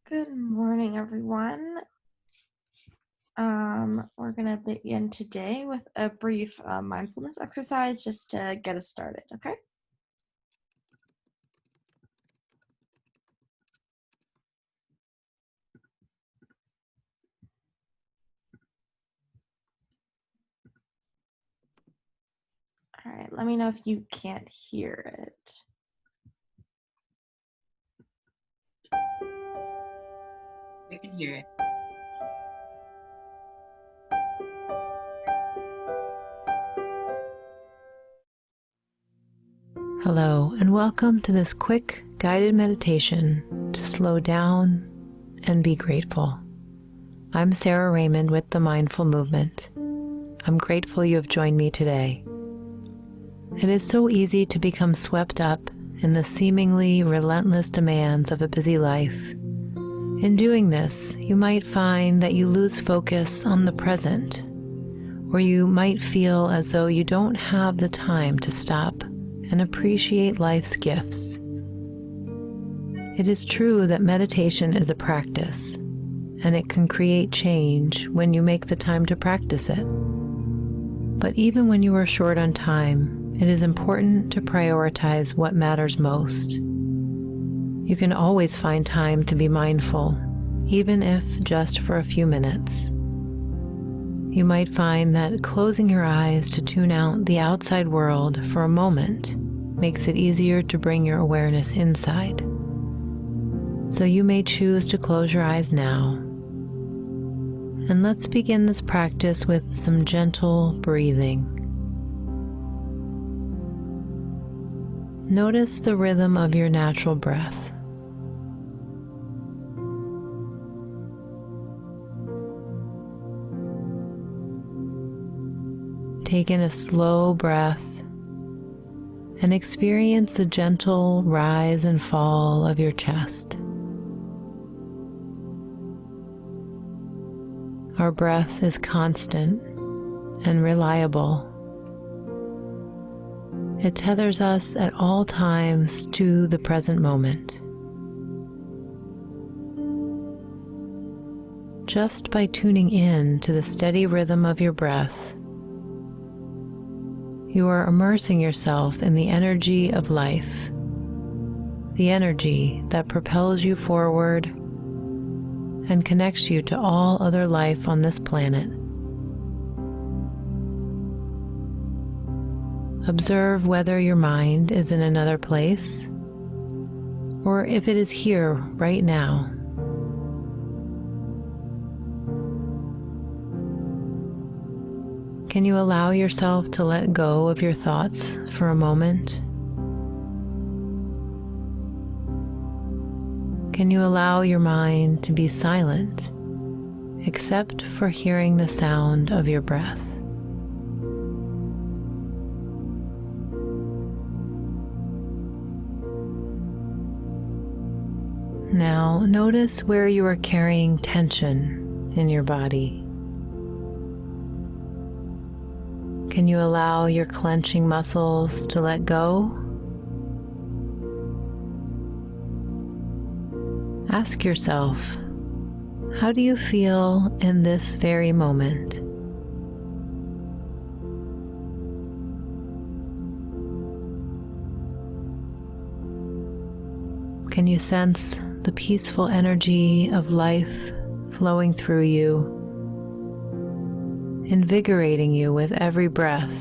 Good morning, everyone. We're going to begin today with a brief mindfulness exercise just to get us started, okay? All right, let me know if you can't hear it. We can hear it. Hello, and welcome to this quick guided meditation to slow down and be grateful. I'm Sarah Raymond with the Mindful Movement. I'm grateful you have joined me today. It is so easy to become swept up in the seemingly relentless demands of a busy life. In doing this, you might find that you lose focus on the present, or you might feel as though you don't have the time to stop and appreciate life's gifts. It is true that meditation is a practice, and it can create change when you make the time to practice it. But even when you are short on time, it is important to prioritize what matters most. You can always find time to be mindful, even if just for a few minutes. You might find that closing your eyes to tune out the outside world for a moment makes it easier to bring your awareness inside. So you may choose to close your eyes now. And let's begin this practice with some gentle breathing. Notice the rhythm of your natural breath. Take in a slow breath and experience the gentle rise and fall of your chest. Our breath is constant and reliable. It tethers us at all times to the present moment. Just by tuning in to the steady rhythm of your breath, you are immersing yourself in the energy of life, the energy that propels you forward and connects you to all other life on this planet. Observe whether your mind is in another place or if it is here right now. Can you allow yourself to let go of your thoughts for a moment? Can you allow your mind to be silent, except for hearing the sound of your breath? Now, notice where you are carrying tension in your body. Can you allow your clenching muscles to let go? Ask yourself, how do you feel in this very moment? Can you sense the peaceful energy of life flowing through you, invigorating you with every breath?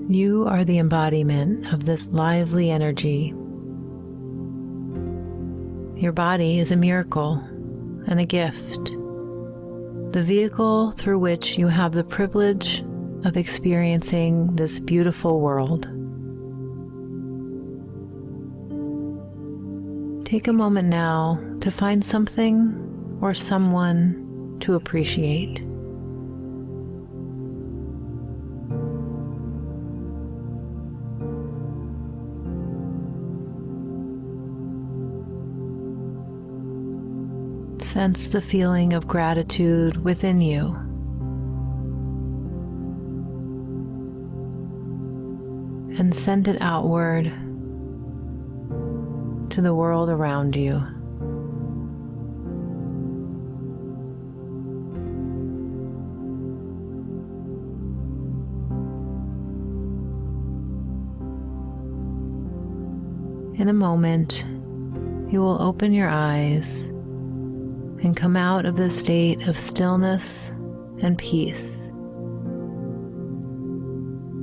You are the embodiment of this lively energy. Your body is a miracle and a gift, the vehicle through which you have the privilege of experiencing this beautiful world. Take a moment now to find something or someone to appreciate. Sense the feeling of gratitude within you. And send it outward to the world around you. In a moment, you will open your eyes and come out of the state of stillness and peace.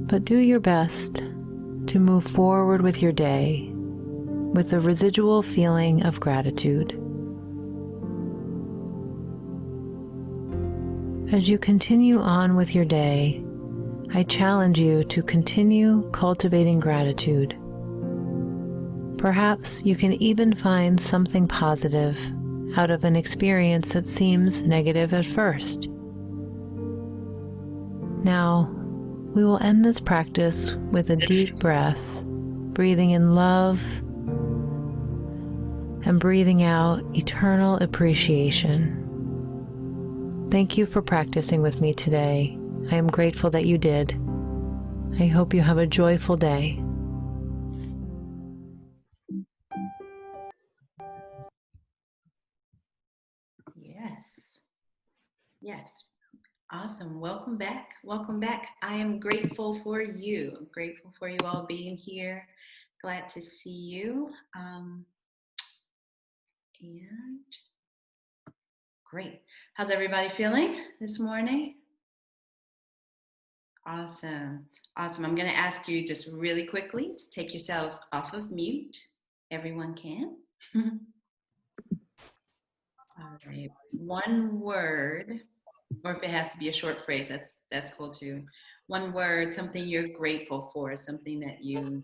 But do your best to move forward with your day with a residual feeling of gratitude. As you continue on with your day, I challenge you to continue cultivating gratitude. Perhaps you can even find something positive out of an experience that seems negative at first. Now, we will end this practice with a deep breath, breathing in love and breathing out eternal appreciation. Thank you for practicing with me today. I am grateful that you did. I hope you have a joyful day. Yes. Yes. Awesome. Welcome back. Welcome back. I am grateful for you. I'm grateful for you all being here. Glad to see you. And great. How's everybody feeling this morning? Awesome. Awesome. I'm going to ask you just really quickly to take yourselves off of mute. Everyone can. All right. One word, or if it has to be a short phrase, that's cool too. One word, something you're grateful for, something that you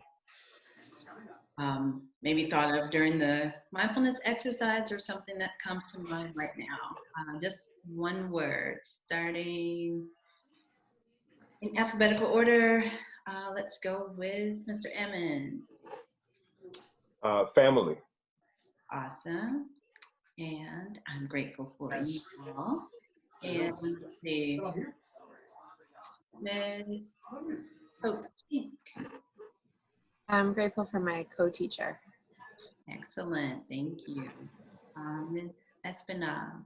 maybe thought of during the mindfulness exercise, or something that comes to mind right now. Just one word, starting in alphabetical order. Let's go with Mr. Emmons. Family. Awesome. And I'm grateful for you all. And let's see, Miss Coach Pink. I'm grateful for my co-teacher. Excellent, thank you. Miss Espinal.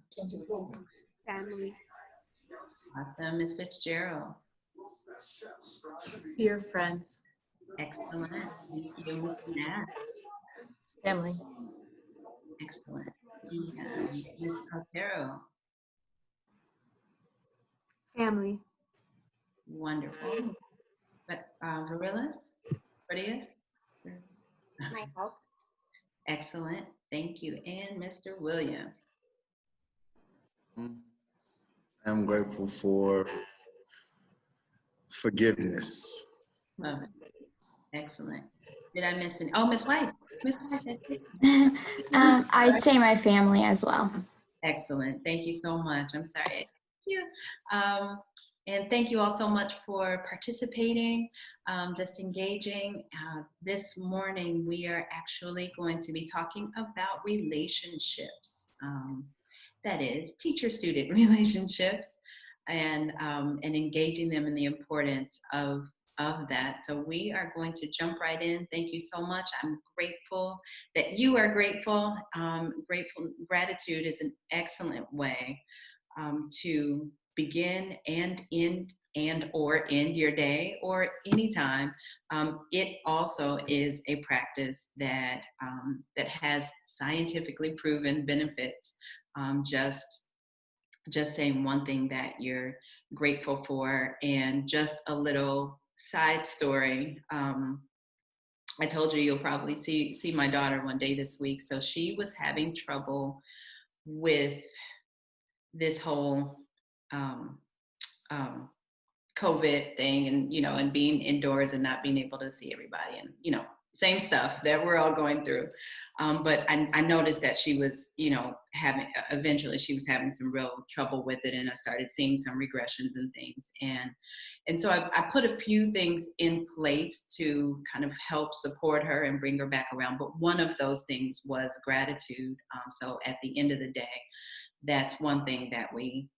Family. Awesome, Miss Fitzgerald. Dear friends. Excellent, thank you. Miss Nat. Family. Excellent. And Miss Otero. Family. Wonderful. But Varillas? Radius? My health. Excellent, thank you. And Mr. Williams. I'm grateful for forgiveness. Love it. Excellent. Did I miss any? Oh, Miss Weiss. Miss Weiss, that's it. I'd say my family as well. Excellent. Thank you so much. I'm sorry. Thank you. And thank you all so much for participating, just engaging. This morning, we are actually going to be talking about relationships. That is, teacher-student relationships, and engaging them in the importance of that. So we are going to jump right in. Thank you so much. I'm grateful that you are grateful. Gratitude is an excellent way to begin and end your day, or anytime. It also is a practice that has scientifically proven benefits. Just saying one thing that you're grateful for. And just a little side story. I told you you'll probably see my daughter one day this week. So she was having trouble with this whole COVID thing, and being indoors and not being able to see everybody, and same stuff that we're all going through. But I noticed that she was, eventually she was having some real trouble with it, and I started seeing some regressions and things. And so I put a few things in place to kind of help support her and bring her back around. But one of those things was gratitude. So at the end of the day, that's one thing that we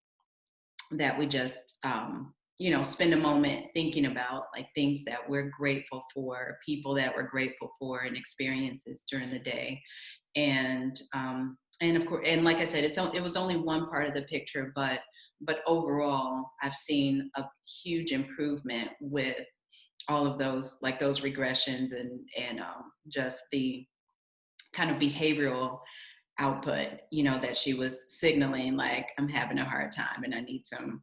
just, spend a moment thinking about like things that we're grateful for, people that we're grateful for, and experiences during the day. And of course, and like I said, it was only one part of the picture, but overall, I've seen a huge improvement with all of those, like those regressions and just the kind of behavioral output, that she was signaling, like, I'm having a hard time and I need some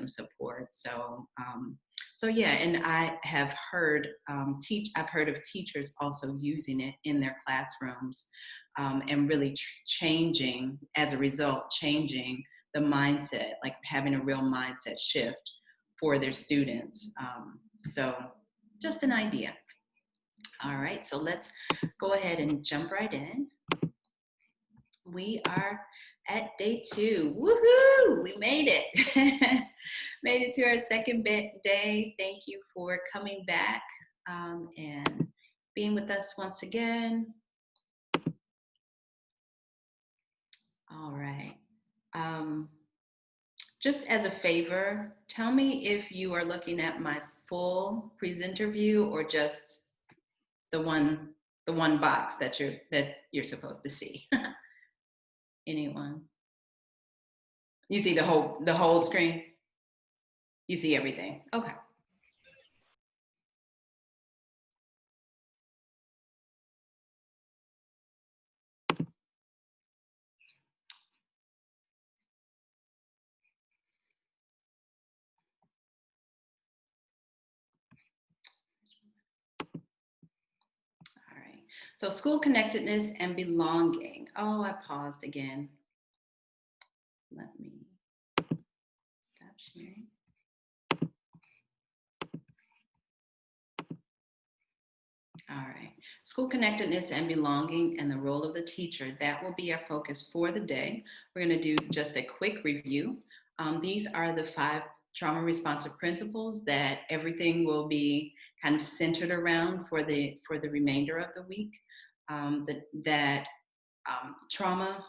support. So yeah, and I have heard I've heard of teachers also using it in their classrooms, and really changing, as a result, changing the mindset, like having a real mindset shift for their students. So just an idea. All right, so let's go ahead and jump right in. We are at day 2. Woohoo! We made it. Made it to our second day. Thank you for coming back and being with us once again. All right. Just as a favor, tell me if you are looking at my full presenter view or just the one box that you're supposed to see. Anyone? You see the whole screen? You see everything? Okay. All right. So school connectedness and belonging. Oh, I paused again. Let me stop sharing. All right. School connectedness and belonging and the role of the teacher. That will be our focus for the day. We're going to do just a quick review. These are the 5 trauma responsive principles that everything will be kind of centered around for the remainder of the week. Trauma,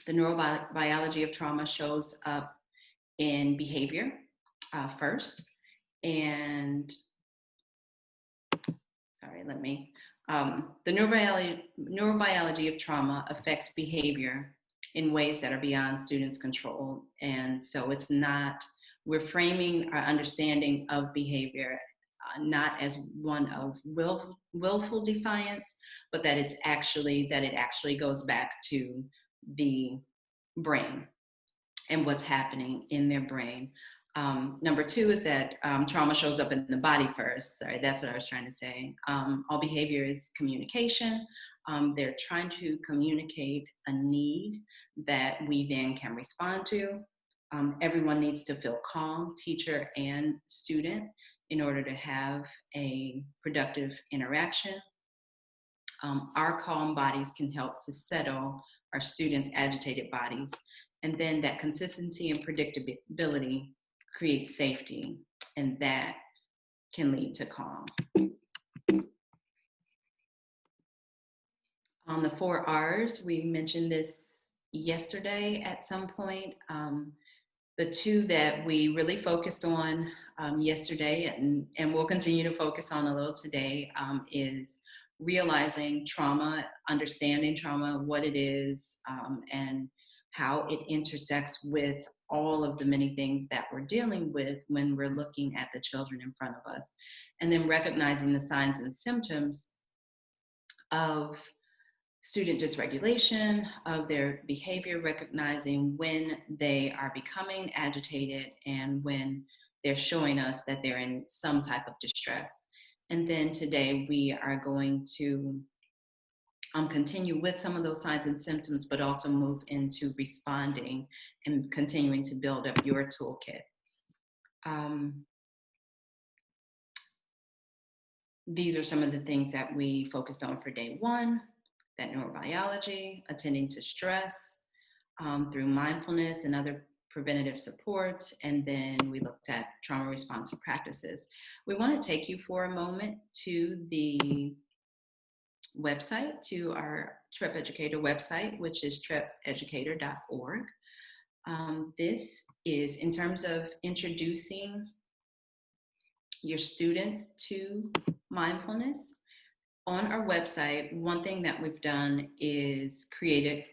the neurobiology of trauma shows up in behavior first. And the neurobiology of trauma affects behavior in ways that are beyond students' control. And so we're framing our understanding of behavior not as one of willful defiance, but that it actually goes back to the brain and what's happening in their brain. Number 2 is that trauma shows up in the body first. Sorry, that's what I was trying to say. All behavior is communication. They're trying to communicate a need that we then can respond to. Everyone needs to feel calm, teacher and student, in order to have a productive interaction. Our calm bodies can help to settle our students' agitated bodies. And then that consistency and predictability creates safety, and that can lead to calm. On the 4 R's, we mentioned this yesterday at some point. The 2 that we really focused on yesterday, and we'll continue to focus on a little today, is realizing trauma, understanding trauma, what it is, and how it intersects with all of the many things that we're dealing with when we're looking at the children in front of us. And then recognizing the signs and symptoms of student dysregulation, of their behavior, recognizing when they are becoming agitated and when they're showing us that they're in some type of distress. And then today we are going to continue with some of those signs and symptoms, but also move into responding and continuing to build up your toolkit. These are some of the things that we focused on for day 1. That neurobiology, attending to stress through mindfulness and other preventative supports, and then we looked at trauma responsive practices. We want to take you for a moment to the website, to our TREP Educator website, which is trepeducator.org. This is in terms of introducing your students to mindfulness. On our website, one thing that we've done is created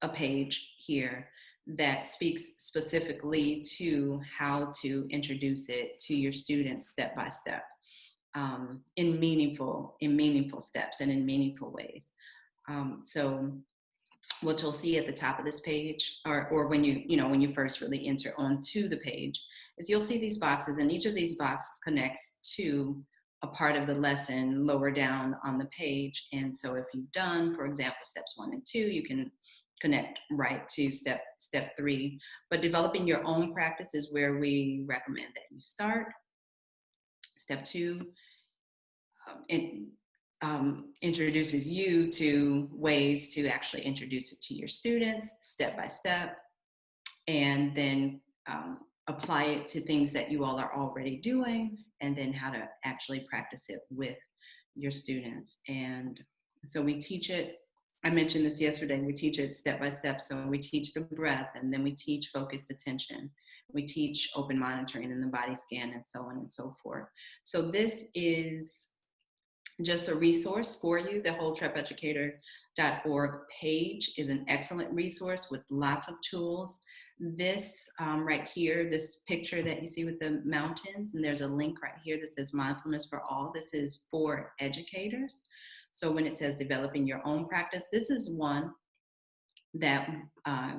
a page here that speaks specifically to how to introduce it to your students step by step, in meaningful steps and in meaningful ways. So what you'll see at the top of this page, or when you first really enter onto the page, is you'll see these boxes, and each of these boxes connects to a part of the lesson lower down on the page. And so if you've done, for example, steps 1 and 2, you can connect right to step 3. But developing your own practice is where we recommend that you start. Step 2 introduces you to ways to actually introduce it to your students step by step, and then apply it to things that you all are already doing, and then how to actually practice it with your students. And so we teach it, I mentioned this yesterday, we teach it step by step. So we teach the breath, and then we teach focused attention. We teach open monitoring and the body scan, and so on and so forth. So this is just a resource for you. The whole trepeducator.org page is an excellent resource with lots of tools. This right here, this picture that you see with the mountains, and there's a link right here that says Mindfulness for All. This is for educators. So when it says developing your own practice, this is one that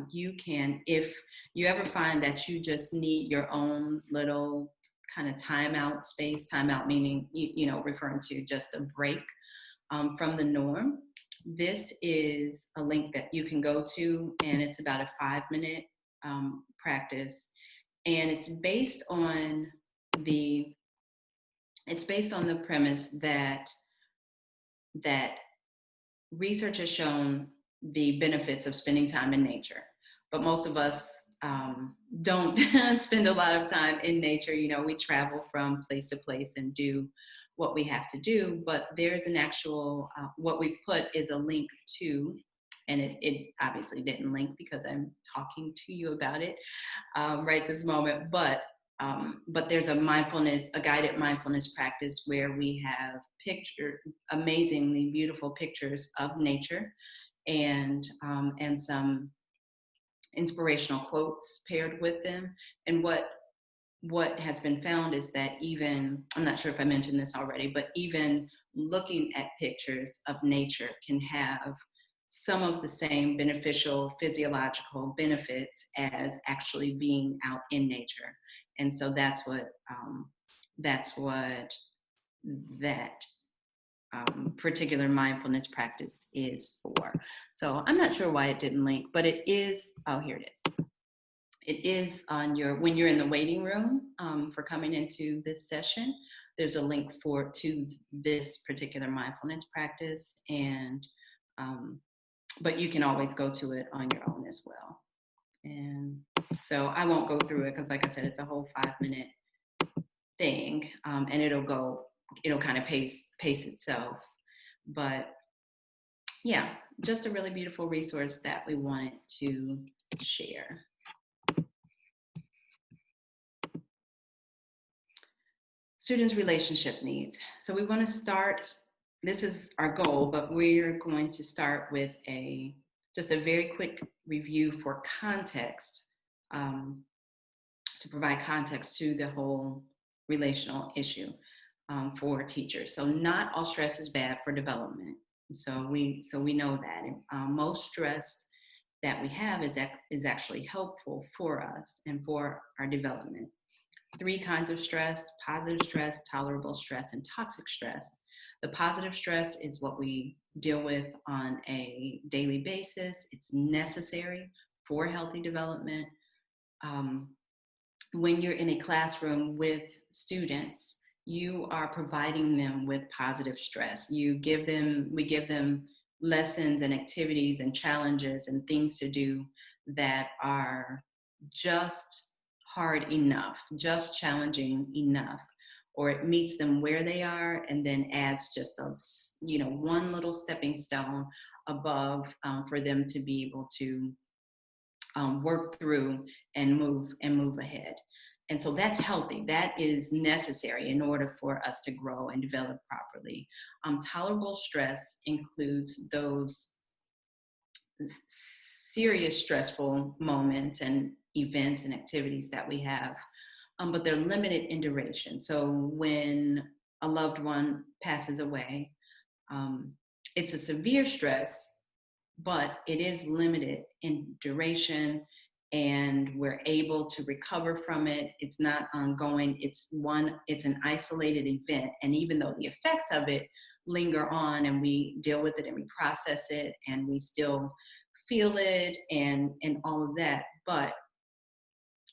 you can, if you ever find that you just need your own little kind of timeout space, timeout meaning, referring to just a break from the norm. This is a link that you can go to, and it's about a 5-minute practice. And it's based on the premise that research has shown the benefits of spending time in nature. But most of us don't spend a lot of time in nature. We travel from place to place and do what we have to do, but there's an actual, what we've put is a link to, and it obviously didn't link because I'm talking to you about it right this moment, but there's a guided mindfulness practice where we have amazingly beautiful pictures of nature, and some inspirational quotes paired with them. And what has been found is that even, I'm not sure if I mentioned this already, but even looking at pictures of nature can have some of the same beneficial physiological benefits as actually being out in nature. And so that's what that particular mindfulness practice is for. So I'm not sure why it didn't link, but it is, oh, here it is. It is on when you're in the waiting room for coming into this session, there's a link to this particular mindfulness practice, and but you can always go to it on your own as well. And so I won't go through it because, like I said, it's a whole 5-minute thing, and it'll kind of pace itself. But yeah, just a really beautiful resource that we wanted to share. Students' relationship needs. So we want to start, this is our goal, but we're going to start with just a very quick review for context, to provide context to the whole relational issue for teachers. So not all stress is bad for development. So we know that. Most stress that we have is actually helpful for us and for our development. 3 kinds of stress: positive stress, tolerable stress, and toxic stress. The positive stress is what we deal with on a daily basis. It's necessary for healthy development. When you're in a classroom with students, you are providing them with positive stress. We give them lessons and activities and challenges and things to do that are just hard enough, just challenging enough, or it meets them where they are and then adds just one little stepping stone above for them to be able to work through and move ahead. And so that's healthy. That is necessary in order for us to grow and develop properly. Tolerable stress includes those serious stressful moments and events and activities that we have, but they're limited in duration. So when a loved one passes away, it's a severe stress, but it is limited in duration and we're able to recover from it. It's not ongoing. It's an isolated event. And even though the effects of it linger on and we deal with it and we process it and we still feel it and all of that, but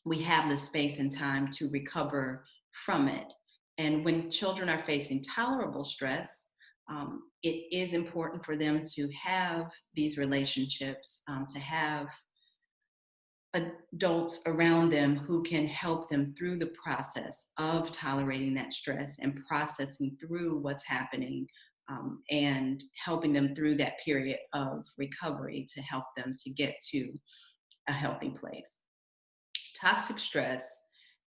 we have the space and time to recover from it. And when children are facing tolerable stress, it is important for them to have these relationships, to have adults around them who can help them through the process of tolerating that stress and processing through what's happening, and helping them through that period of recovery to help them to get to a healthy place. Toxic stress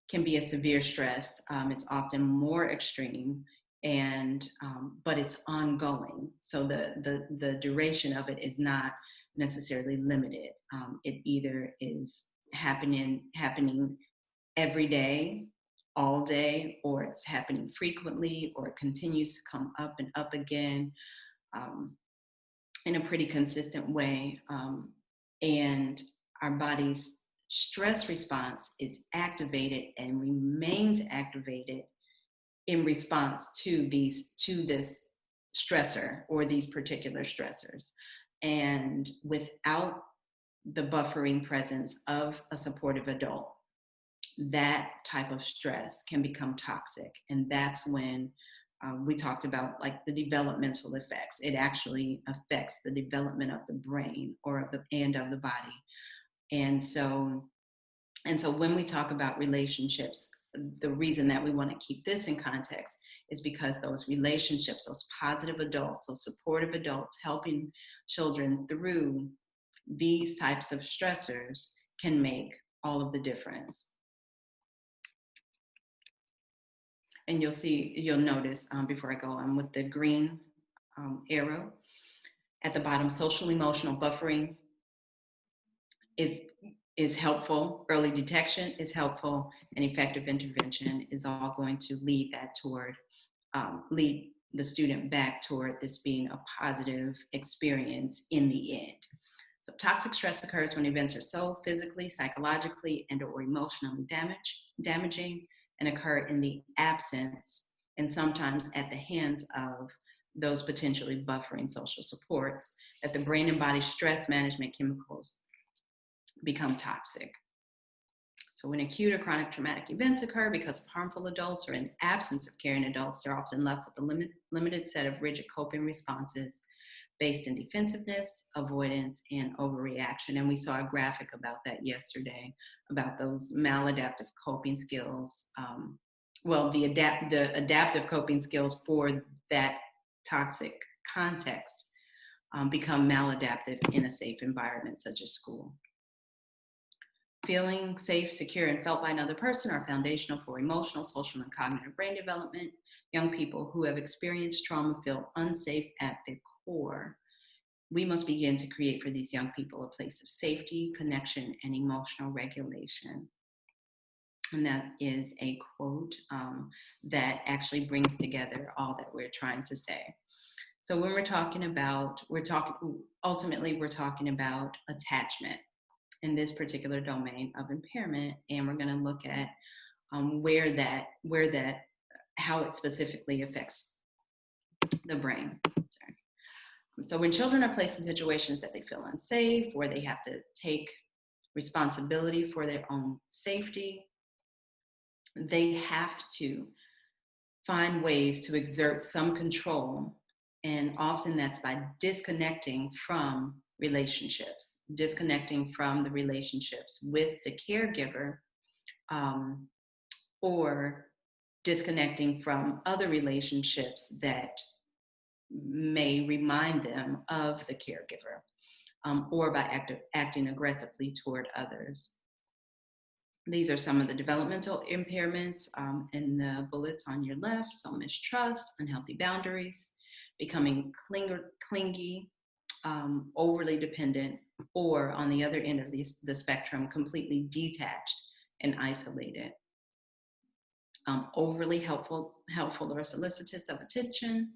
can be a severe stress. It's often more extreme, and but it's ongoing. So the duration of it is not necessarily limited. It either is happening every day, all day, or it's happening frequently, or it continues to come up and up again in a pretty consistent way. And our body's stress response is activated and remains activated in response to this stressor or these particular stressors. And without the buffering presence of a supportive adult, that type of stress can become toxic. And that's when we talked about like the developmental effects. It actually affects the development of the brain or of the body. And so when we talk about relationships, the reason that we want to keep this in context is because those relationships, those positive adults, those supportive adults helping children through these types of stressors can make all of the difference. And you'll notice before I go on with the green arrow at the bottom, social emotional buffering is helpful. Early detection is helpful, and effective intervention is all going to lead the student back toward this being a positive experience in the end. So toxic stress occurs when events are so physically, psychologically, and or emotionally damaging and occur in the absence and sometimes at the hands of those potentially buffering social supports, that the brain and body stress management chemicals become toxic. So when acute or chronic traumatic events occur because of harmful adults or in absence of caring adults, they're often left with a limited set of rigid coping responses based in defensiveness, avoidance, and overreaction. And we saw a graphic about that yesterday, about those maladaptive coping skills. The adaptive coping skills for that toxic context become maladaptive in a safe environment such as school. Feeling safe, secure, and felt by another person are foundational for emotional, social, and cognitive brain development. Young people who have experienced trauma feel unsafe at their core. We must begin to create for these young people a place of safety, connection, and emotional regulation. And that is a quote that actually brings together all that we're trying to say. So when we're talking about attachment in this particular domain of impairment, and we're going to look at how it specifically affects the brain. Sorry. So when children are placed in situations that they feel unsafe, where they have to take responsibility for their own safety, they have to find ways to exert some control, and often that's by disconnecting from relationships, disconnecting from the relationships with the caregiver, or disconnecting from other relationships that may remind them of the caregiver. or by acting aggressively toward others. These are some of the developmental impairments in the bullets on your left. So mistrust, unhealthy boundaries, becoming clingy, overly dependent, or on the other end of the spectrum, completely detached and isolated. Overly helpful or solicitous of attention,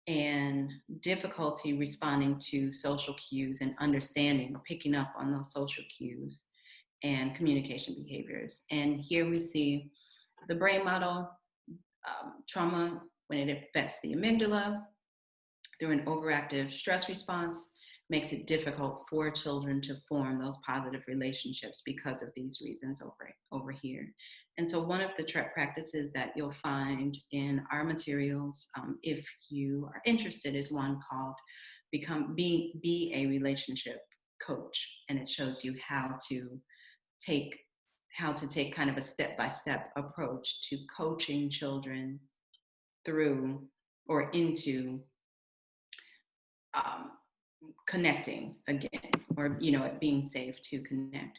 and difficulty responding to social cues and understanding or picking up on those social cues and communication behaviors. And here we see the brain model, trauma when it affects the amygdala through an overactive stress response makes it difficult for children to form those positive relationships because of these reasons over here. And so one of the TREP practices that you'll find in our materials, if you are interested, is one called Be a Relationship Coach. And it shows you how to take kind of a step-by-step approach to coaching children through or into connecting again, or it being safe to connect.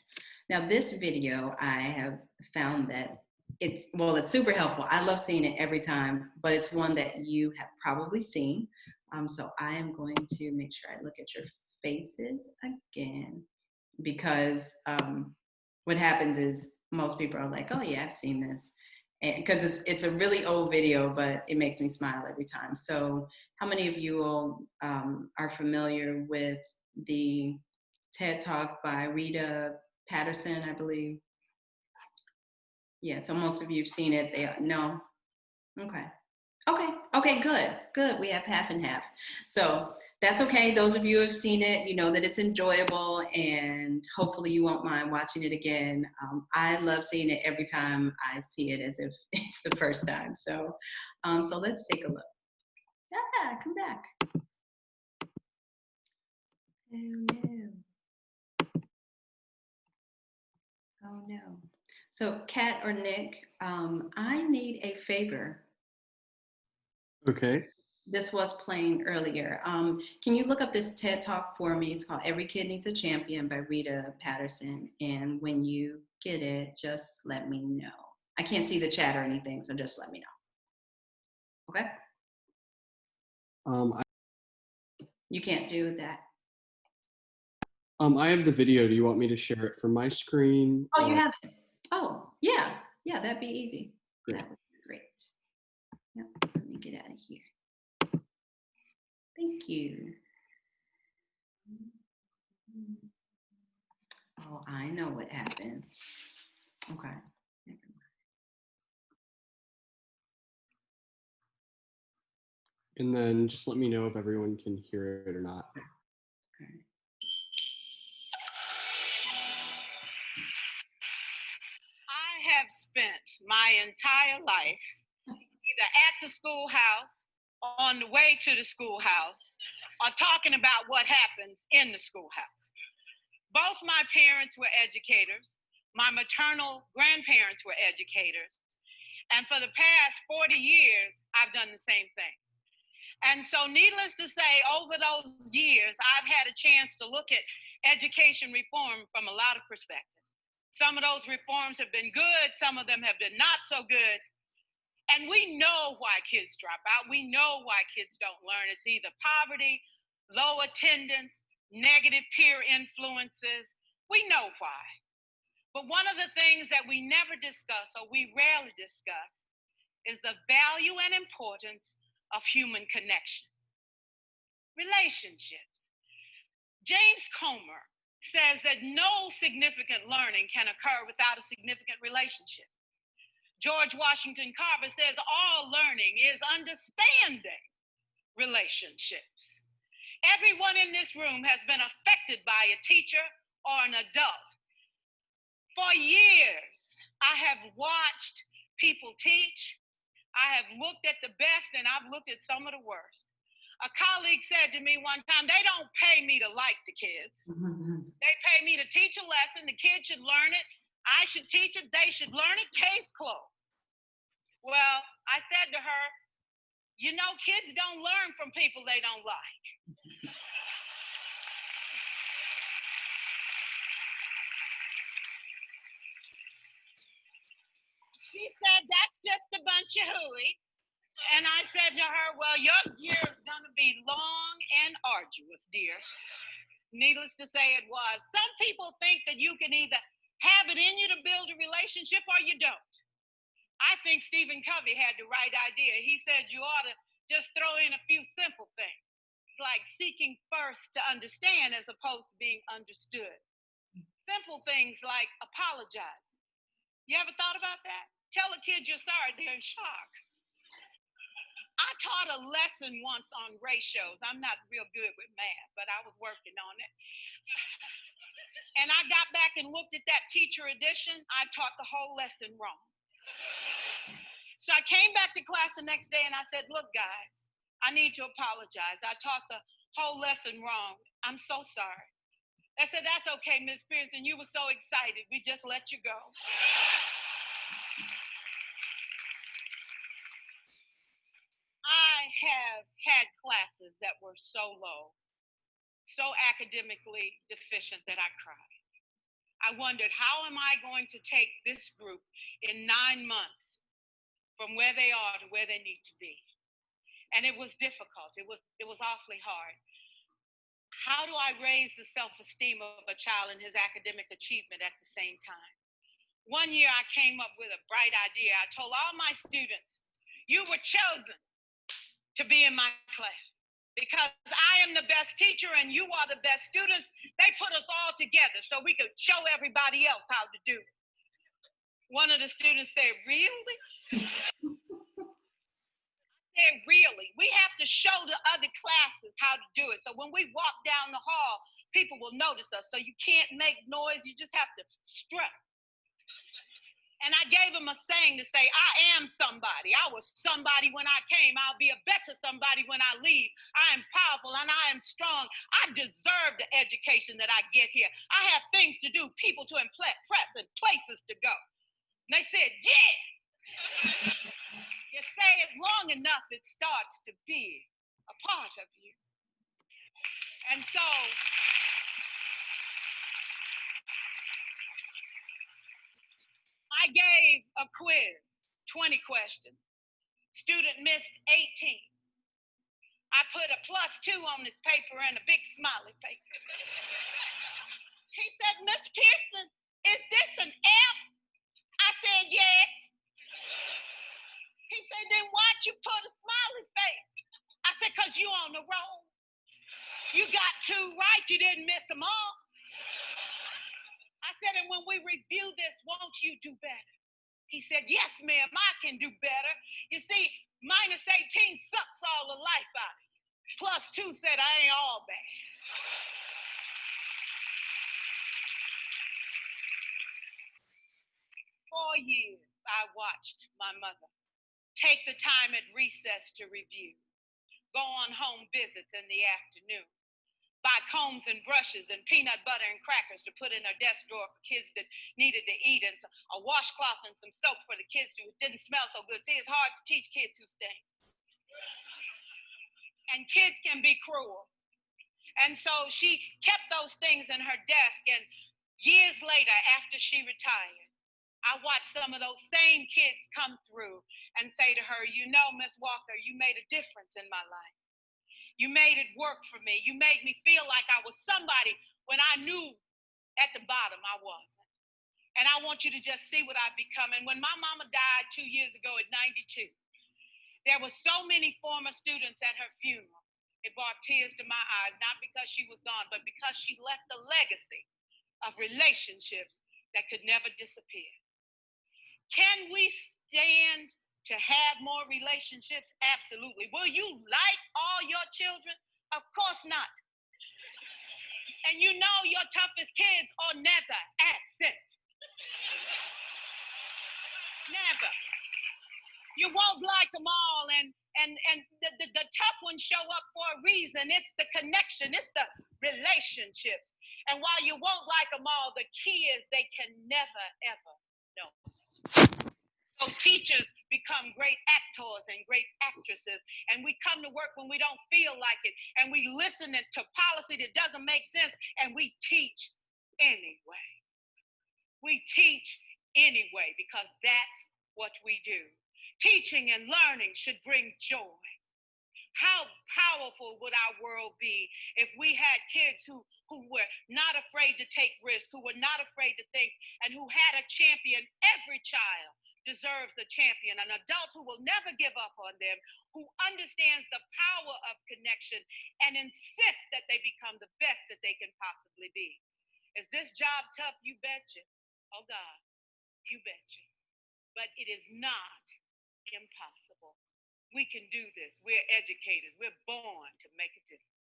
Now this video, I have found that it's super helpful. I love seeing it every time, but it's one that you have probably seen. So I am going to make sure I look at your faces again, because what happens is most people are like, oh yeah, I've seen this. Because it's a really old video, but it makes me smile every time. So how many of you all are familiar with the TED Talk by Rita Patterson, I believe? Yeah, so most of you have seen it. No? Okay, good. We have half and half. So that's okay. Those of you who have seen it, you know that it's enjoyable, and hopefully you won't mind watching it again. I love seeing it every time I see it as if it's the first time. So let's take a look. Yeah, come back. Oh no. So Kat or Nick, I need a favor. Okay. This was playing earlier. Can you look up this TED Talk for me? It's called Every Kid Needs a Champion by Rita Patterson. And when you get it, just let me know. I can't see the chat or anything, so just let me know. Okay? You can't do that. I have the video. Do you want me to share it from my screen? Oh, you have it? Oh, yeah. Yeah, that'd be easy. Great. That would be great. Yep, let me get out of here. Thank you. Oh, I know what happened. Okay. And then just let me know if everyone can hear it or not. Okay. I have spent my entire life either at the schoolhouse, on the way to the schoolhouse, or talking about what happens in the schoolhouse. Both my parents were educators. My maternal grandparents were educators. And for the past 40 years, I've done the same thing. And so needless to say, over those years, I've had a chance to look at education reform from a lot of perspectives. Some of those reforms have been good, some of them have been not so good. And we know why kids drop out. We know why kids don't learn. It's either poverty, low attendance, negative peer influences. We know why. But one of the things that we never discuss, or we rarely discuss, is the value and importance of human connection. Relationships. James Comer says that no significant learning can occur without a significant relationship. George Washington Carver says all learning is understanding relationships. Everyone in this room has been affected by a teacher or an adult. For years, I have watched people teach. I have looked at the best and I've looked at some of the worst. A colleague said to me one time, they don't pay me to like the kids. They pay me to teach a lesson. The kids should learn it. I should teach it. They should learn it. Case closed. Well, I said to her, you know, kids don't learn from people they don't like. said, that's just a bunch of hooey. And I said to her, well, your year is going to be long and arduous, dear. Needless to say, it was. Some people think that you can either have it in you to build a relationship or you don't. I think Stephen Covey had the right idea. He said you ought to just throw in a few simple things, like seeking first to understand as opposed to being understood. Simple things like apologize. You ever thought about that? Tell a kid you're sorry, they're in shock. I taught a lesson once on ratios. I'm not real good with math, but I was working on it. And I got back and looked at that teacher edition. I taught the whole lesson wrong. So I came back to class the next day and I said, look, guys, I need to apologize. I taught the whole lesson wrong. I'm so sorry. They said, that's okay, Miss Pearson. You were so excited. We just let you go. I have had classes that were so low, so academically deficient that I cried. I wondered, how am I going to take this group in 9 months from where they are to where they need to be? And it was difficult. It was awfully hard. How do I raise the self-esteem of a child and his academic achievement at the same time? One year I came up with a bright idea. I told all my students, you were chosen to be in my class because I am the best teacher and you are the best students. They put us all together so we could show everybody else how to do it. One of the students said, really? Really, we have to show the other classes how to do it. So when we walk down the hall, people will notice us. So you can't make noise, you just have to strut. And I gave him a saying to say, I am somebody. I was somebody when I came. I'll be a better somebody when I leave. I am powerful and I am strong. I deserve the education that I get here. I have things to do, people to impress, and places to go. And they said, yeah. You say it long enough, it starts to be a part of you. And so I gave a quiz, 20 questions. Student missed 18. I put a +2 on this paper and a big smiley face. He said, Miss Pearson, is this an F? I said, yes. He said, then why'd you put a smiley face? I said, because you on the roll. You got 2 right, you didn't miss them all. I said, and when we review this, won't you do better? He said, yes, ma'am, I can do better. You see, -18 sucks all the life out of you. +2 said, I ain't all bad. For years, I watched my mother take the time at recess to review, go on home visits in the afternoon, buy combs and brushes and peanut butter and crackers to put in her desk drawer for kids that needed to eat, and a washcloth and some soap for the kids who didn't smell so good. See, it's hard to teach kids who stink. And kids can be cruel. And so she kept those things in her desk, and years later, after she retired, I watched some of those same kids come through and say to her, you know, Miss Walker, you made a difference in my life. You made it work for me. You made me feel like I was somebody when I knew at the bottom I wasn't. And I want you to just see what I've become. And when my mama died 2 years ago at 92, there were so many former students at her funeral. It brought tears to my eyes, not because she was gone, but because she left a legacy of relationships that could never disappear. Can we stand to have more relationships? Absolutely. Will you like all your children? Of course not. And you know your toughest kids are never absent. Never. You won't like them all, and the tough ones show up for a reason. It's the connection, it's the relationships. And while you won't like them all, the key is they can never, ever know. So teachers become great actors and great actresses, and we come to work when we don't feel like it, and we listen to policy that doesn't make sense, and we teach anyway. We teach anyway because that's what we do. Teaching and learning should bring joy. How powerful would our world be if we had kids who were not afraid to take risks, who were not afraid to think, and who had a champion? Every child deserves a champion, an adult who will never give up on them, who understands the power of connection and insists that they become the best that they can possibly be. Is this job tough? You betcha. Oh God, you betcha. But it is not impossible. We can do this. We're educators. We're born to make a difference.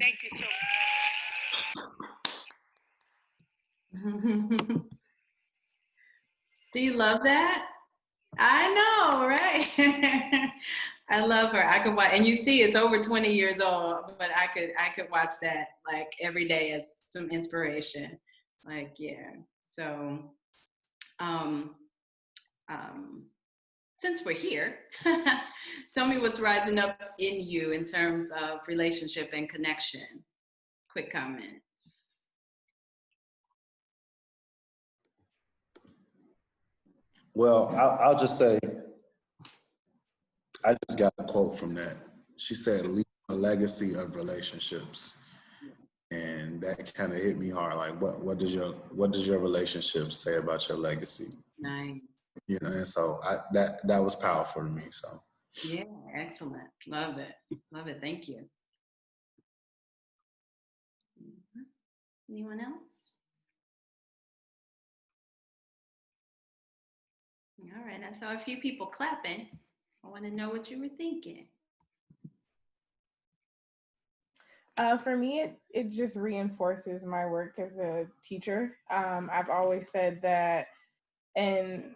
Thank you so much. Do you love that? I know, right? I love her. I could watch, and you see, it's over 20 years old, but I could watch that like every day as some inspiration. Like, yeah. So, um, since we're here, tell me what's rising up in you in terms of relationship and connection. Quick comments. Well, I'll just say, I just got a quote from that. She said, leave a legacy of relationships. And that kind of hit me hard. Like, what does your relationship say about your legacy? Nice. You know, and so that was powerful to me. So yeah, excellent. Love it. Love it. Thank you. Anyone else? All right, I saw a few people clapping. I want to know what you were thinking. For me, it just reinforces my work as a teacher. I've always said that in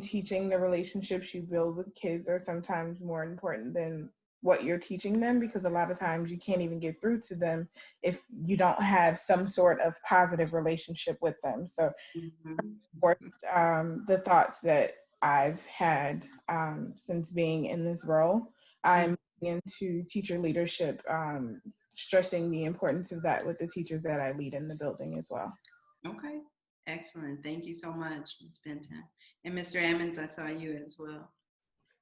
teaching, the relationships you build with kids are sometimes more important than what you're teaching them, because a lot of times you can't even get through to them if you don't have some sort of positive relationship with them. So the thoughts that I've had since being in this role, I'm into teacher leadership, stressing the importance of that with the teachers that I lead in the building as well. Okay, excellent. Thank you so much, Ms. Benton. And Mr. Ammons, I saw you as well.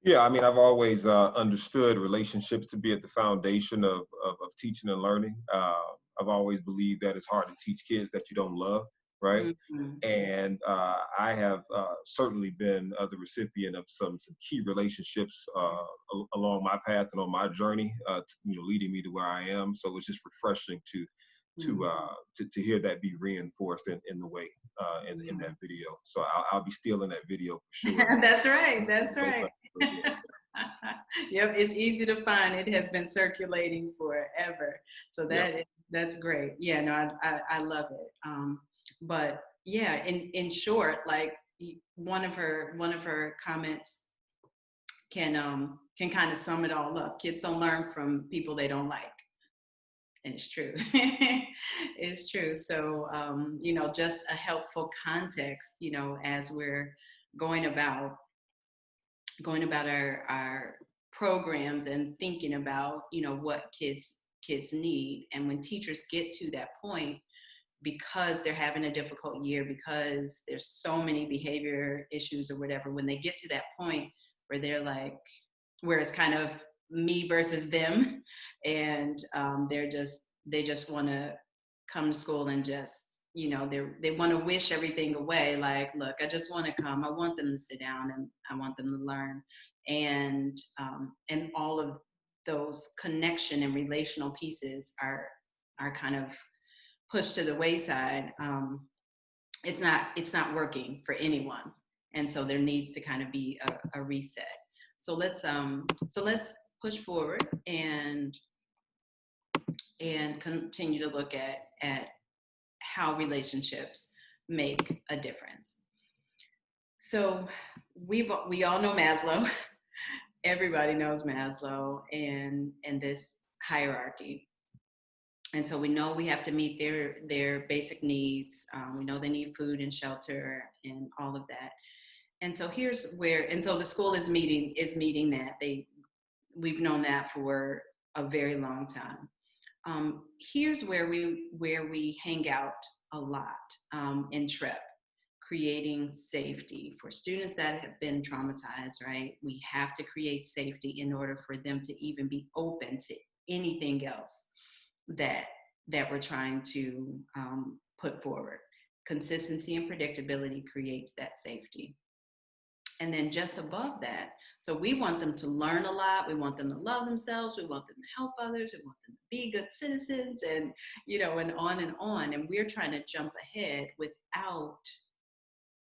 Yeah, I mean, I've always understood relationships to be at the foundation of teaching and learning. I've always believed that it's hard to teach kids that you don't love, right? And I have certainly been the recipient of some key relationships along my path and on my journey, leading me to where I am. So it's just refreshing to hear that be reinforced in the way in that video. So I'll be stealing that video for sure. That's right. That's right. Yep, it's easy to find. It has been circulating forever. So that's great. Yeah, no, I love it. But yeah, in short, like one of her comments can kind of sum it all up. Kids don't learn from people they don't like. And it's true. It's true. So, just a helpful context, as we're going about our programs and thinking about, what kids need. And when teachers get to that point, because they're having a difficult year, because there's so many behavior issues or whatever, when they get to that point where they're like, where it's kind of me versus them, and they just want to come to school and just, they want to wish everything away. Like, look, I just want to come. I want them to sit down and I want them to learn. And all of those connection and relational pieces are kind of pushed to the wayside. It's not working for anyone. And so there needs to kind of be a reset. So let's push forward and continue to look at how relationships make a difference. So we all know Maslow. Everybody knows Maslow and this hierarchy. And so we know we have to meet their basic needs. We know they need food and shelter and all of that. And so so the school is meeting that. We've known that for a very long time. Here's where we hang out a lot in TREP, creating safety for students that have been traumatized, right? We have to create safety in order for them to even be open to anything else that we're trying to put forward. Consistency and predictability creates that safety. And then just above that, so we want them to learn a lot. We want them to love themselves. We want them to help others. We want them to be good citizens, and and on and on. And we're trying to jump ahead without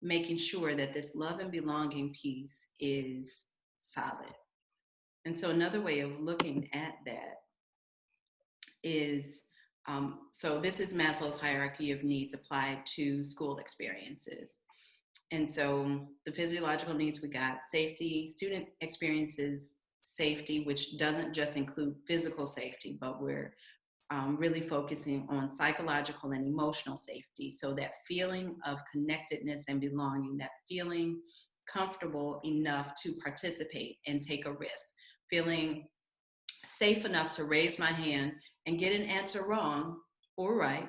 making sure that this love and belonging piece is solid. And so another way of looking at that is, so this is Maslow's hierarchy of needs applied to school experiences. And so the physiological needs, we got safety, student experiences safety, which doesn't just include physical safety, but we're really focusing on psychological and emotional safety. So that feeling of connectedness and belonging, that feeling comfortable enough to participate and take a risk, feeling safe enough to raise my hand and get an answer wrong or right,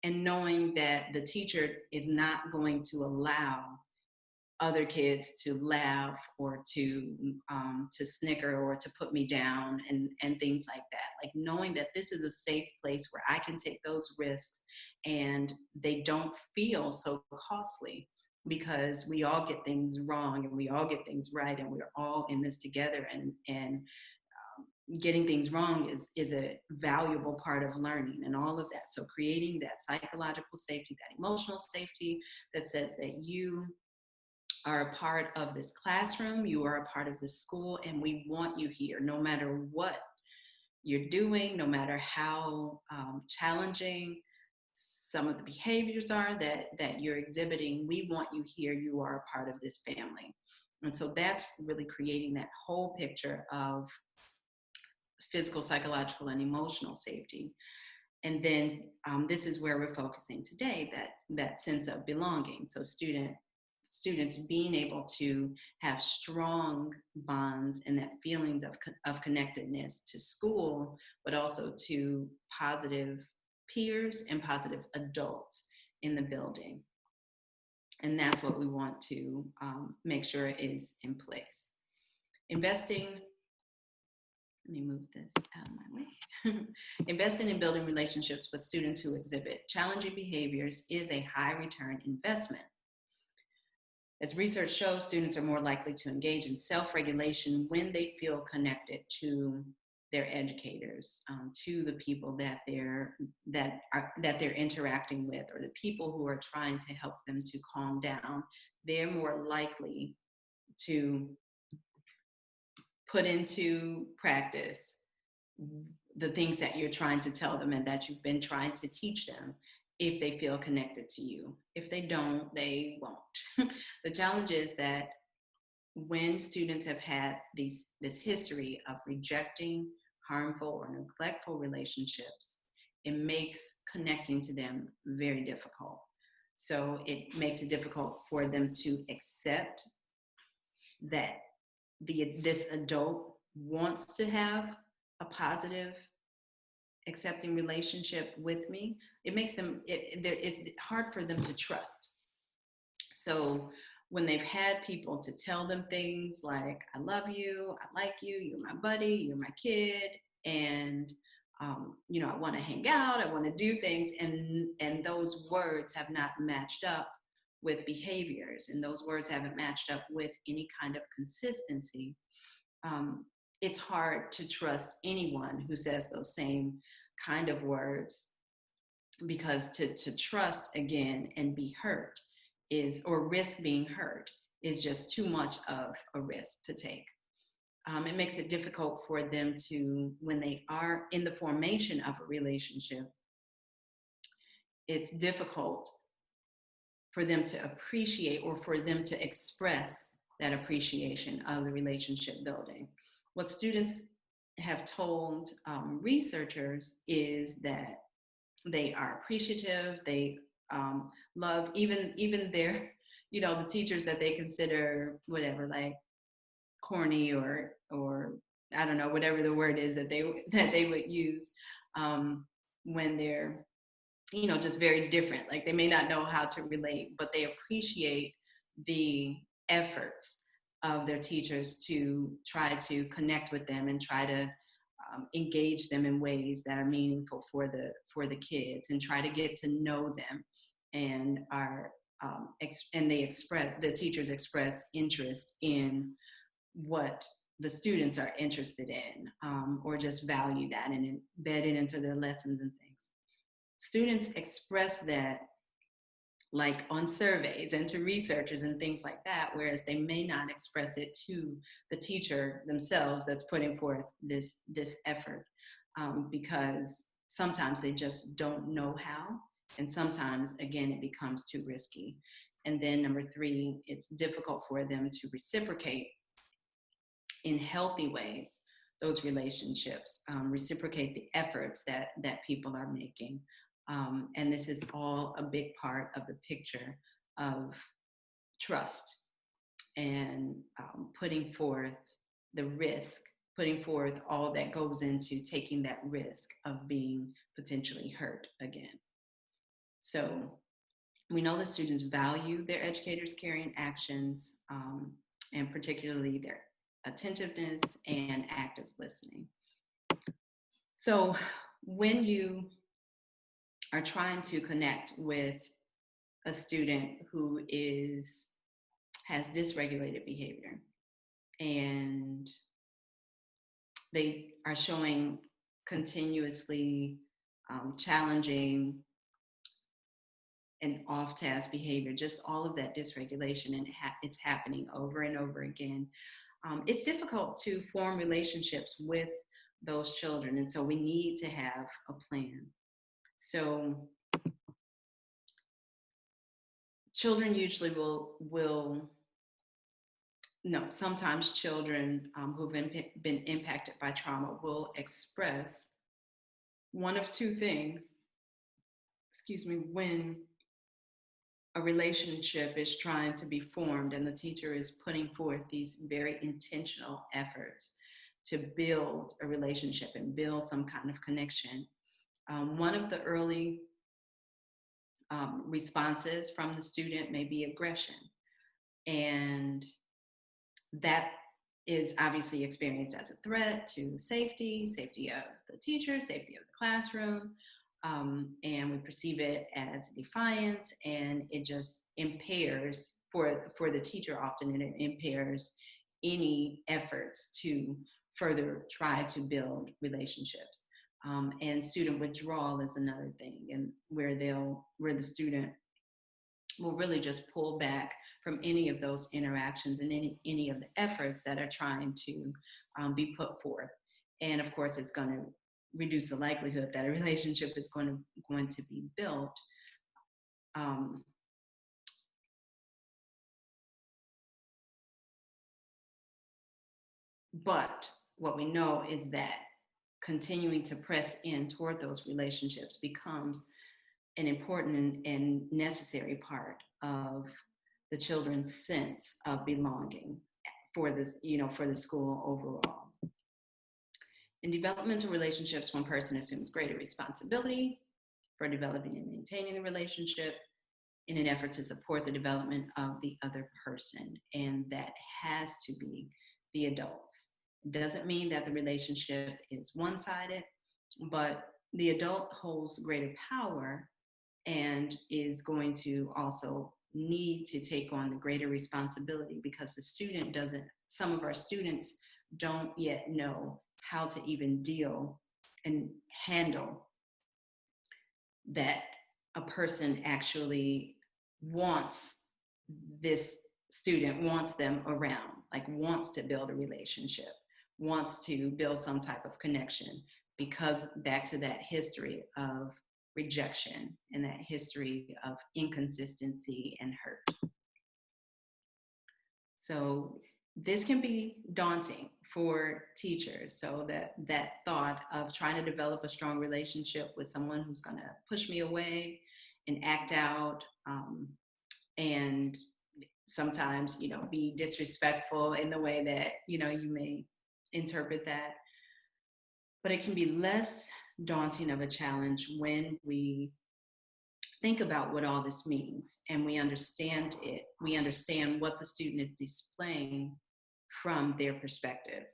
and knowing that the teacher is not going to allow other kids to laugh or to snicker or to put me down and things like that. Like knowing that this is a safe place where I can take those risks and they don't feel so costly, because we all get things wrong and we all get things right, and we're all in this together, and getting things wrong is a valuable part of learning and all of that. So creating that psychological safety, that emotional safety that says that you are a part of this classroom, you are a part of the school, and we want you here no matter what you're doing, no matter how challenging some of the behaviors are that you're exhibiting. We want you here. You are a part of this family. And so that's really creating that whole picture of physical, psychological, and emotional safety. And then this is where we're focusing today, that sense of belonging. So students being able to have strong bonds and that feelings of connectedness to school, but also to positive peers and positive adults in the building. And that's what we want to make sure is in place. Investing, let me move this out of my way. Investing in building relationships with students who exhibit challenging behaviors is a high return investment. As research shows, students are more likely to engage in self-regulation when they feel connected to their educators, to the people that they're interacting with, or the people who are trying to help them to calm down. They're more likely to put into practice the things that you're trying to tell them and that you've been trying to teach them, if they feel connected to you. If they don't, they won't. The challenge is that when students have had this history of rejecting harmful or neglectful relationships, it makes connecting to them very difficult. So it makes it difficult for them to accept that this adult wants to have a positive, accepting relationship with me. It makes them, it's hard for them to trust. So when they've had people to tell them things like, I love you, I like you, you're my buddy, you're my kid, and I want to hang out, I want to do things, and those words have not matched up with behaviors, and those words haven't matched up with any kind of consistency, it's hard to trust anyone who says those same kind of words, because to trust again and be hurt or risk being hurt is just too much of a risk to take. It makes it difficult for them to, when they are in the formation of a relationship, it's difficult for them to appreciate or for them to express that appreciation of the relationship building. What students have told researchers is that they are appreciative, they love even their, the teachers that they consider whatever, like corny or I don't know, whatever the word is that they would use when they're just very different. Like they may not know how to relate, but they appreciate the efforts of their teachers to try to connect with them and try to engage them in ways that are meaningful for the kids, and try to get to know them, and are and the teachers express interest in what the students are interested in, or just value that and embed it into their lessons and things. Students express that like on surveys and to researchers and things like that, whereas they may not express it to the teacher themselves that's putting forth this effort, because sometimes they just don't know how, and sometimes again it becomes too risky. And then number 3, it's difficult for them to reciprocate in healthy ways those relationships, reciprocate the efforts that people are making. And this is all a big part of the picture of trust, and putting forth the risk, putting forth all that goes into taking that risk of being potentially hurt again. So we know the students value their educators' caring actions, and particularly their attentiveness and active listening. So when you are trying to connect with a student who has dysregulated behavior, and they are showing continuously challenging and off-task behavior, just all of that dysregulation, and it's happening over and over again. It's difficult to form relationships with those children, and so we need to have a plan. So children usually sometimes children who've been impacted by trauma will express one of 2 things, when a relationship is trying to be formed and the teacher is putting forth these very intentional efforts to build a relationship and build some kind of connection. One of the early responses from the student may be aggression, and that is obviously experienced as a threat to safety of the teacher, safety of the classroom, and we perceive it as defiance, and it just impairs for the teacher often, and it impairs any efforts to further try to build relationships. And student withdrawal is another thing, and where the student will really just pull back from any of those interactions and any of the efforts that are trying to be put forth. And of course, it's going to reduce the likelihood that a relationship is going to be built. But what we know is that continuing to press in toward those relationships becomes an important and necessary part of the children's sense of belonging for this, for the school overall. In developmental relationships, one person assumes greater responsibility for developing and maintaining the relationship in an effort to support the development of the other person, and that has to be the adults. It doesn't mean that the relationship is one-sided, but the adult holds greater power and is going to also need to take on the greater responsibility, because some of our students don't yet know how to even deal and handle that a person actually wants them around, like wants to build a relationship, wants to build some type of connection, because back to that history of rejection and that history of inconsistency and hurt. So this can be daunting for teachers. So that thought of trying to develop a strong relationship with someone who's going to push me away and act out, and sometimes, be disrespectful in the way that, you may interpret that. But it can be less daunting of a challenge when we think about what all this means, and we understand it. We understand what the student is displaying from their perspective.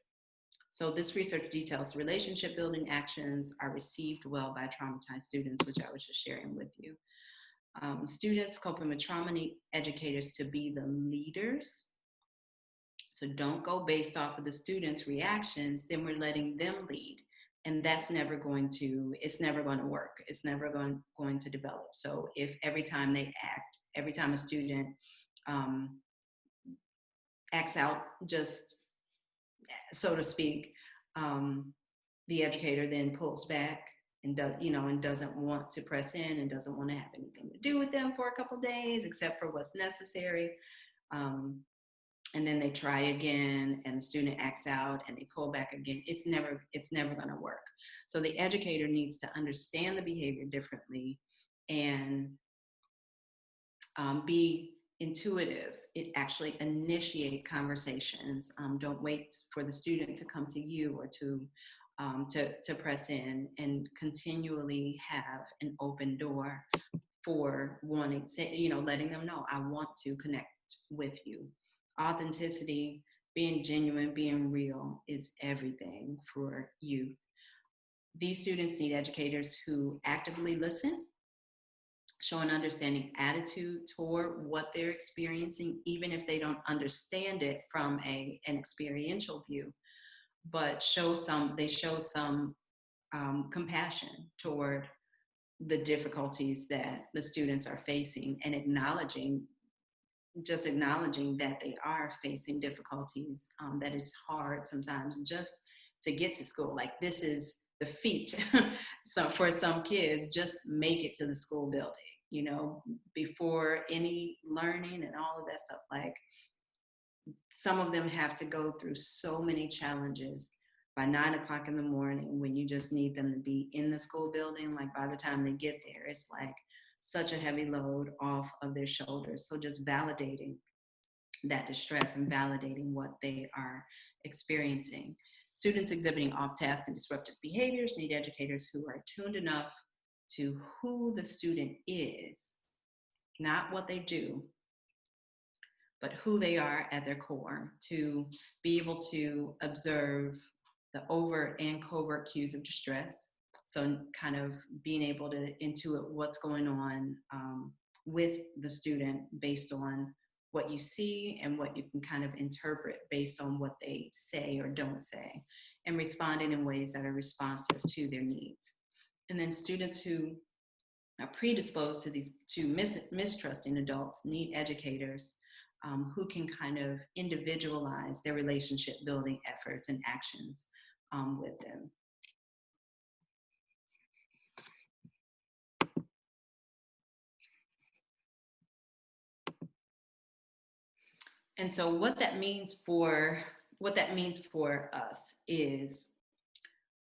So this research details relationship building actions are received well by traumatized students, which I was just sharing with you. Students coping with trauma need educators to be the leaders. So don't go based off of the students' reactions, then we're letting them lead. And that's never going to, it's never going to work. It's never going to develop. So if every time they act, every time a student acts out, just so to speak, the educator then pulls back and does, and doesn't want to press in and doesn't want to have anything to do with them for a couple of days, except for what's necessary. And then they try again, and the student acts out, and they pull back again. It's never going to work. So the educator needs to understand the behavior differently and be intuitive. It actually initiate conversations. Don't wait for the student to come to you or to press in, and continually have an open door for wanting, letting them know, I want to connect with you. Authenticity, being genuine, being real is everything for youth. These students need educators who actively listen, show an understanding attitude toward what they're experiencing, even if they don't understand it from an experiential view, but they show some compassion toward the difficulties that the students are facing, and acknowledging that they are facing difficulties, that it's hard sometimes just to get to school. Like, this is the feat. So for some kids, just make it to the school building, before any learning and all of that stuff. Like, some of them have to go through so many challenges by 9 o'clock in the morning, when you just need them to be in the school building. Like, by the time they get there, it's like such a heavy load off of their shoulders. So just validating that distress and validating what they are experiencing. Students exhibiting off-task and disruptive behaviors need educators who are tuned enough to who the student is, not what they do, but who they are at their core, to be able to observe the overt and covert cues of distress. So kind of being able to intuit what's going on with the student based on what you see, and what you can kind of interpret based on what they say or don't say, and responding in ways that are responsive to their needs. And then students who are predisposed to mistrusting adults need educators who can kind of individualize their relationship building efforts and actions with them. And so what that means for us is,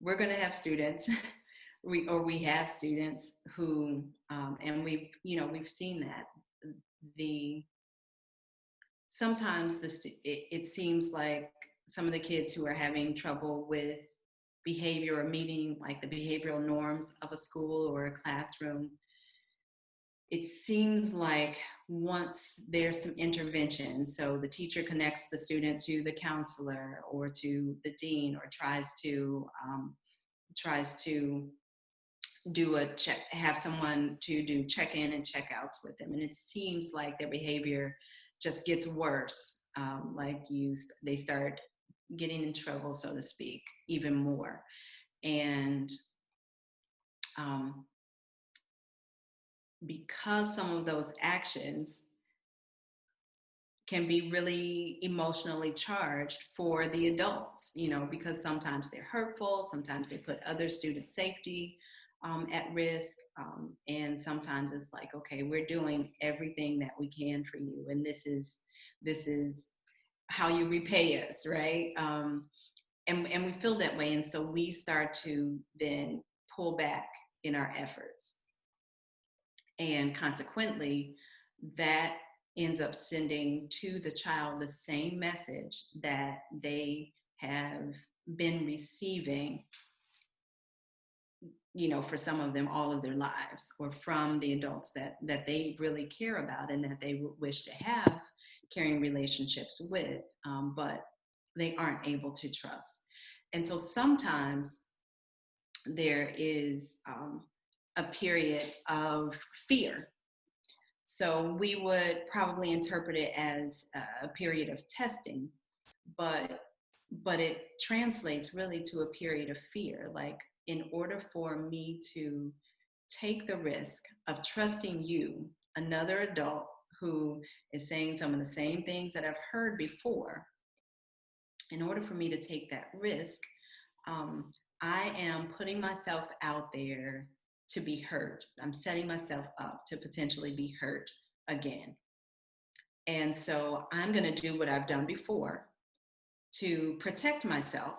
we're going to have students, we have students who, and we've seen that sometimes it seems like some of the kids who are having trouble with behavior or meeting like the behavioral norms of a school or a classroom, it seems like once there's some intervention, so the teacher connects the student to the counselor or to the dean, or tries to do a check, have someone to do check-in and check-outs with them, and it seems like their behavior just gets worse. They start getting in trouble, so to speak, even more. And because some of those actions can be really emotionally charged for the adults, because sometimes they're hurtful, sometimes they put other students' safety at risk, and sometimes it's like, okay, we're doing everything that we can for you, and this is how you repay us, right? And we feel that way, and so we start to then pull back in our efforts. And consequently, that ends up sending to the child the same message that they have been receiving for some of them all of their lives, or from the adults that they really care about and that they wish to have caring relationships with, but they aren't able to trust. And so sometimes there is a period of fear. So we would probably interpret it as a period of testing, but it translates really to a period of fear. Like, in order for me to take the risk of trusting you, another adult who is saying some of the same things that I've heard before, in order for me to take that risk, I am putting myself out there to be hurt. I'm setting myself up to potentially be hurt again. And so I'm going to do what I've done before to protect myself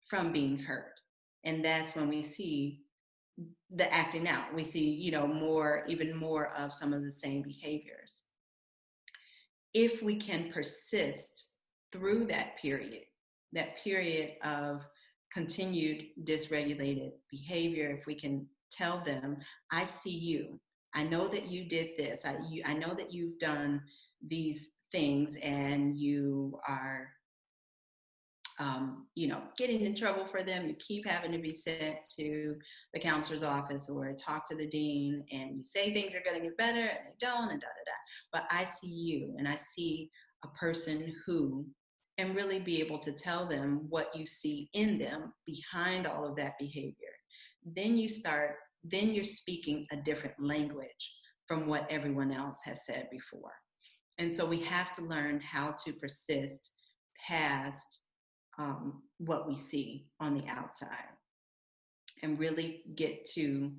from being hurt. And that's when we see the acting out. We see, even more of some of the same behaviors. If we can persist through that period of continued dysregulated behavior, if we can tell them, I see you. I know that you did this. I know that you've done these things, and you are getting in trouble for them. You keep having to be sent to the counselor's office or talk to the dean, and you say things are going to get better and they don't, and But I see you, and I see a person who, and really be able to tell them what you see in them behind all of that behavior. Then you're speaking a different language from what everyone else has said before. And so we have to learn how to persist past what we see on the outside, and really get to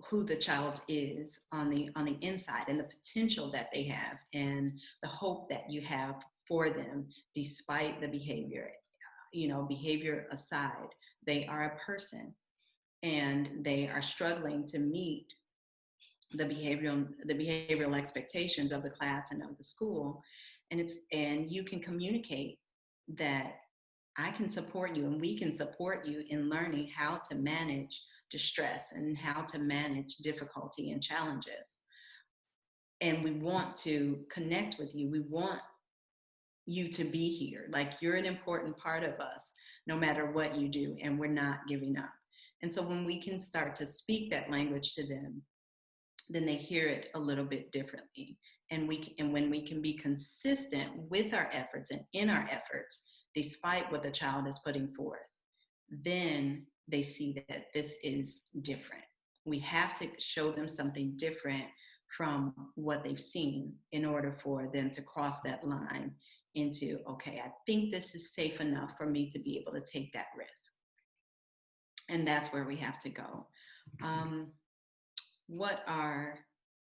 who the child is on the inside, and the potential that they have, and the hope that you have for them despite the behavior. Behavior aside, they are a person, and they are struggling to meet the behavioral expectations of the class and of the school. And you can communicate that I can support you, and we can support you in learning how to manage distress and how to manage difficulty and challenges. And we want to connect with you. We want you to be here. Like, you're an important part of us, no matter what you do, and we're not giving up. And so when we can start to speak that language to them, then they hear it a little bit differently. And when we can be consistent with our efforts and in our efforts, despite what the child is putting forth, then they see that this is different. We have to show them something different from what they've seen in order for them to cross that line into, okay, I think this is safe enough for me to be able to take that risk. And that's where we have to go. What are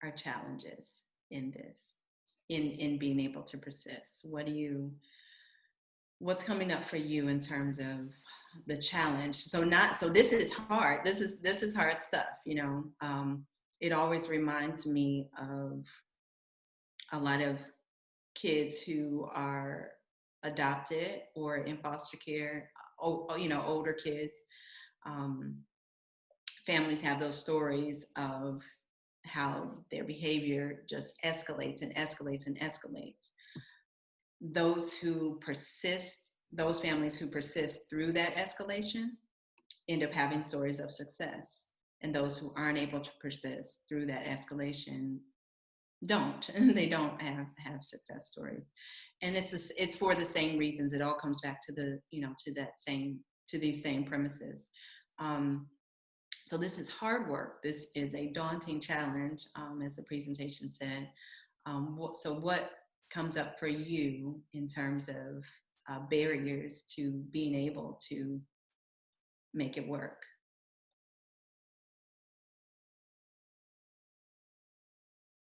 our challenges in this, in being able to persist? What's coming up for you in terms of the challenge? So this is hard. This is hard stuff, It always reminds me of a lot of kids who are adopted or in foster care, older kids. Families have those stories of how their behavior just escalates and escalates and escalates. Those families who persist through that escalation end up having stories of success. And those who aren't able to persist through that escalation they don't have success stories. And it's for the same reasons. It all comes back to to these same premises. So this is hard work. This is a daunting challenge, as the presentation said. So what comes up for you in terms of barriers to being able to make it work?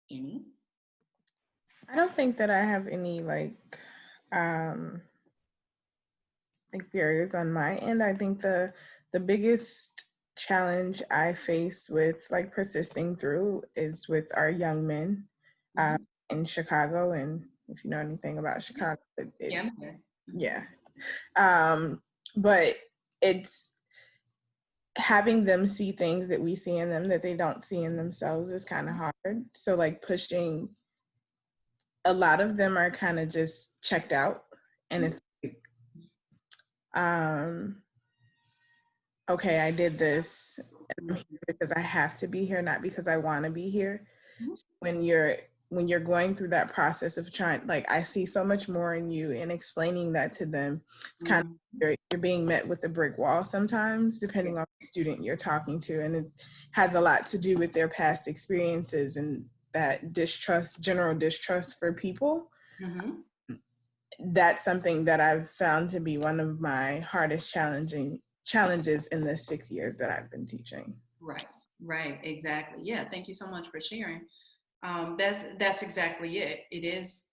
Any? I don't think that I have any barriers on my end. I think the biggest challenge I face with persisting through is with our young men in Chicago. And if you know anything about Chicago, yeah. But having them see things that we see in them that they don't see in themselves is kind of hard. So like pushing, a lot of them are kind of just checked out, and it's like, okay, I did this, and I'm here because I have to be here, not because I want to be here. So when you're going through that process of trying, like, I see so much more in you, and explaining that to them, it's kind of, you're being met with a brick wall sometimes, depending on the student you're talking to, and it has a lot to do with their past experiences and that distrust, general distrust for people. That's something that I've found to be one of my hardest challenges in the 6 years that I've been teaching. Right, exactly. Yeah, thank you so much for sharing. That's exactly it. It is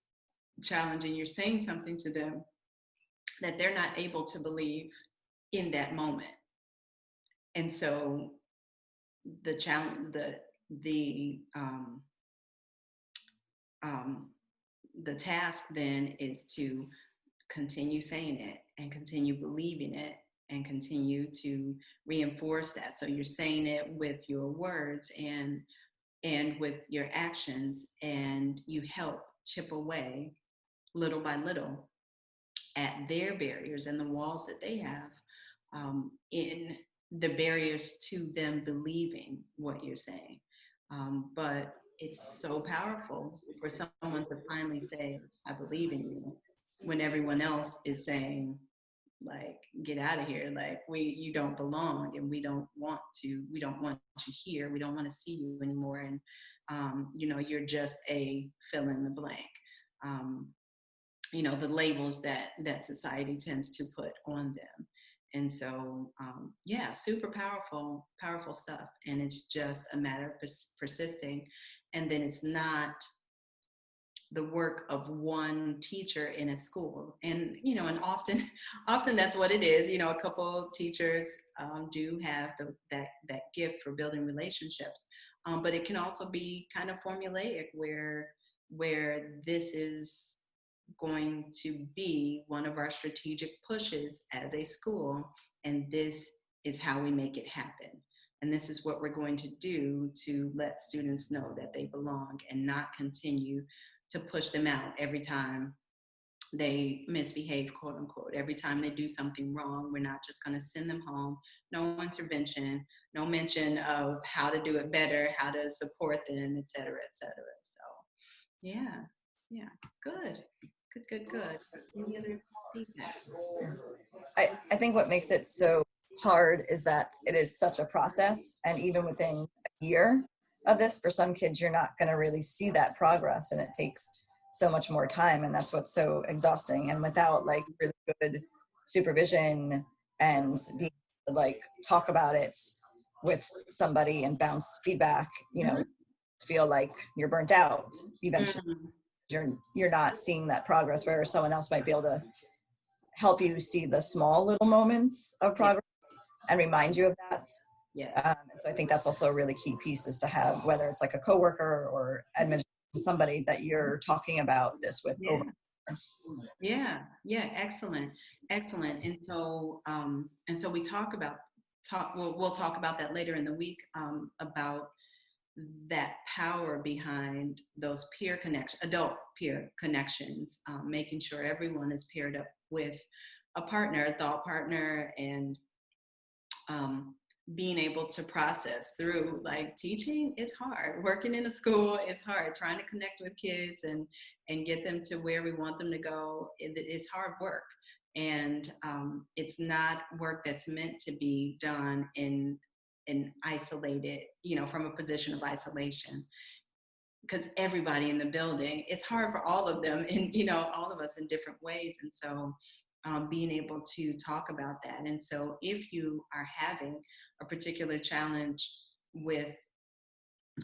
challenging. You're saying something to them that they're not able to believe in that moment. And so the challenge, the task then is to continue saying it and continue believing it and continue to reinforce that. So you're saying it with your words and with your actions, and you help chip away little by little at their barriers and the walls that they have, in the barriers to them believing what you're saying. But it's so powerful for someone to finally say, I believe in you, when everyone else is saying, like, get out of here, like, you don't belong, and we don't want you here, we don't want to see you anymore, and you're just a fill in the blank. The labels that society tends to put on them. And so, yeah, super powerful stuff. And it's just a matter of persisting. And then it's not the work of one teacher in a school. And, and often that's what it is. A couple of teachers do have that gift for building relationships. But it can also be kind of formulaic where this is going to be one of our strategic pushes as a school, and this is how we make it happen, and this is what we're going to do to let students know that they belong, and not continue to push them out every time they misbehave, quote unquote. Every time they do something wrong, we're not just going to send them home. No intervention, no mention of how to do it better, how to support them, et cetera, et cetera. So yeah, good. Any other feedback? I think what makes it so hard is that it is such a process, and even within a year of this, for some kids, you're not going to really see that progress, and it takes so much more time, and that's what's so exhausting. And without like really good supervision and being able to like talk about it with somebody and bounce feedback, feel like you're burnt out eventually. You're not seeing that progress, whereas someone else might be able to help you see the small little moments of progress and remind you of that. And so I think that's also a really key piece, is to have, whether it's like a coworker or somebody that you're talking about this with over. Yeah, excellent. And so we we'll talk about that later in the week, about that power behind those adult peer connections, making sure everyone is paired up with a thought partner, and being able to process through, like, teaching is hard, working in a school is hard, trying to connect with kids and get them to where we want them to go. It's hard work, and it's not work that's meant to be done in isolated, from a position of isolation, because everybody in the building, it's hard for all of them, and all of us in different ways. And so being able to talk about that. And so if you are having a particular challenge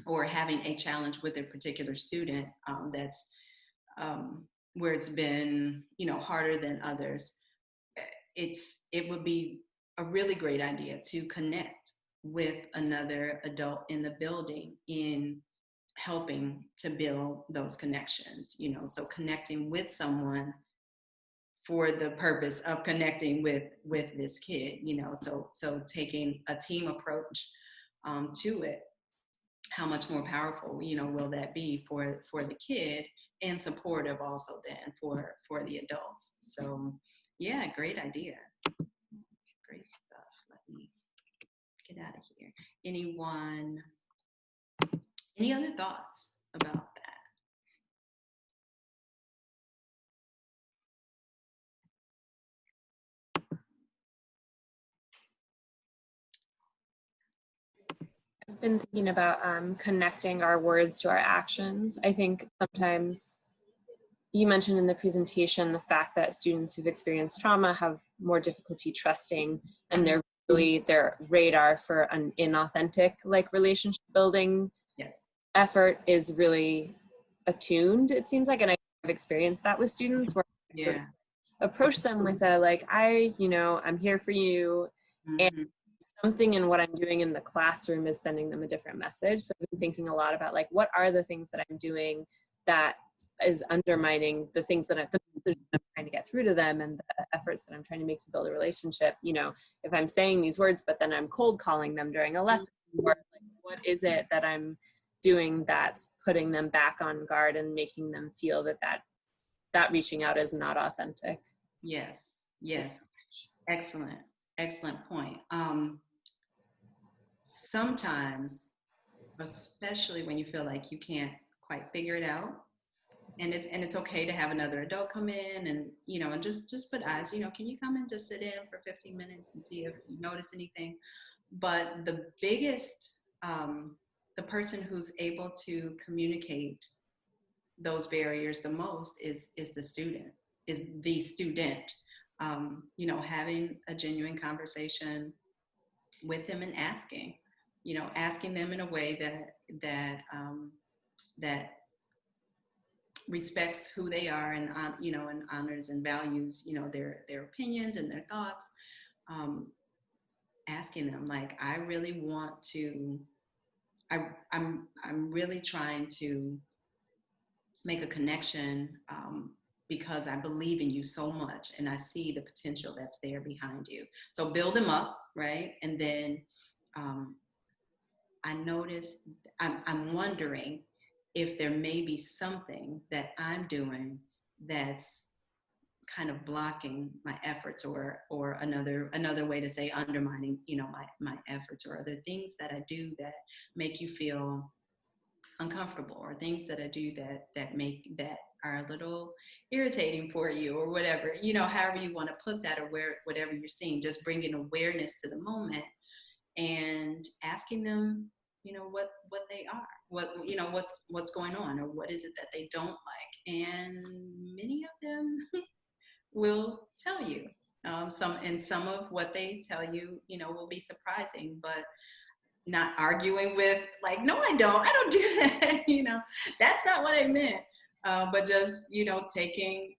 or having a challenge with a particular student, that's where it's been, harder than others, it would be a really great idea to connect with another adult in the building in helping to build those connections, so connecting with someone for the purpose of connecting with this kid, you know. So taking a team approach to it, how much more powerful, you know, will that be for the kid, and supportive also then for the adults. So yeah, great idea. Great stuff. Let me get out of here. Anyone, any other thoughts about that? I've been thinking about connecting our words to our actions. I think sometimes you mentioned in the presentation the fact that students who've experienced trauma have more difficulty trusting, and they're really, their radar for an inauthentic like relationship building effort is really attuned, it seems like. And I've experienced that with students where I sort of approach them with a like, I'm here for you. And something in what I'm doing in the classroom is sending them a different message. So I've been thinking a lot about like, what are the things that I'm doing that is undermining the things that I'm trying to get through to them, and the efforts that I'm trying to make to build a relationship. You know, if I'm saying these words, but then I'm cold calling them during a lesson, or like, what is it that I'm doing that's putting them back on guard and making them feel that reaching out is not authentic? Yes. Excellent point. Sometimes, especially when you feel like you can't quite figure it out, and it's okay to have another adult come in and, you know, and just put eyes, you know, can you come and just sit in for 15 minutes and see if you notice anything? But the biggest, the person who's able to communicate those barriers the most is the student. You know, having a genuine conversation with them and asking them in a way that respects who they are, and and honors and values, you know, their opinions and their thoughts. Asking them like, I really want to, I'm really trying to make a connection, because I believe in you so much and I see the potential that's there behind you. So build them up, right? And then I noticed, I'm wondering if there may be something that I'm doing that's kind of blocking my efforts, or another way to say undermining, you know, my efforts, or other things that I do that make you feel uncomfortable, or things that I do that are a little irritating for you, or whatever, you know, however you want to put that, or whatever you're seeing, just bringing awareness to the moment and asking them, you know, what they are, you know, what's going on, or what is it that they don't like. And many of them will tell you, some of what they tell you, you know, will be surprising, but not arguing with like, no, I don't do that, you know, that's not what I meant. But just, you know, taking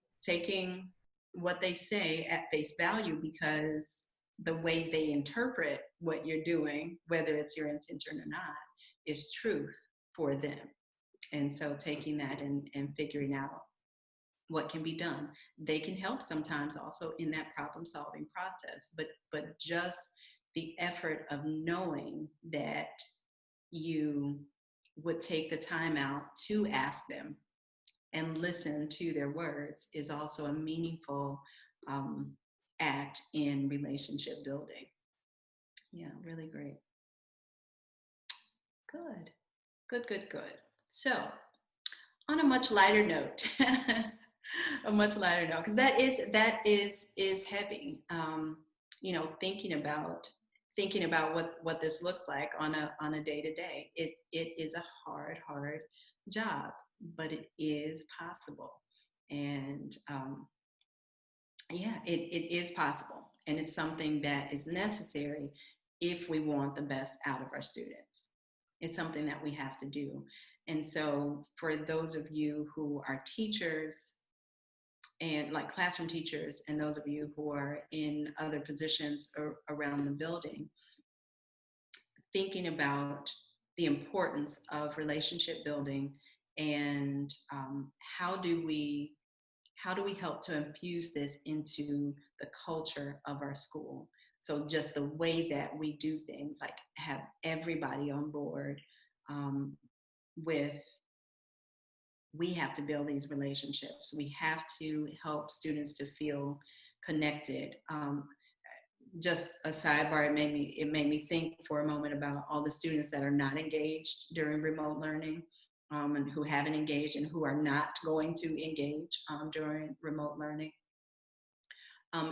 what they say at face value, because the way they interpret what you're doing, whether it's your intention or not, is truth for them. And so taking that and figuring out what can be done. They can help sometimes also in that problem solving process, but just the effort of knowing that you would take the time out to ask them and listen to their words is also a meaningful act in relationship building. Yeah, really great. Good. So on a much lighter note, because that is heavy. You know, thinking about what this looks like on a day-to-day. It is a hard job, but it is possible. And yeah, it is possible, and it's something that is necessary if we want the best out of our students. It's something that we have to do. And so for those of you who are teachers, and like classroom teachers, and those of you who are in other positions around the building, thinking about the importance of relationship building, and how do we how do we help to infuse this into the culture of our school? So just the way that we do things, like have everybody on board with, we have to build these relationships. We have to help students to feel connected. Just a sidebar, it made me think for a moment about all the students that are not engaged during remote learning, and who haven't engaged and who are not going to engage during remote learning.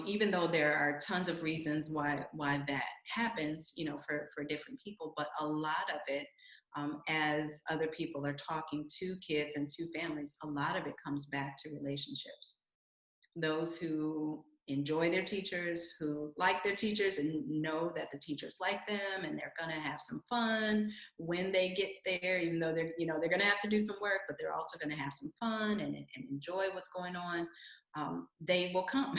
Even though there are tons of reasons why that happens, you know, for different people, but a lot of it, as other people are talking to kids and to families, a lot of it comes back to relationships. Those who enjoy their teachers, who like their teachers and know that the teachers like them and they're gonna have some fun when they get there, even though they're, you know, they're gonna have to do some work, but they're also gonna have some fun and enjoy what's going on. They will come.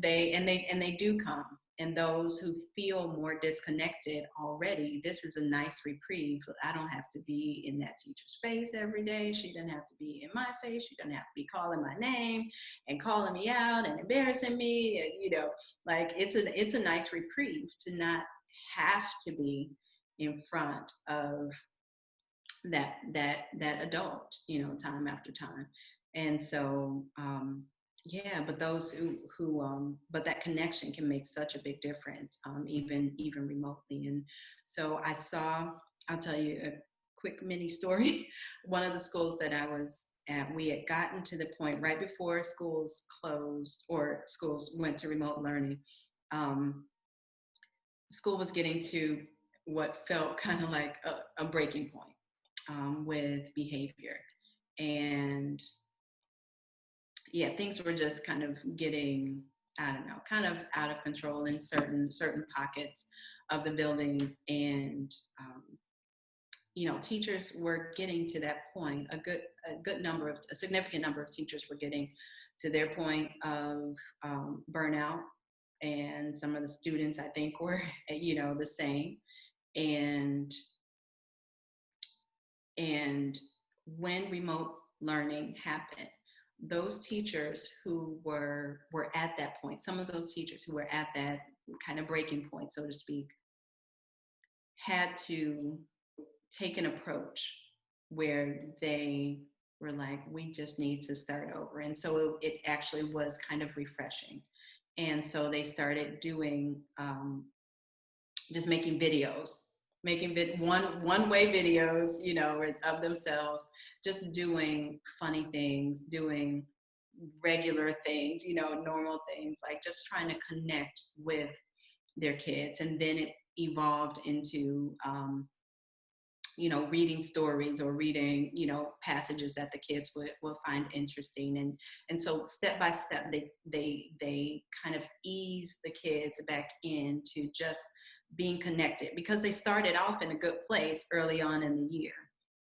they do come. And those who feel more disconnected already, this is a nice reprieve. I don't have to be in that teacher's face every day. She doesn't have to be in my face. She doesn't have to be calling my name and calling me out and embarrassing me. And, you know, like it's a nice reprieve to not have to be in front of that adult, you know, time after time. And so yeah, but those who but that connection can make such a big difference, even remotely. And so I'll tell you a quick mini story. One of the schools that I was at, we had gotten to the point right before schools closed or schools went to remote learning. School was getting to what felt kind of like a breaking point with behavior. And yeah, things were just kind of getting, I don't know, kind of out of control in certain pockets of the building. And, you know, teachers were getting to that point. A significant number of teachers were getting to their point of burnout. And some of the students, I think, were, you know, the same. And when remote learning happened, those teachers who were at that point, some of those teachers who were at that kind of breaking point, so to speak, had to take an approach where they were like, we just need to start over. And so it actually was kind of refreshing. And so they started doing, just making videos, one-way videos, you know, of themselves, just doing funny things, doing regular things, you know, normal things, like just trying to connect with their kids. And then it evolved into, you know, reading stories or reading, you know, passages that the kids would find interesting. And so step by step, they kind of ease the kids back into just being connected, because they started off in a good place early on in the year,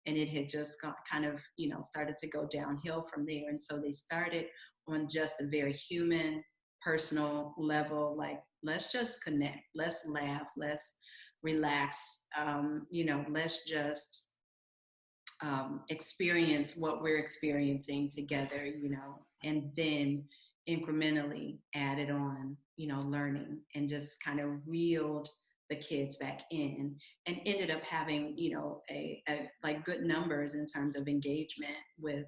and it had just kind of, you know, started to go downhill from there. And so they started on just a very human, personal level, like, let's just connect, let's laugh, let's relax, you know, let's just experience what we're experiencing together, you know, and then incrementally added on, you know, learning, and just kind of reeled the kids back in, and ended up having, you know, a like good numbers in terms of engagement with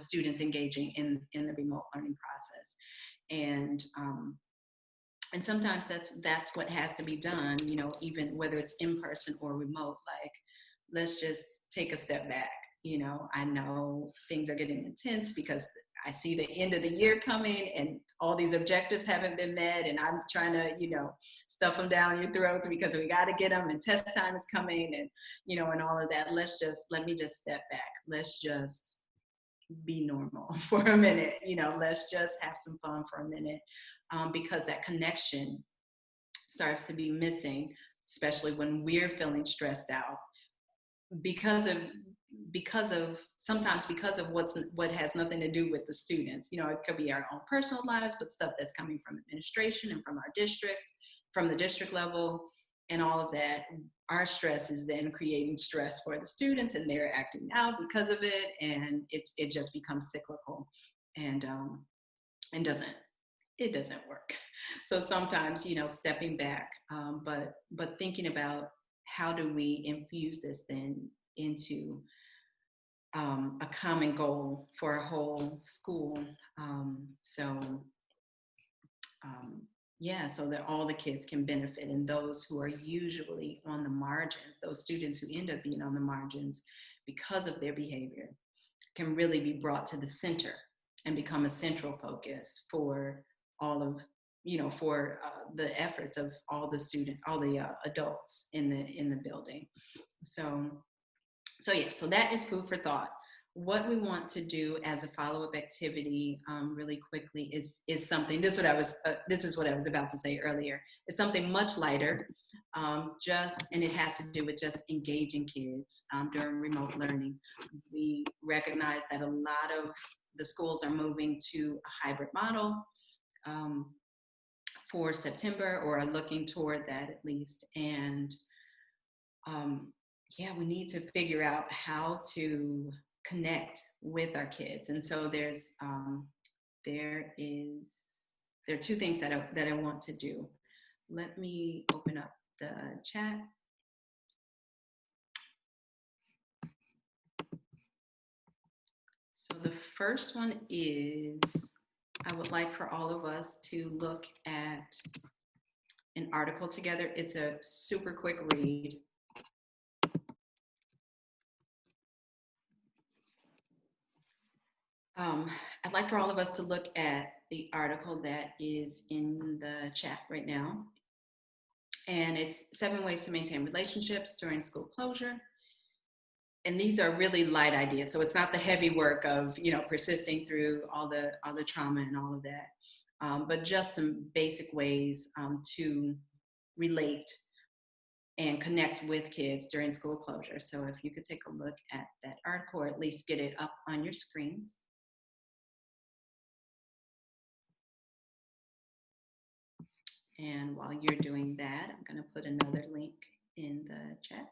students engaging in the remote learning process. And sometimes that's what has to be done, you know, even whether it's in person or remote. Like, let's just take a step back. You know, I know things are getting intense because I see the end of the year coming and all these objectives haven't been met, and I'm trying to, you know, stuff them down your throats because we got to get them, and test time is coming, and, you know, and all of that. Let me just step back. Let's just be normal for a minute. You know, let's just have some fun for a minute, because that connection starts to be missing, especially when we're feeling stressed out because of what has nothing to do with the students. You know, it could be our own personal lives, but stuff that's coming from administration and from our district, from the district level, and all of that. Our stress is then creating stress for the students, and they're acting out because of it, and it just becomes cyclical. and it doesn't work. So sometimes, stepping back, but thinking about how do we infuse this then into a common goal for a whole school. So that all the kids can benefit, and those who are usually on the margins, those students who end up being on the margins because of their behavior, can really be brought to the center and become a central focus for all of, for the efforts of all the adults in the building. So that is food for thought. What we want to do as a follow-up activity, really quickly, is something. This is what I was about to say earlier. It's something much lighter, and it has to do with just engaging kids during remote learning. We recognize that a lot of the schools are moving to a hybrid model for September, or are looking toward that at least, and we need to figure out how to connect with our kids. And so there are two things that I want to do. Let me open up the chat. So the first one is, I would like for all of us to look at an article together. It's a super quick read. I'd like for all of us to look at the article that is in the chat right now. And it's 7 ways to maintain relationships during school closure. And these are really light ideas. So it's not the heavy work of, persisting through all the trauma and all of that, but just some basic ways to relate and connect with kids during school closure. So if you could take a look at that article, or at least get it up on your screens. And while you're doing that, I'm going to put another link in the chat.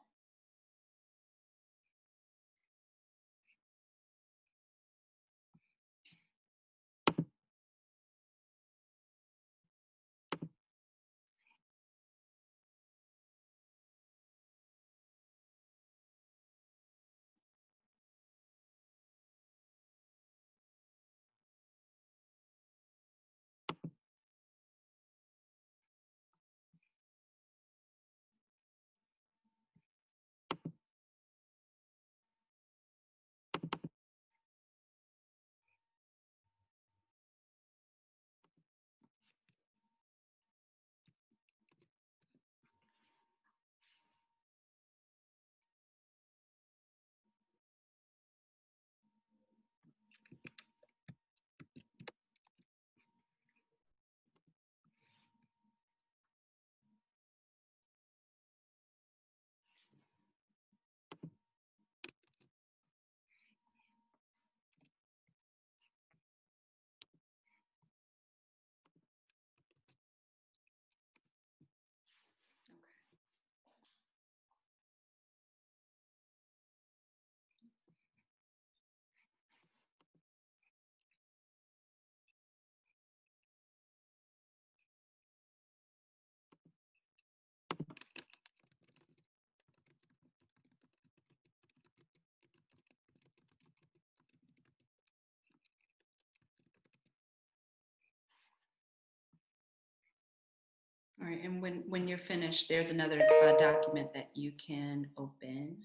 All right, and when you're finished, there's another document that you can open.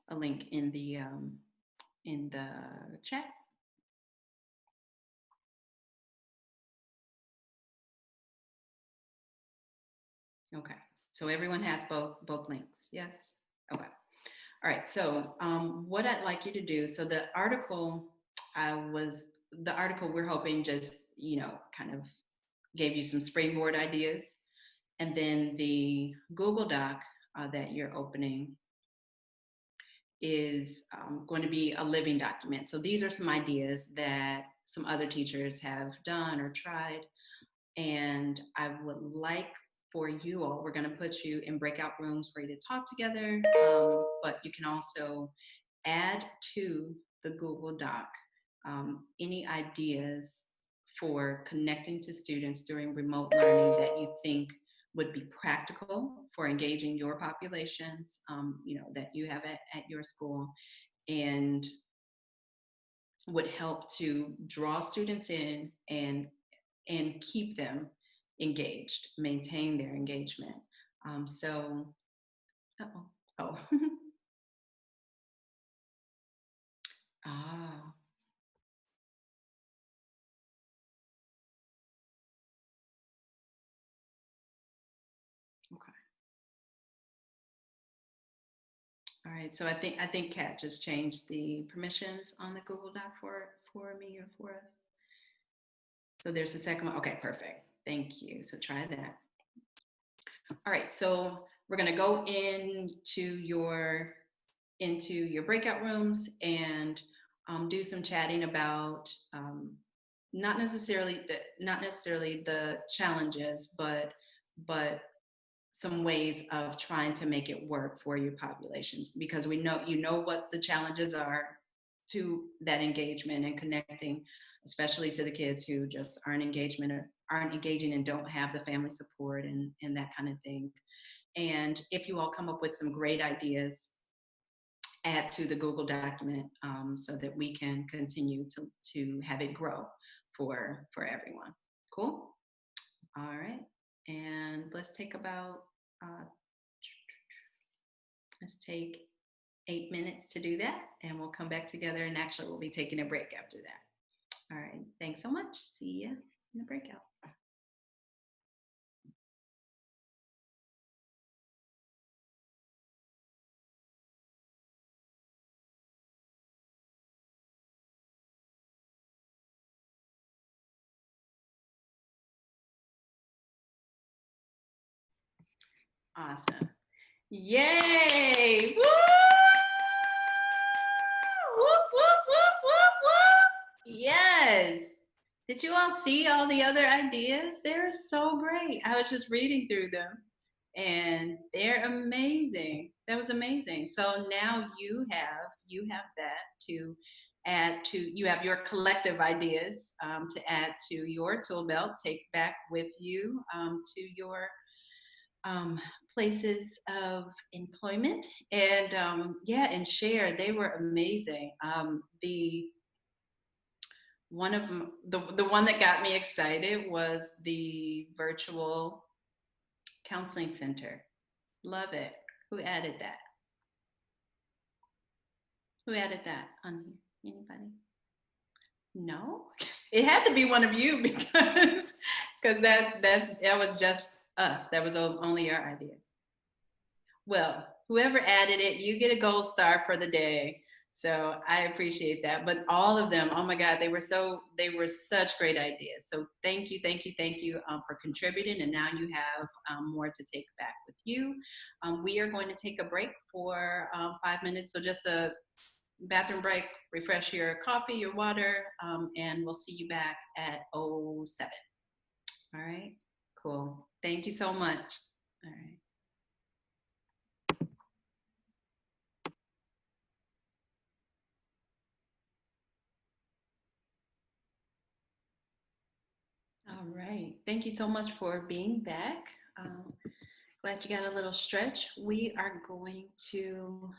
A link in the chat. Okay, so everyone has both links, yes? Okay. All right, so what I'd like you to do, so the article we're hoping just, kind of gave you some springboard ideas. And then the Google Doc that you're opening is going to be a living document. So these are some ideas that some other teachers have done or tried. And I would like for you all, we're going to put you in breakout rooms for you to talk together, but you can also add to the Google Doc any ideas for connecting to students during remote learning that you think would be practical for engaging your populations, that you have at your school, and would help to draw students in and keep them engaged, maintain their engagement. Oh. Ah. Okay. All right. So I think Kat just changed the permissions on the Google Doc for me or for us. So there's a second one. Okay, perfect. Thank you. So try that. All right. So we're going to go into your breakout rooms and do some chatting about not necessarily the challenges, but some ways of trying to make it work for your populations, because we know what the challenges are to that engagement and connecting, especially to the kids who just aren't engaging and don't have the family support and that kind of thing. And if you all come up with some great ideas, add to the Google document so that we can continue to have it grow for everyone. Cool? All right. And let's take 8 minutes to do that, and we'll come back together, and actually we'll be taking a break after that. All right. Thanks so much. See you in the breakouts. Awesome. Yay! Woo! Whoop, whoop, whoop, whoop, whoop. Yes. Did you all see all the other ideas? They're so great. I was just reading through them and they're amazing. That was amazing. So now you have that to add to, you have your collective ideas to add to your tool belt, take back with you to your places of employment, and and share. They were amazing. The one that got me excited was the virtual counseling center. Love it. Who added that? Who added that on here? Anybody? No, it had to be one of you because that was just us. That was only our ideas. Well, whoever added it, you get a gold star for the day. So I appreciate that. But all of them, oh my God, they were such great ideas. So thank you for contributing. And now you have more to take back with you. We are going to take a break for 5 minutes. So just a bathroom break, refresh your coffee, your water, and we'll see you back at 07. All right, cool. Thank you so much. All right. All right, thank you so much for being back. Glad you got a little stretch. We are going to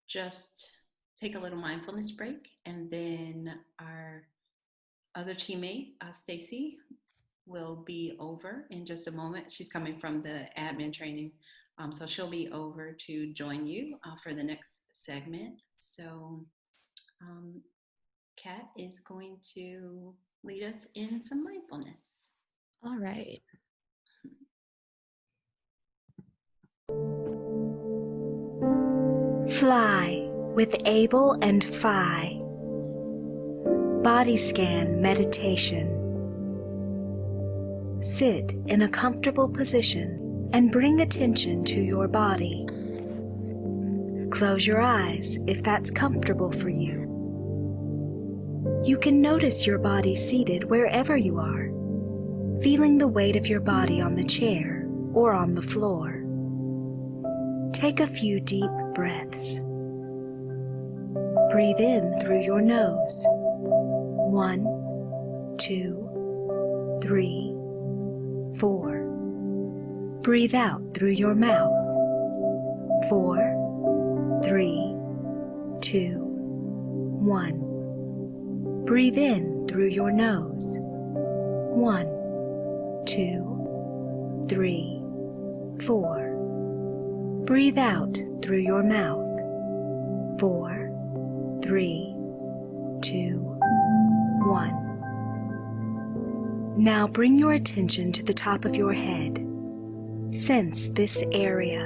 just take a little mindfulness break, and then our other teammate, Stacy, will be over in just a moment. She's coming from the admin training, so she'll be over to join you for the next segment. So Kat is going to lead us in some mindfulness. All right. Fly with Abel and Phi. Body scan meditation. Sit in a comfortable position and bring attention to your body. Close your eyes if that's comfortable for you. You can notice your body seated wherever you are, feeling the weight of your body on the chair or on the floor. Take a few deep breaths. breathe in through your nose. 1, 2, 3, 4. Breathe out through your mouth. 4, 3, 2, 1. Breathe in through your nose. 1, 2, 3, 4. Breathe out through your mouth. 4, 3, 2, 1. Now bring your attention to the top of your head. Sense this area.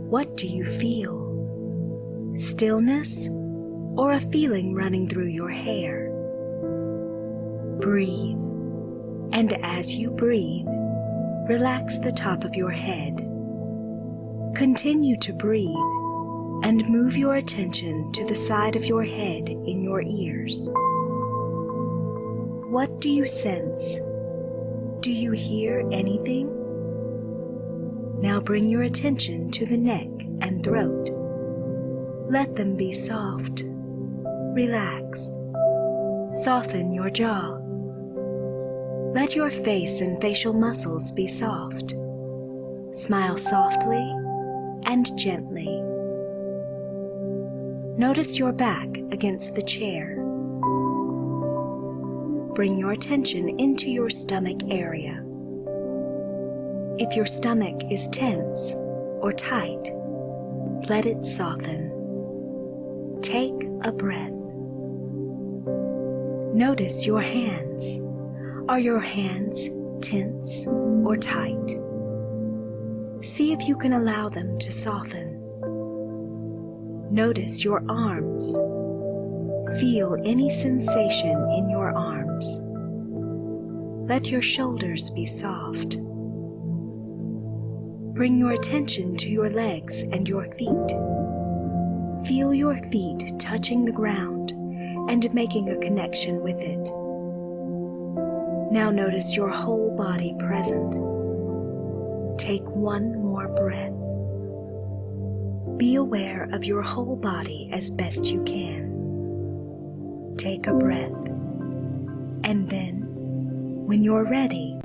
What do you feel? Stillness or a feeling running through your hair? Breathe, and as you breathe, relax the top of your head. Continue to breathe and move your attention to the side of your head in your ears. What do you sense? Do you hear anything? Now bring your attention to the neck and throat. Let them be soft. Relax. Soften your jaw. Let your face and facial muscles be soft. Smile softly and gently. Notice your back against the chair. Bring your attention into your stomach area. If your stomach is tense or tight, let it soften. Take a breath. Notice your hands. Are your hands tense or tight? See if you can allow them to soften. Notice your arms. Feel any sensation in your arms. Let your shoulders be soft. Bring your attention to your legs and your feet. Feel your feet touching the ground and making a connection with it. Now notice your whole body present. Take one more breath. Be aware of your whole body as best you can. Take a breath, and then, when you're ready,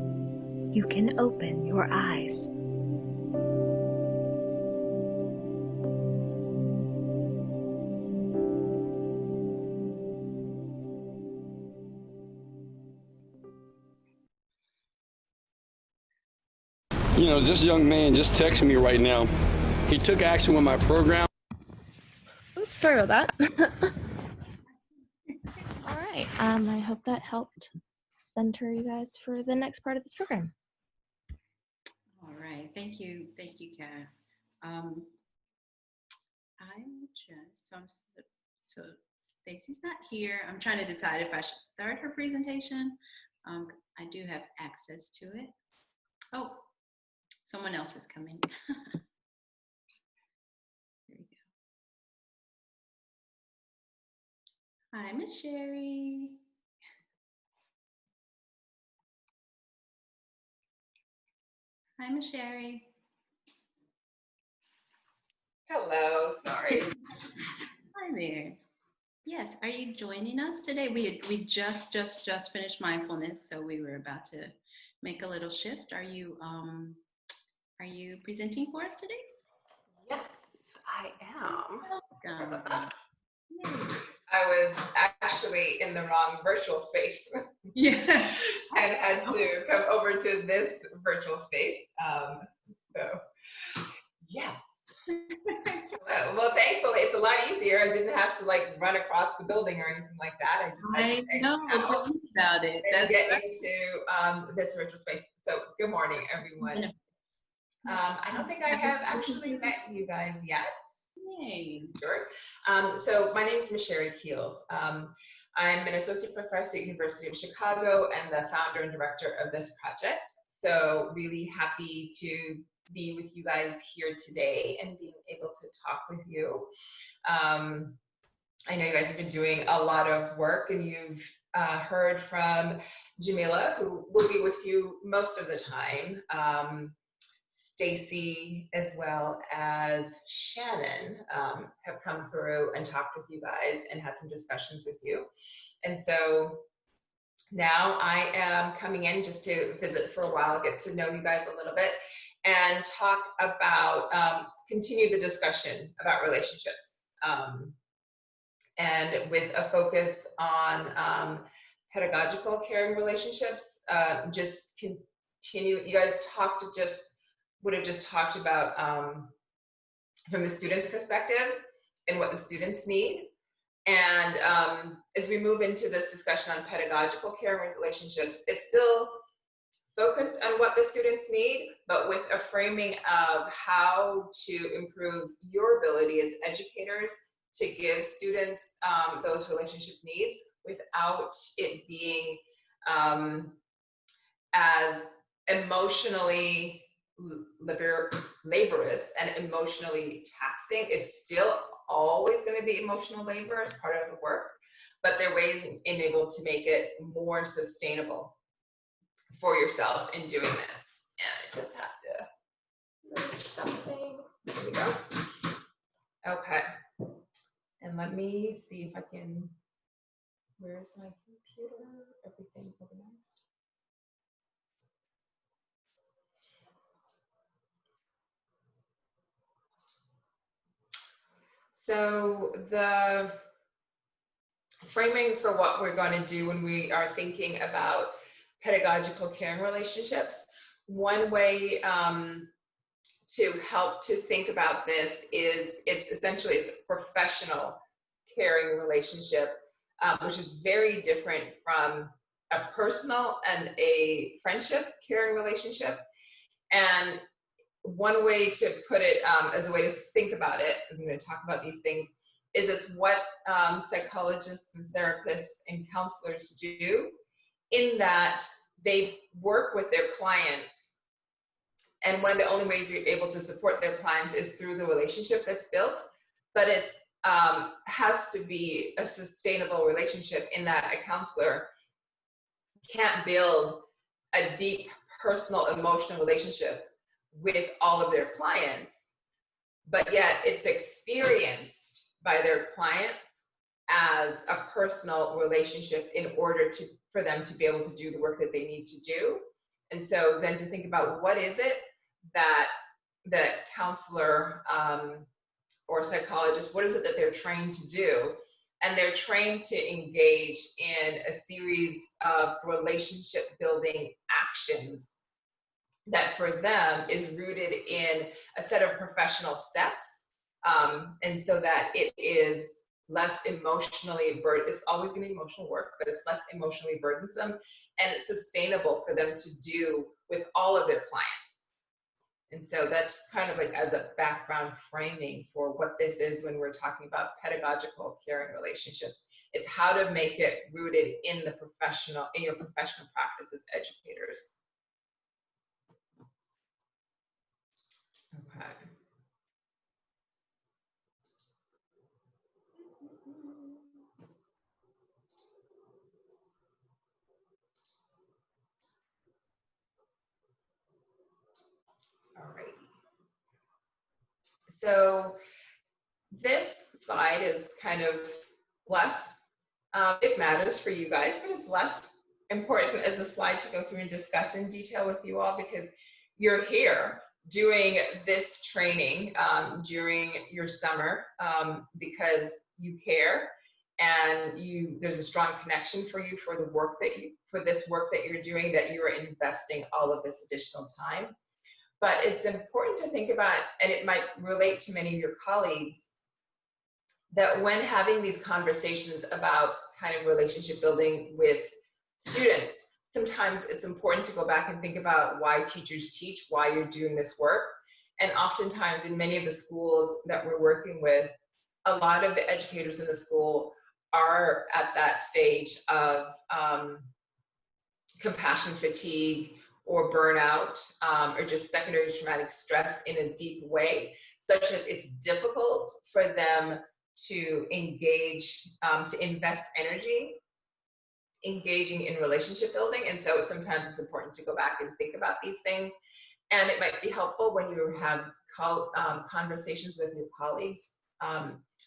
you can open your eyes. You know, this young man just texted me right now. He took action with my program. Oops, sorry about that. All right, I hope that helped center you guys for the next part of this program. All right, thank you, Kat. I'm just so Stacy's not here. I'm trying to decide if I should start her presentation. I do have access to it. Oh, someone else is coming. Here we go. Hi, Miss Sherry. Hi, Miss Sherry. Hello, sorry. Hi there. Yes, are you joining us today? We just finished mindfulness, so we were about to make a little shift. Are you presenting for us today? Yes, I am. Welcome. I was actually in the wrong virtual space. Yeah. And had to come over to this virtual space. So, yeah. Well, thankfully, it's a lot easier. I didn't have to like run across the building or anything like that. I just had to know. Tell me about it. And get into this virtual space. So, good morning, everyone. I don't think I have actually met you guys yet. Yay. Sure. So my name is Miss Sherry Keels. I'm an associate professor at University of Chicago and the founder and director of this project. So really happy to be with you guys here today and being able to talk with you. I know you guys have been doing a lot of work, and you've heard from Jamila, who will be with you most of the time. Stacy as well as Shannon have come through and talked with you guys and had some discussions with you. And so now I am coming in just to visit for a while, get to know you guys a little bit, and talk about, continue the discussion about relationships. And with a focus on pedagogical caring relationships, just continue, you guys would have just talked about from the student's perspective and what the students need. And as we move into this discussion on pedagogical caring relationships, it's still focused on what the students need, but with a framing of how to improve your ability as educators to give students those relationship needs without it being as emotionally laborious and emotionally taxing. It's still always going to be emotional labor as part of the work, but there are ways in able to make it more sustainable for yourselves in doing this. And I just have to move something. There we go. Okay. And let me see if I can, where's my computer? Everything organized. So the framing for what we're going to do when we are thinking about pedagogical caring relationships, one way to help to think about this is it's a professional caring relationship, which is very different from a personal and a friendship caring relationship. And one way to put it as a way to think about it, as I'm going to talk about these things, is it's what psychologists and therapists and counselors do, in that they work with their clients. And one of the only ways you're able to support their clients is through the relationship that's built. But it has to be a sustainable relationship, in that a counselor can't build a deep personal emotional relationship with all of their clients, but yet it's experienced by their clients as a personal relationship in order for them to be able to do the work that they need to do. And so then to think about what is it that the counselor or psychologist, what is it that they're trained to do? And they're trained to engage in a series of relationship building actions that for them is rooted in a set of professional steps. And so that it is less emotionally it's always going to be emotional work, but it's less emotionally burdensome, and it's sustainable for them to do with all of their clients. And so that's kind of like as a background framing for what this is when we're talking about pedagogical caring relationships. It's how to make it rooted in your professional practice as educators. Okay. All right. So this slide is kind of less, it matters for you guys, but it's less important as a slide to go through and discuss in detail with you all, because you're here doing this training during your summer because you care, and there's a strong connection for you for the work for this work that you're doing, that you're investing all of this additional time. But it's important to think about, and it might relate to many of your colleagues, that when having these conversations about kind of relationship building with students, sometimes it's important to go back and think about why teachers teach, why you're doing this work. And oftentimes in many of the schools that we're working with, a lot of the educators in the school are at that stage of compassion fatigue or burnout, or just secondary traumatic stress in a deep way, such that it's difficult for them to engage, to invest energy engaging in relationship building. And so sometimes it's important to go back and think about these things And it might be helpful when you have conversations with your colleagues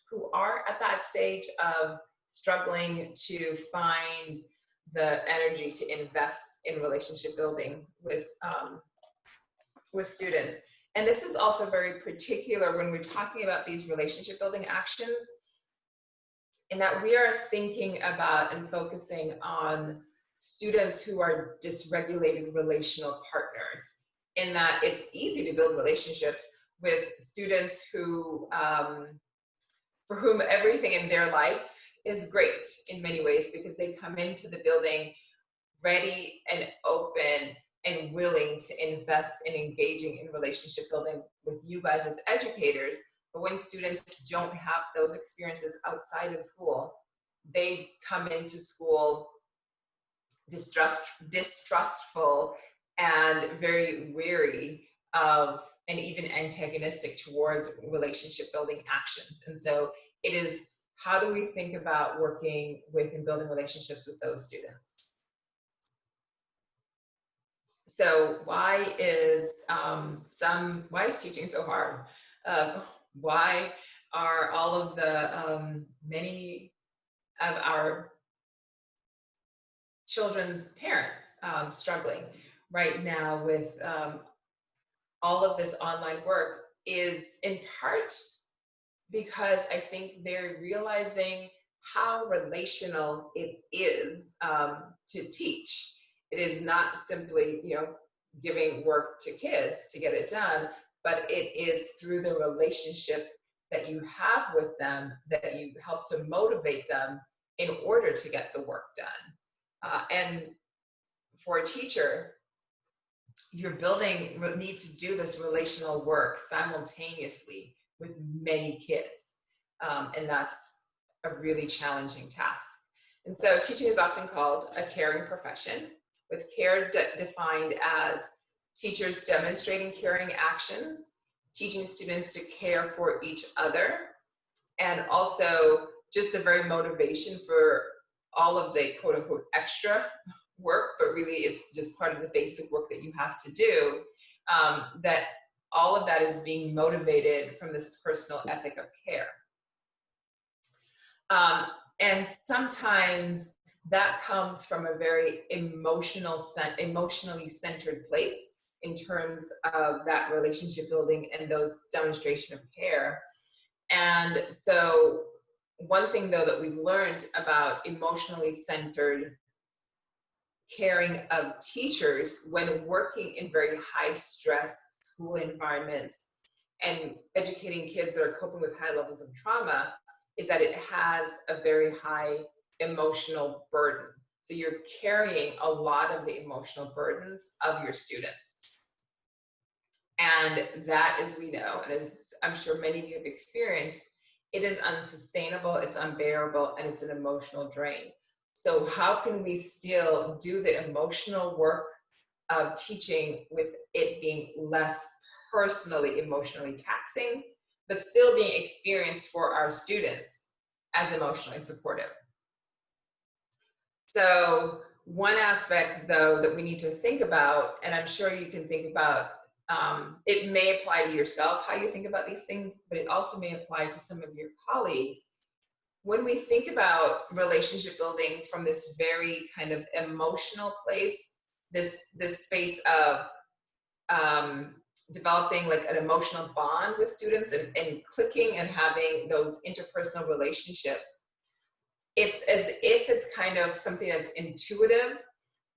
who are at that stage of struggling to find the energy to invest in relationship building with students. And this is also very particular when we're talking about these relationship building actions, in that we are thinking about and focusing on students who are dysregulated relational partners, in that it's easy to build relationships with students who, for whom everything in their life is great in many ways, because they come into the building ready and open and willing to invest in engaging in relationship building with you guys as educators. But when students don't have those experiences outside of school, they come into school distrustful and very weary of, and even antagonistic towards relationship building actions. And so it is, how do we think about working with and building relationships with those students? So why is teaching so hard? Why are all of the many of our children's parents struggling right now with all of this online work? Is in part because I think they're realizing how relational it is to teach. It is not simply, giving work to kids to get it done, but it is through the relationship that you have with them that you help to motivate them in order to get the work done. And for a teacher, you're need to do this relational work simultaneously with many kids. And that's a really challenging task. And so teaching is often called a caring profession, with care defined as teachers demonstrating caring actions, teaching students to care for each other, and also just the very motivation for all of the quote unquote extra work, but really it's just part of the basic work that you have to do, that all of that is being motivated from this personal ethic of care. And sometimes that comes from a very emotionally centered place in terms of that relationship building and those demonstration of care. And so one thing though that we've learned about emotionally centered caring of teachers when working in very high stress school environments and educating kids that are coping with high levels of trauma is that it has a very high emotional burden. So you're carrying a lot of the emotional burdens of your students. And that, as we know, and as I'm sure many of you have experienced, it is unsustainable, it's unbearable, and it's an emotional drain. So how can we still do the emotional work of teaching with it being less personally, emotionally taxing, but still being experienced for our students as emotionally supportive? So one aspect though that we need to think about, and I'm sure you can think about, it may apply to yourself, how you think about these things, but it also may apply to some of your colleagues. When we think about relationship building from this very kind of emotional place, this space of developing like an emotional bond with students and clicking and having those interpersonal relationships, it's as if it's kind of something that's intuitive,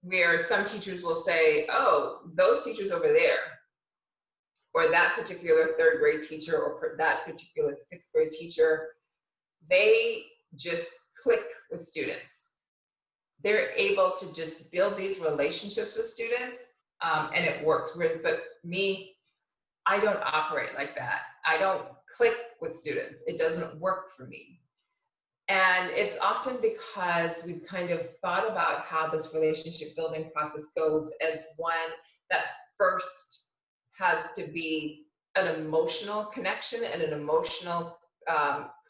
where some teachers will say, oh, those teachers over there, or that particular third grade teacher, or that particular sixth grade teacher, they just click with students. They're able to just build these relationships with students, and it works. But me, I don't operate like that. I don't click with students. It doesn't work for me. And it's often because we've kind of thought about how this relationship building process goes as one that first has to be an emotional connection and an emotional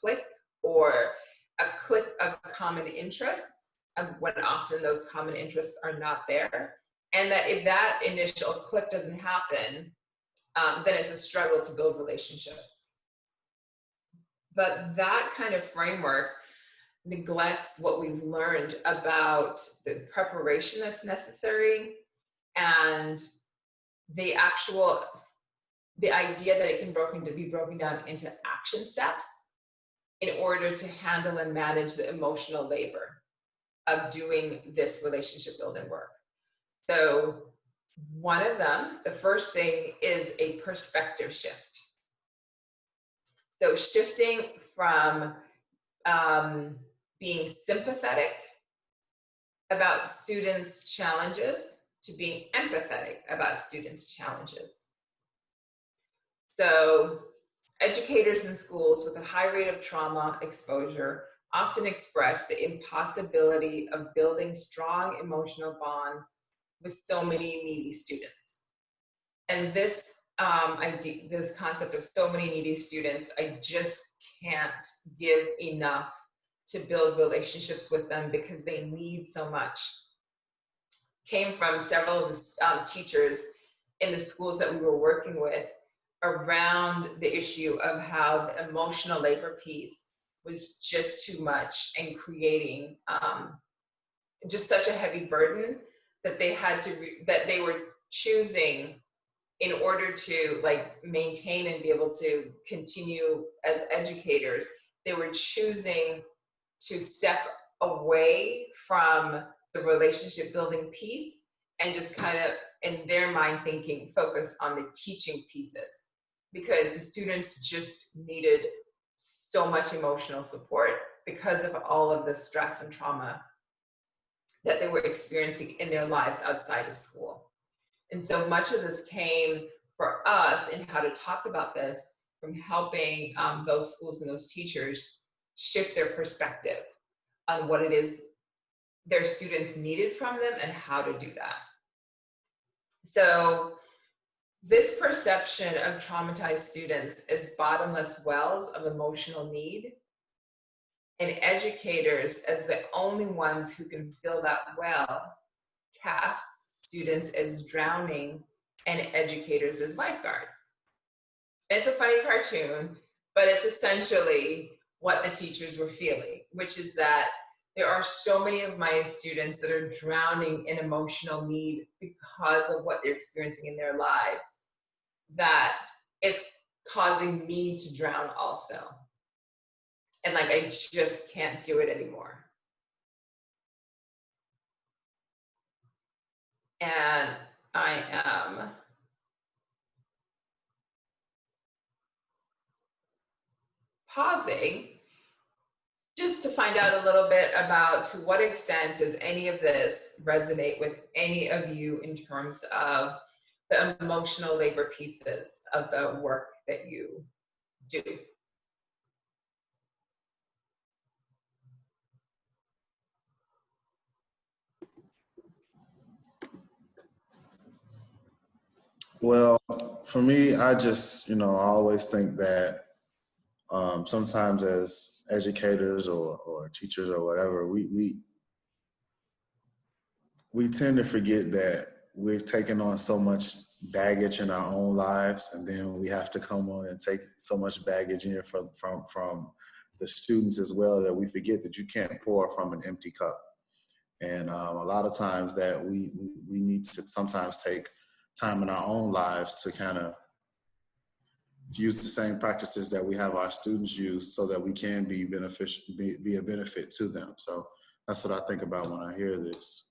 click, or a click of common interests, when often those common interests are not there. And that if that initial click doesn't happen, then it's a struggle to build relationships. But that kind of framework neglects what we've learned about the preparation that's necessary and the idea that it can be broken down into action steps in order to handle and manage the emotional labor of doing this relationship building work. So one of them, the first thing, is a perspective shift. So shifting from being sympathetic about students' challenges to being empathetic about students' challenges. So educators in schools with a high rate of trauma exposure often express the impossibility of building strong emotional bonds with so many needy students. And this this concept of so many needy students, I just can't give enough to build relationships with them because they need so much, came from several of the teachers in the schools that we were working with around the issue of how the emotional labor piece was just too much and creating just such a heavy burden that they had to, that they were choosing in order to like maintain and be able to continue as educators, they were choosing to step away from the relationship building piece and just kind of, in their mind thinking, focus on the teaching pieces, because the students just needed so much emotional support because of all of the stress and trauma that they were experiencing in their lives outside of school. And so much of this came for us in how to talk about this from helping those schools and those teachers shift their perspective on what it is their students needed from them and how to do that. So this perception of traumatized students as bottomless wells of emotional need, and educators as the only ones who can fill that well, casts students as drowning and educators as lifeguards. It's a funny cartoon, but it's essentially what the teachers were feeling, which is that there are so many of my students that are drowning in emotional need because of what they're experiencing in their lives, that it's causing me to drown also. And like, I just can't do it anymore. And I am pausing just to find out a little bit about to what extent does any of this resonate with any of you in terms of the emotional labor pieces of the work that you do. Well, for me, I just, I always think that sometimes as educators or teachers or whatever, we tend to forget that we've taken on so much baggage in our own lives, and then we have to come on and take so much baggage in from the students as well, that we forget that you can't pour from an empty cup. And a lot of times that we need to sometimes take time in our own lives to kind of use the same practices that we have our students use so that we can be beneficial, be a benefit to them. So that's what I think about when I hear this.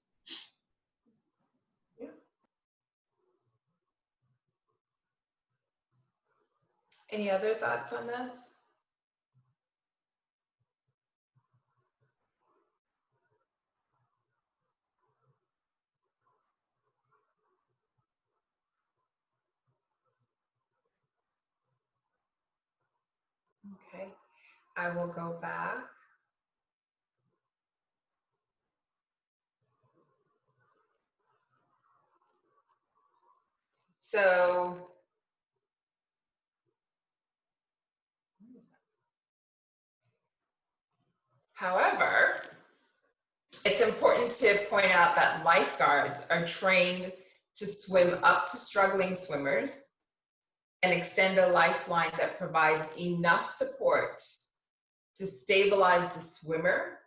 Any other thoughts on this? Okay, I will go back. So, however, It's important to point out that lifeguards are trained to swim up to struggling swimmers and extend a lifeline that provides enough support to stabilize the swimmer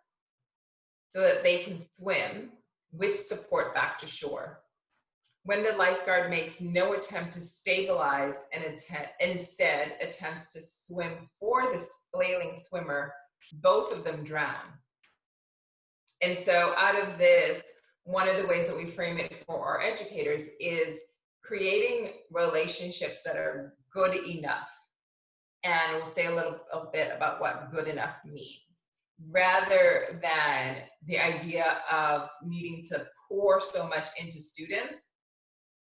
so that they can swim with support back to shore. When the lifeguard makes no attempt to stabilize and instead attempts to swim for the flailing swimmer, both of them drown. And so out of this, one of the ways that we frame it for our educators is creating relationships that are good enough. And we'll say a bit about what good enough means, rather than the idea of needing to pour so much into students,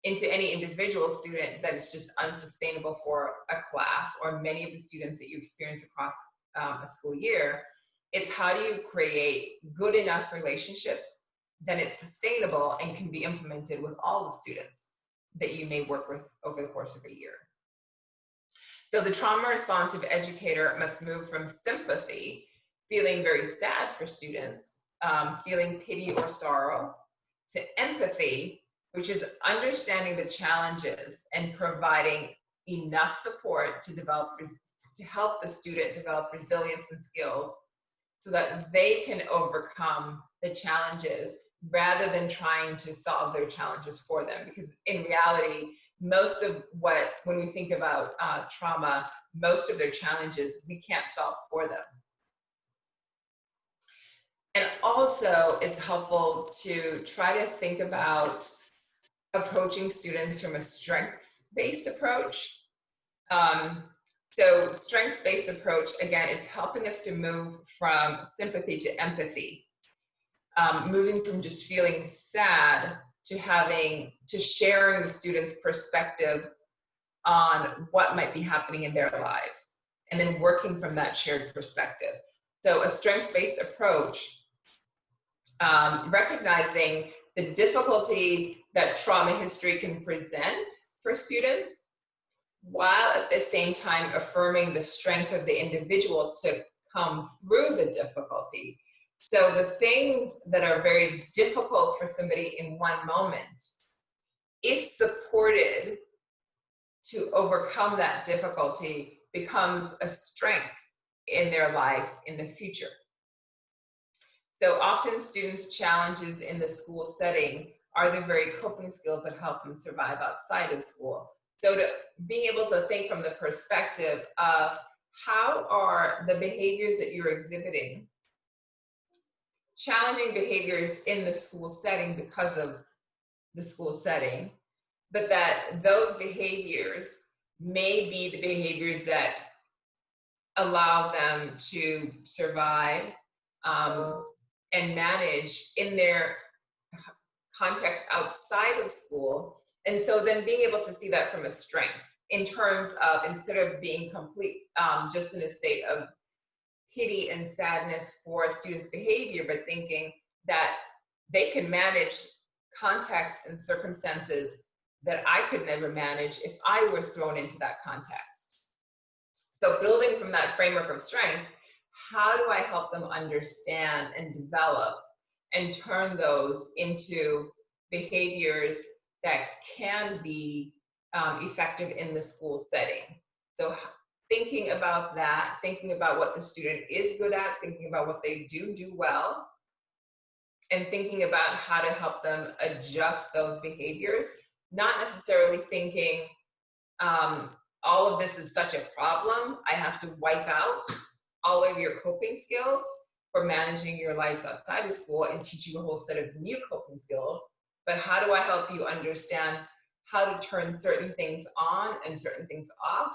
into any individual student, that it's just unsustainable for a class or many of the students that you experience across a school year. It's how do you create good enough relationships that it's sustainable and can be implemented with all the students that you may work with over the course of a year. So the trauma responsive educator must move from sympathy, feeling very sad for students, feeling pity or sorrow, to empathy, which is understanding the challenges and providing enough support to help the student develop resilience and skills so that they can overcome the challenges rather than trying to solve their challenges for them. Because in reality, when we think about trauma, most of their challenges we can't solve for them. And also, it's helpful to try to think about approaching students from a strengths-based approach. So strengths-based approach, again, is helping us to move from sympathy to empathy, moving from just feeling sad to sharing the student's perspective on what might be happening in their lives, and then working from that shared perspective. So a strengths-based approach, recognizing the difficulty that trauma history can present for students, while at the same time affirming the strength of the individual to come through the difficulty. So the things that are very difficult for somebody in one moment, if supported to overcome that difficulty, becomes a strength in their life in the future. So often students' challenges in the school setting are the very coping skills that help them survive outside of school. So being able to think from the perspective of how are the behaviors that you're exhibiting challenging behaviors in the school setting because of the school setting, but that those behaviors may be the behaviors that allow them to survive and manage in their context outside of school. And so then being able to see that from a strength in terms of, instead of being just in a state of pity and sadness for a student's behavior, but thinking that they can manage contexts and circumstances that I could never manage if I was thrown into that context. So building from that framework of strength, how do I help them understand and develop and turn those into behaviors that can be effective in the school setting? So thinking about that, thinking about what the student is good at, thinking about what they do well, and thinking about how to help them adjust those behaviors, not necessarily thinking all of this is such a problem, I have to wipe out all of your coping skills for managing your lives outside of school and teach you a whole set of new coping skills. But how do I help you understand how to turn certain things on and certain things off?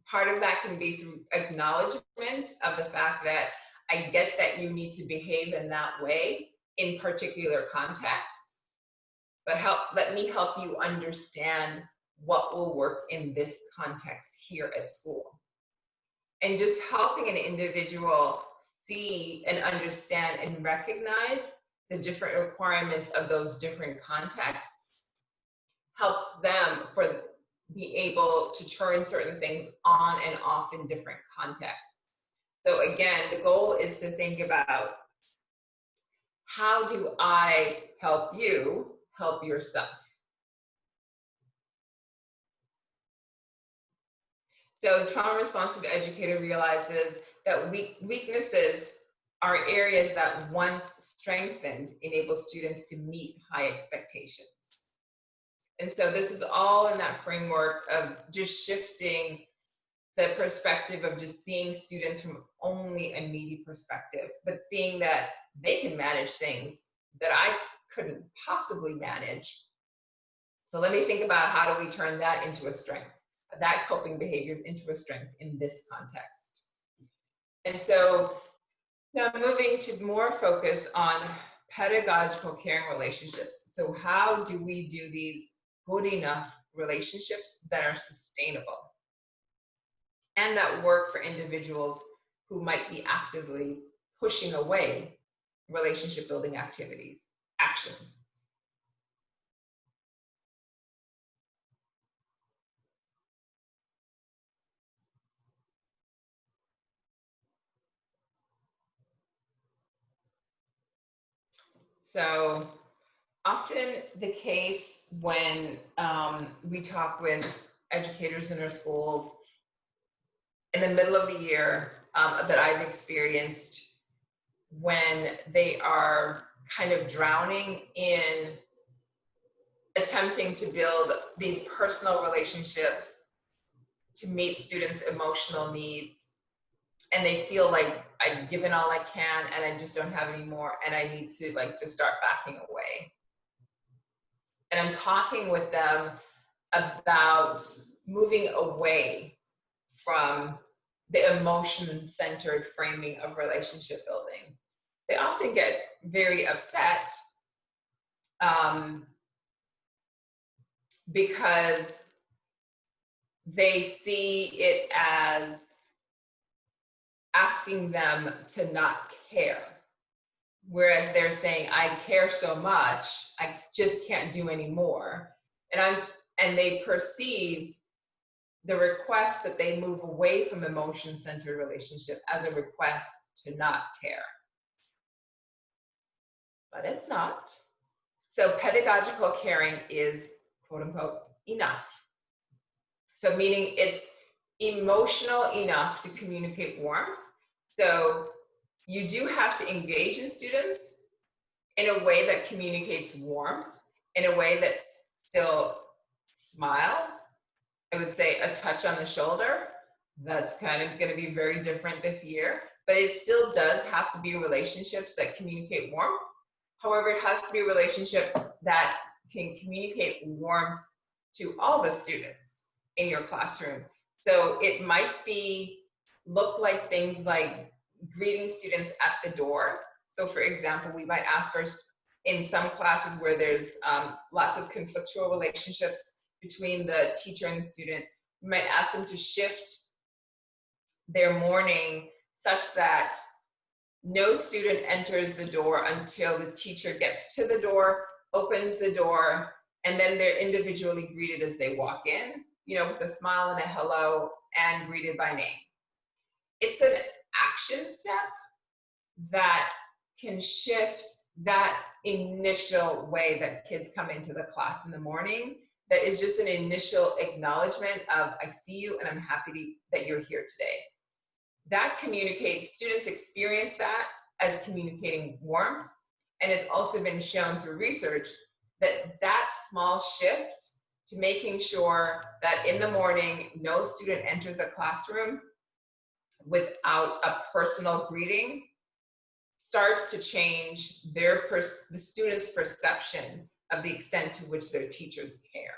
Part of that can be through acknowledgement of the fact that I get that you need to behave in that way in particular contexts, but let me help you understand what will work in this context here at school. And just helping an individual see and understand and recognize the different requirements of those different contexts helps them be able to turn certain things on and off in different contexts. So again, the goal is to think about how do I help you help yourself? So the trauma responsive educator realizes that weaknesses are areas that once strengthened enable students to meet high expectations. And so this is all in that framework of just shifting the perspective of just seeing students from only a needy perspective, but seeing that they can manage things that I couldn't possibly manage. So let me think about how do we turn that into a strength, that coping behavior into a strength in this context. And so now moving to more focus on pedagogical caring relationships. So how do we do these good enough relationships that are sustainable and that work for individuals who might be actively pushing away relationship building activities, actions? So often the case when we talk with educators in our schools in the middle of the year that I've experienced, when they are kind of drowning in attempting to build these personal relationships to meet students' emotional needs, and they feel like I've given all I can and I just don't have any more and I need to just start backing away. And I'm talking with them about moving away from the emotion-centered framing of relationship building. They often get very upset because they see it as asking them to not care. Whereas they're saying, I care so much, I just can't do any more. And they perceive the request that they move away from emotion-centered relationship as a request to not care. But it's not. So pedagogical caring is, quote unquote, enough. So meaning it's emotional enough to communicate warmth. So you do have to engage in students in a way that communicates warmth, in a way that still smiles. I would say a touch on the shoulder. That's kind of going to be very different this year, but it still does have to be relationships that communicate warmth. However, it has to be a relationship that can communicate warmth to all the students in your classroom. So it might look like things like greeting students at the door. So for example, we might ask in some classes where there's lots of conflictual relationships between the teacher and the student, we might ask them to shift their morning such that no student enters the door until the teacher gets to the door, opens the door, and then they're individually greeted as they walk in, with a smile and a hello and greeted by name. It's an action step that can shift that initial way that kids come into the class in the morning. That is just an initial acknowledgement of, I see you and I'm happy that you're here today. That communicates, students experience that as communicating warmth, and it's also been shown through research that that small shift to making sure that in the morning, no student enters a classroom without a personal greeting starts to change the students' perception of the extent to which their teachers care.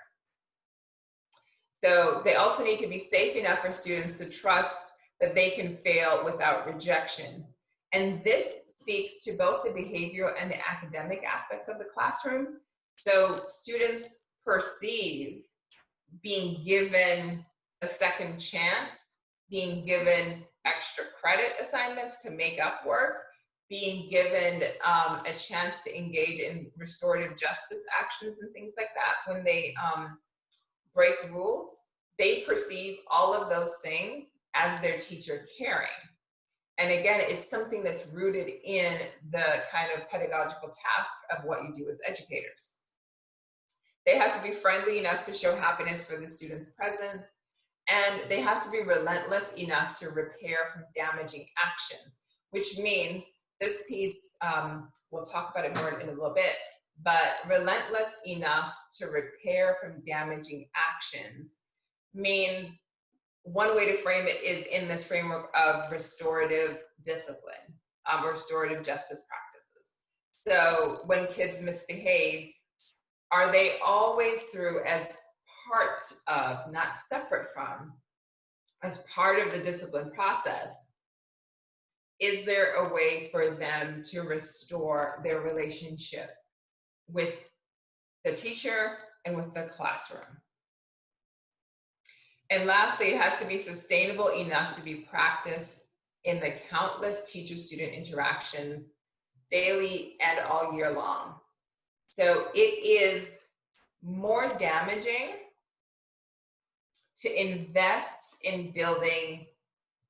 So they also need to be safe enough for students to trust that they can fail without rejection. And this speaks to both the behavioral and the academic aspects of the classroom. So students perceive being given a second chance, being given extra credit assignments to make up work, being given a chance to engage in restorative justice actions and things like that when they break rules. They perceive all of those things as their teacher caring. And again, it's something that's rooted in the kind of pedagogical task of what you do as educators. They have to be friendly enough to show happiness for the student's presence, and they have to be relentless enough to repair from damaging actions, which means this piece, we'll talk about it more in a little bit, but relentless enough to repair from damaging actions means one way to frame it is in this framework of restorative discipline, restorative justice practices. So when kids misbehave, are they always through as part of, not separate from, as part of the discipline process? Is there a way for them to restore their relationship with the teacher and with the classroom? And lastly, it has to be sustainable enough to be practiced in the countless teacher-student interactions daily and all year long. So it is more damaging to invest in building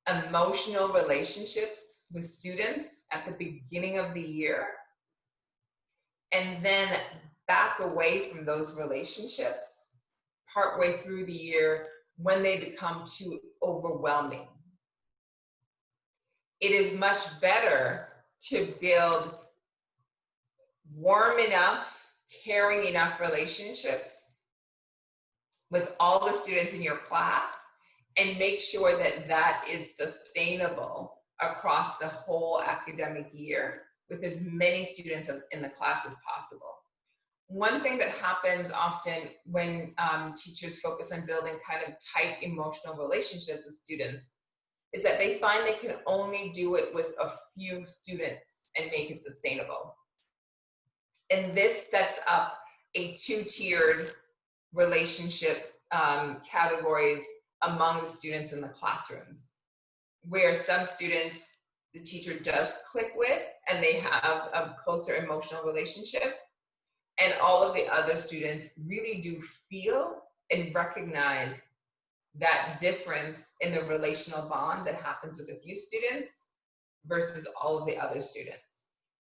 emotional relationships with students at the beginning of the year and then back away from those relationships partway through the year when they become too overwhelming. It is much better to build warm enough, caring enough relationships with all the students in your class and make sure that that is sustainable across the whole academic year with as many students in the class as possible. One thing that happens often when teachers focus on building kind of tight emotional relationships with students is that they find they can only do it with a few students and make it sustainable. And this sets up a two-tiered relationship categories among the students in the classrooms, where some students the teacher does click with and they have a closer emotional relationship, and all of the other students really do feel and recognize that difference in the relational bond that happens with a few students versus all of the other students.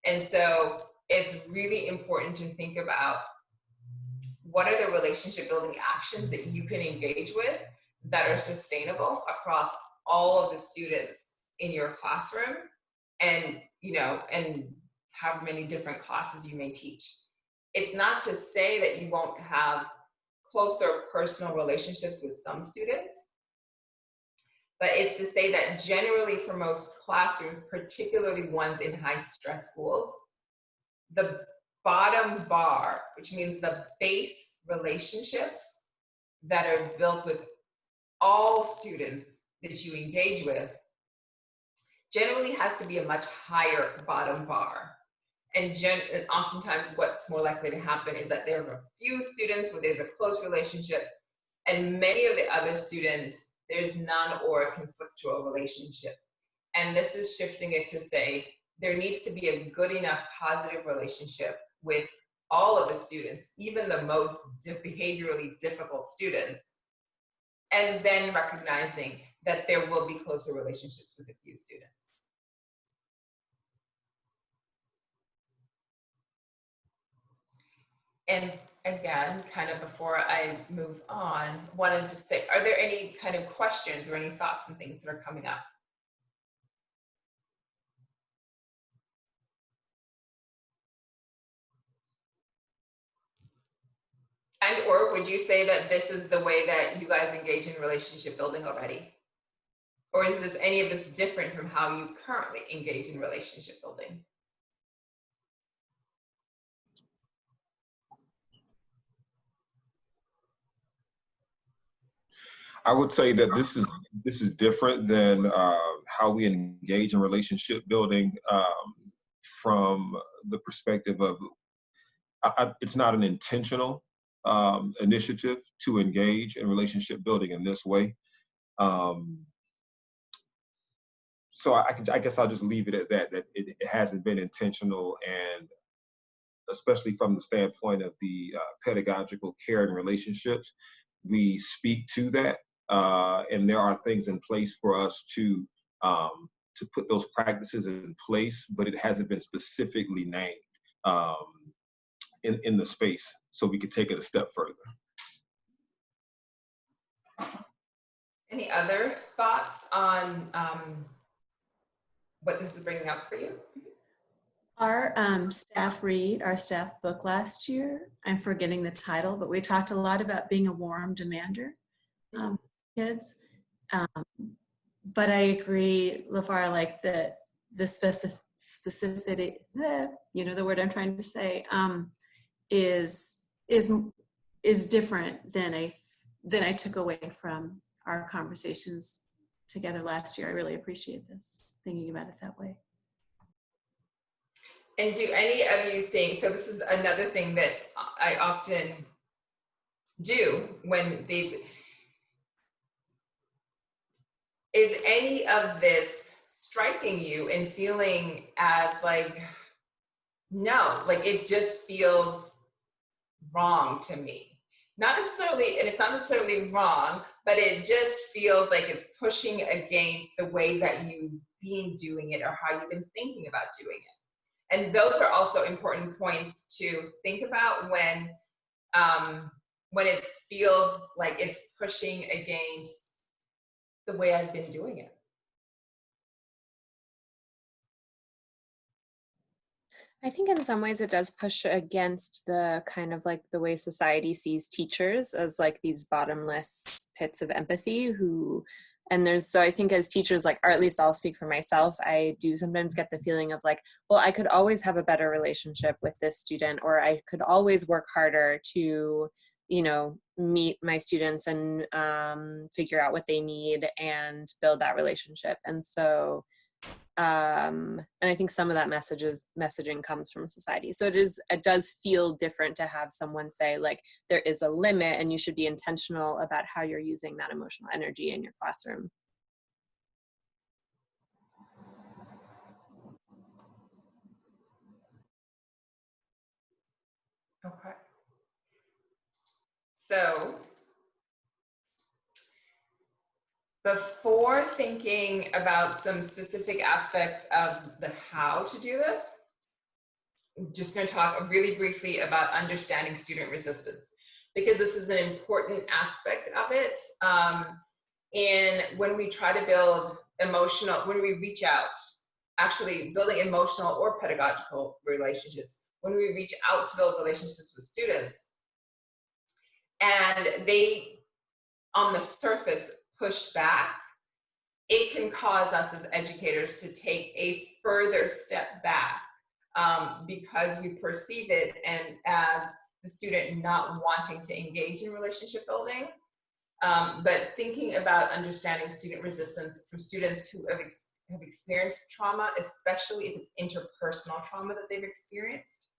And so it's really important to think about what are the relationship building actions that you can engage with that are sustainable across all of the students in your classroom, and and how many different classes you may teach. It's not to say that you won't have closer personal relationships with some students, but it's to say that generally for most classrooms, particularly ones in high stress schools, the bottom bar, which means the base relationships that are built with all students that you engage with, generally has to be a much higher bottom bar. And oftentimes what's more likely to happen is that there are a few students where there's a close relationship, and many of the other students, there's none or a conflictual relationship. And this is shifting it to say, there needs to be a good enough positive relationship with all of the students, even the most behaviorally difficult students, and then recognizing that there will be closer relationships with a few students. And again, kind of before I move on, wanted to say, are there any kind of questions or any thoughts and things that are coming up? And or would you say that this is the way that you guys engage in relationship building already? Or is this any of this different from how you currently engage in relationship building? I would say that this is different than how we engage in relationship building from the perspective of it's not an intentional initiative to engage in relationship building in this way. So I guess I'll just leave it at that it hasn't been intentional, and especially from the standpoint of the pedagogical care and relationships, we speak to that. And there are things in place for us to to put those practices in place, but it hasn't been specifically named in the space, so we could take it a step further. Any other thoughts on what this is bringing up for you? Our staff read our staff book last year. I'm forgetting the title, but we talked a lot about being a warm demander, kids. But I agree, LaFar, like the specificity, you know the word I'm trying to say, is different than I took away from our conversations together last year. I really appreciate this, thinking about it that way. And do any of you think, so this is another thing that I often do when these, is any of this striking you and feeling as like, no, like it just feels wrong to me? Not necessarily, and it's not necessarily wrong, but it just feels like it's pushing against the way that you've been doing it or how you've been thinking about doing it. And those are also important points to think about when it feels like it's pushing against the way I've been doing it. I think in some ways it does push against the kind of like the way society sees teachers as like these bottomless pits of empathy so I think as teachers, like, or at least I'll speak for myself, I do sometimes get the feeling of like, well, I could always have a better relationship with this student, or I could always work harder to, you know, meet my students and figure out what they need and build that relationship. And so, and I think some of that messaging comes from society. So it does feel different to have someone say like, there is a limit and you should be intentional about how you're using that emotional energy in your classroom. Okay. So before thinking about some specific aspects of the how to do this, I'm just going to talk really briefly about understanding student resistance, because this is an important aspect of it. And when we try to build when we reach out, actually building emotional or pedagogical relationships, when we reach out to build relationships with students, and they, on the surface, push back, it can cause us as educators to take a further step back because we perceive it and as the student not wanting to engage in relationship building. But thinking about understanding student resistance for students who have experienced trauma, especially if it's interpersonal trauma that they've experienced.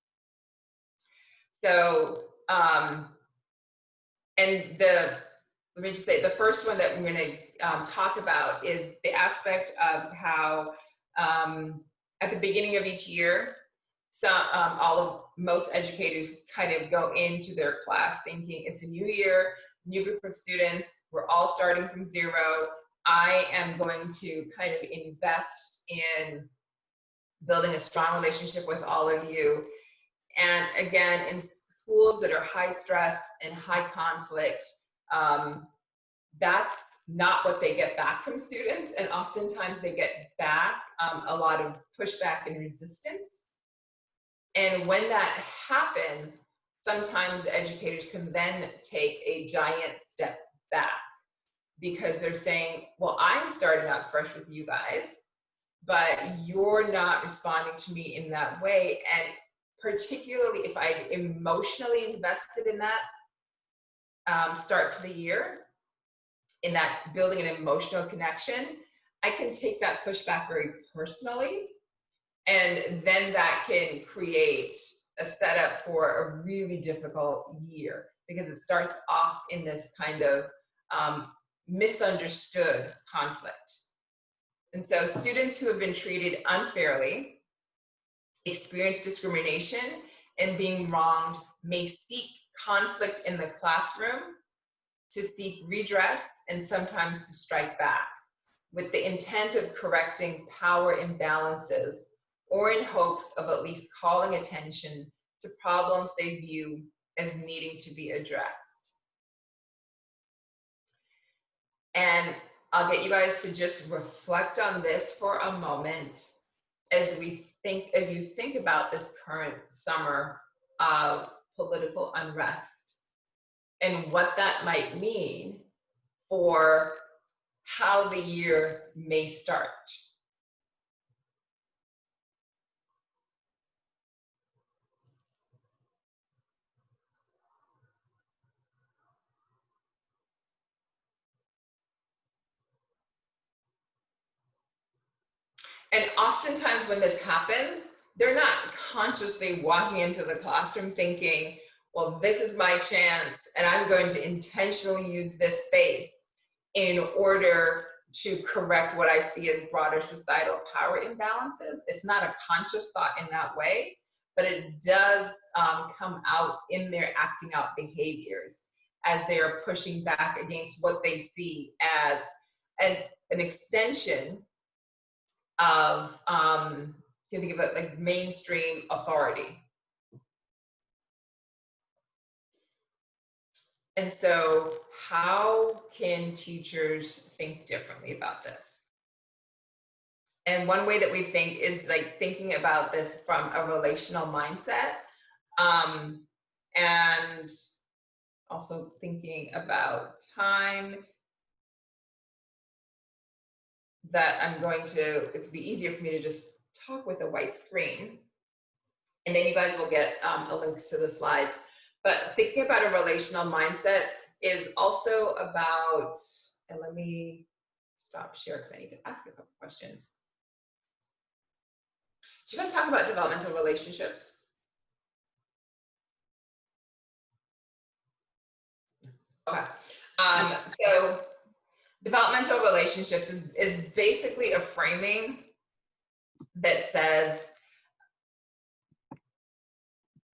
So, let me just say, the first one that we're going to talk about is the aspect of how at the beginning of each year, most educators kind of go into their class thinking it's a new year, new group of students, we're all starting from zero. I am going to kind of invest in building a strong relationship with all of you. And again, in schools that are high stress and high conflict, that's not what they get back from students. And oftentimes they get back a lot of pushback and resistance. And when that happens, sometimes educators can then take a giant step back because they're saying, well, I'm starting out fresh with you guys, but you're not responding to me in that way. And particularly if I emotionally invested in that start to the year, in that building an emotional connection, I can take that pushback very personally. And then that can create a setup for a really difficult year because it starts off in this kind of misunderstood conflict. And so students who have been treated unfairly, experience discrimination, and being wronged may seek conflict in the classroom to seek redress and sometimes to strike back. with the intent of correcting power imbalances or in hopes of at least calling attention to problems they view as needing to be addressed. And I'll get you guys to just reflect on this for a moment as you think about this current summer of political unrest and what that might mean for how the year may start. And oftentimes when this happens, they're not consciously walking into the classroom thinking, well, this is my chance and I'm going to intentionally use this space in order to correct what I see as broader societal power imbalances. It's not a conscious thought in that way, but it does come out in their acting out behaviors as they are pushing back against what they see as an extension of, you can think of it like mainstream authority. And so how can teachers think differently about this? And one way that we think is like thinking about this from a relational mindset, and also thinking about time that it's be easier for me to just talk with a white screen. And then you guys will get a link to the slides. But thinking about a relational mindset is also about, and let me stop share because I need to ask a couple questions. Did you guys talk about developmental relationships? Okay. So developmental relationships is basically a framing that says,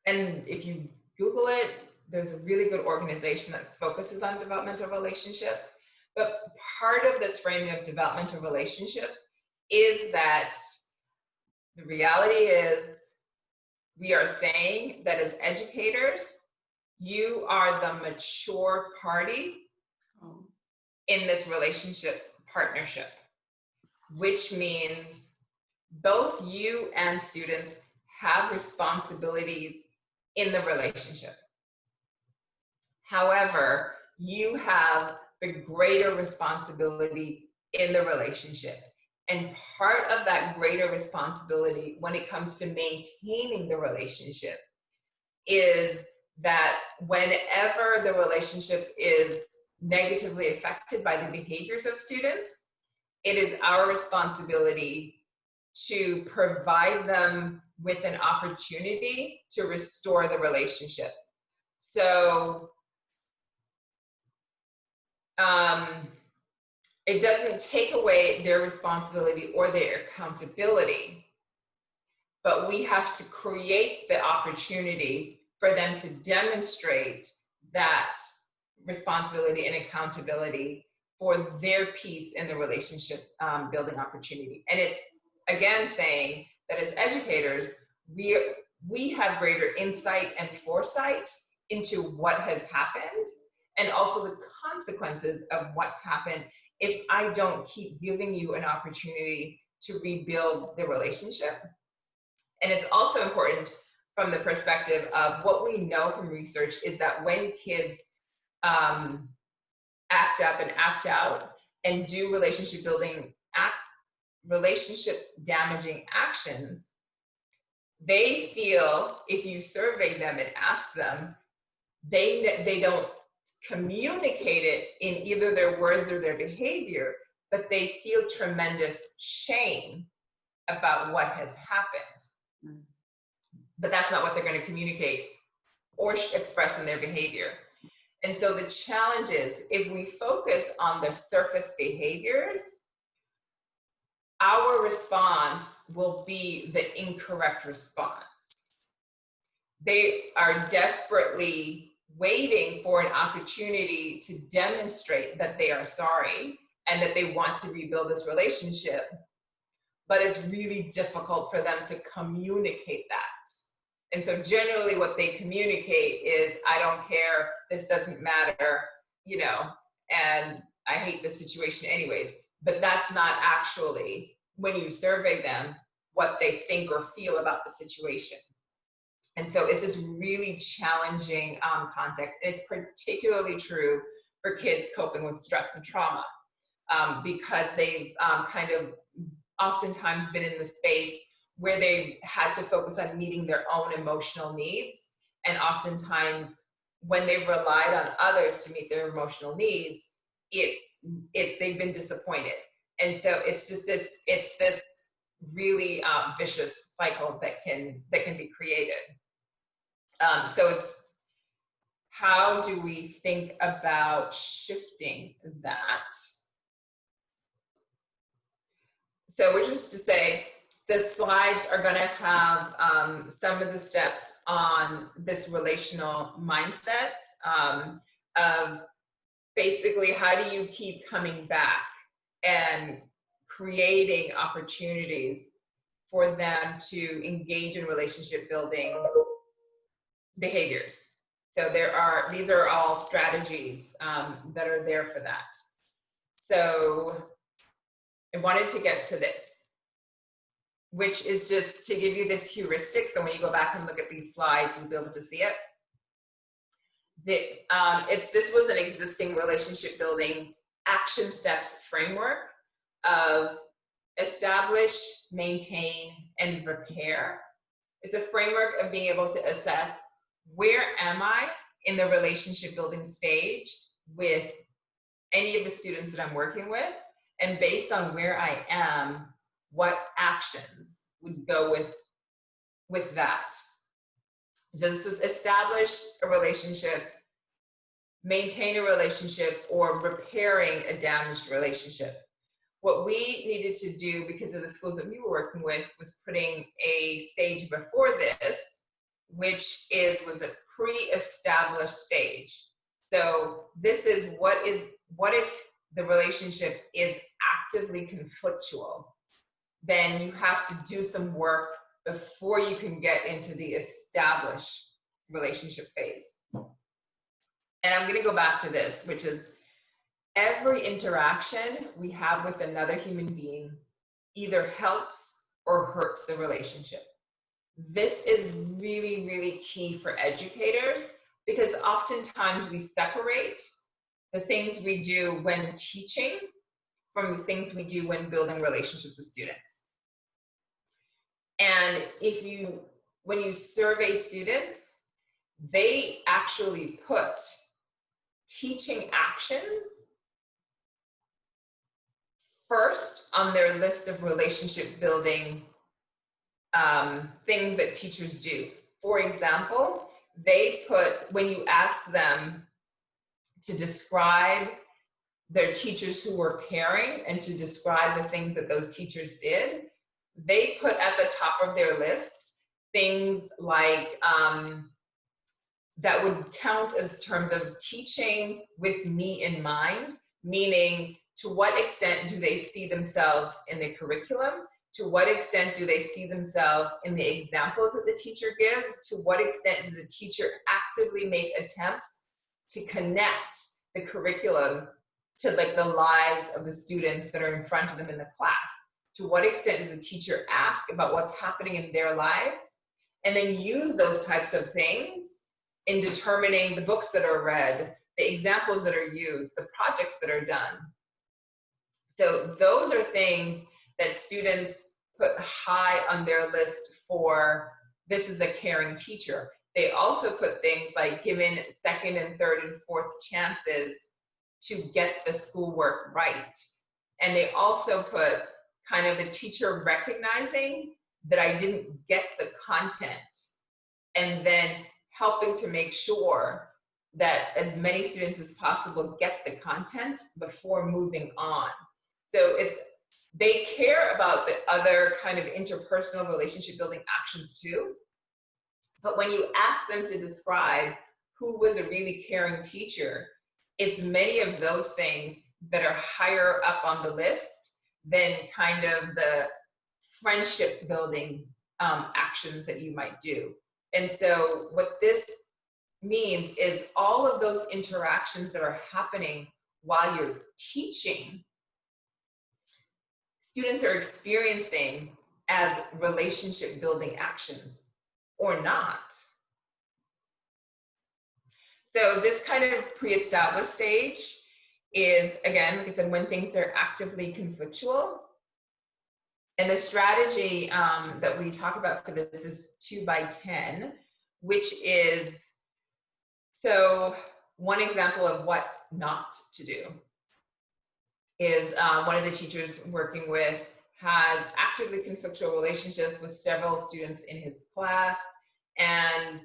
and if you Google it, there's a really good organization that focuses on developmental relationships. But part of this framing of developmental relationships is that the reality is we are saying that as educators, you are the mature party in this relationship partnership, which means both you and students have responsibilities in the relationship. However, you have the greater responsibility in the relationship. And part of that greater responsibility when it comes to maintaining the relationship is that whenever the relationship is negatively affected by the behaviors of students, it is our responsibility to provide them with an opportunity to restore the relationship. So it doesn't take away their responsibility or their accountability, but we have to create the opportunity for them to demonstrate that responsibility and accountability for their piece in the relationship building opportunity. And it's, again, saying that as educators, we have greater insight and foresight into what has happened and also the consequences of what's happened if I don't keep giving you an opportunity to rebuild the relationship. And it's also important from the perspective of what we know from research is that when kids act up and act out and do relationship damaging actions, they feel, if you survey them and ask them, they don't communicate it in either their words or their behavior, but they feel tremendous shame about what has happened. But that's not what they're going to communicate or express in their behavior. And so the challenge is, if we focus on the surface behaviors, our response will be the incorrect response. They are desperately waiting for an opportunity to demonstrate that they are sorry and that they want to rebuild this relationship, but it's really difficult for them to communicate that. And so generally what they communicate is, I don't care, this doesn't matter, you know, and I hate the situation anyways. But that's not actually, when you survey them, what they think or feel about the situation. And so it's this really challenging context. It's particularly true for kids coping with stress and trauma, because they've kind of oftentimes been in the space where they've had to focus on meeting their own emotional needs. And oftentimes when they've relied on others to meet their emotional needs, they've been disappointed. And so it's this really vicious cycle that can be created. So it's, how do we think about shifting that? So which is to say, the slides are going to have some of the steps on this relational mindset of basically how do you keep coming back and creating opportunities for them to engage in relationship building behaviors. So these are all strategies that are there for that. So I wanted to get to this, which is just to give you this heuristic. So when you go back and look at these slides, you'll be able to see it. This was an existing relationship building action steps framework of establish, maintain, and repair. It's a framework of being able to assess, where am I in the relationship building stage with any of the students that I'm working with? And based on where I am, what actions would go with that? So this was establish a relationship, maintain a relationship, or repairing a damaged relationship. What we needed to do, because of the schools that we were working with, was putting a stage before this, which was a pre-established stage. So this is what if the relationship is actively conflictual? Then you have to do some work before you can get into the established relationship phase. And I'm going to go back to this, which is every interaction we have with another human being either helps or hurts the relationship. This is really, really key for educators, because oftentimes we separate the things we do when teaching from the things we do when building relationships with students. And when you survey students, they actually put teaching actions first on their list of relationship building things that teachers do. For example, they put, when you ask them to describe their teachers who were caring and to describe the things that those teachers did, they put at the top of their list things like that would count as terms of teaching with me in mind, meaning to what extent do they see themselves in the curriculum? To what extent do they see themselves in the examples that the teacher gives? To what extent does the teacher actively make attempts to connect the curriculum to like the lives of the students that are in front of them in the class? To what extent does the teacher ask about what's happening in their lives? And then use those types of things in determining the books that are read, the examples that are used, the projects that are done. So those are things that students put high on their list for, this is a caring teacher. They also put things like given second and third and fourth chances to get the schoolwork right. And they also put kind of the teacher recognizing that I didn't get the content, and then helping to make sure that as many students as possible get the content before moving on. So they care about the other kind of interpersonal relationship building actions too. But when you ask them to describe who was a really caring teacher, it's many of those things that are higher up on the list than kind of the friendship building actions that you might do. And so what this means is all of those interactions that are happening while you're teaching, students are experiencing as relationship building actions or not. So this kind of pre-established stage is, again, like I said, when things are actively conflictual. And the strategy that we talk about for this is 2 by 10, which is, so one example of what not to do is one of the teachers working with had actively conflictual relationships with several students in his class. And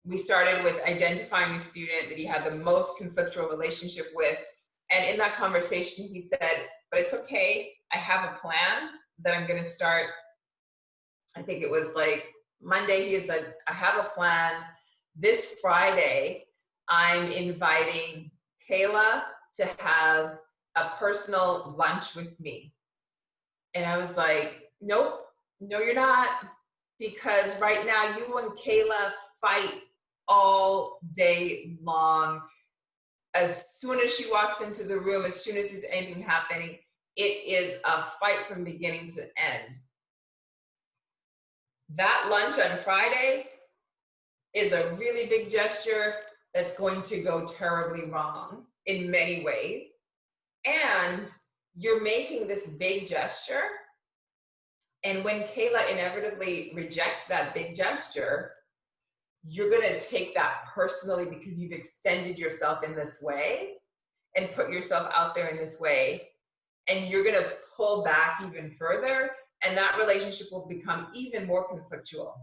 we started with identifying the student that he had the most conflictual relationship with. And in that conversation, he said, but it's okay, I have a plan that I'm gonna start. I think it was like Monday, he said, I have a plan. This Friday, I'm inviting Kayla to have a personal lunch with me. And I was like, nope, no, you're not. Because right now you and Kayla fight all day long. As soon as she walks into the room, as soon as there's anything happening, it is a fight from beginning to end. That lunch on Friday is a really big gesture that's going to go terribly wrong in many ways. And you're making this big gesture. And when Kayla inevitably rejects that big gesture, you're going to take that personally because you've extended yourself in this way and put yourself out there in this way. And you're going to pull back even further. And that relationship will become even more conflictual.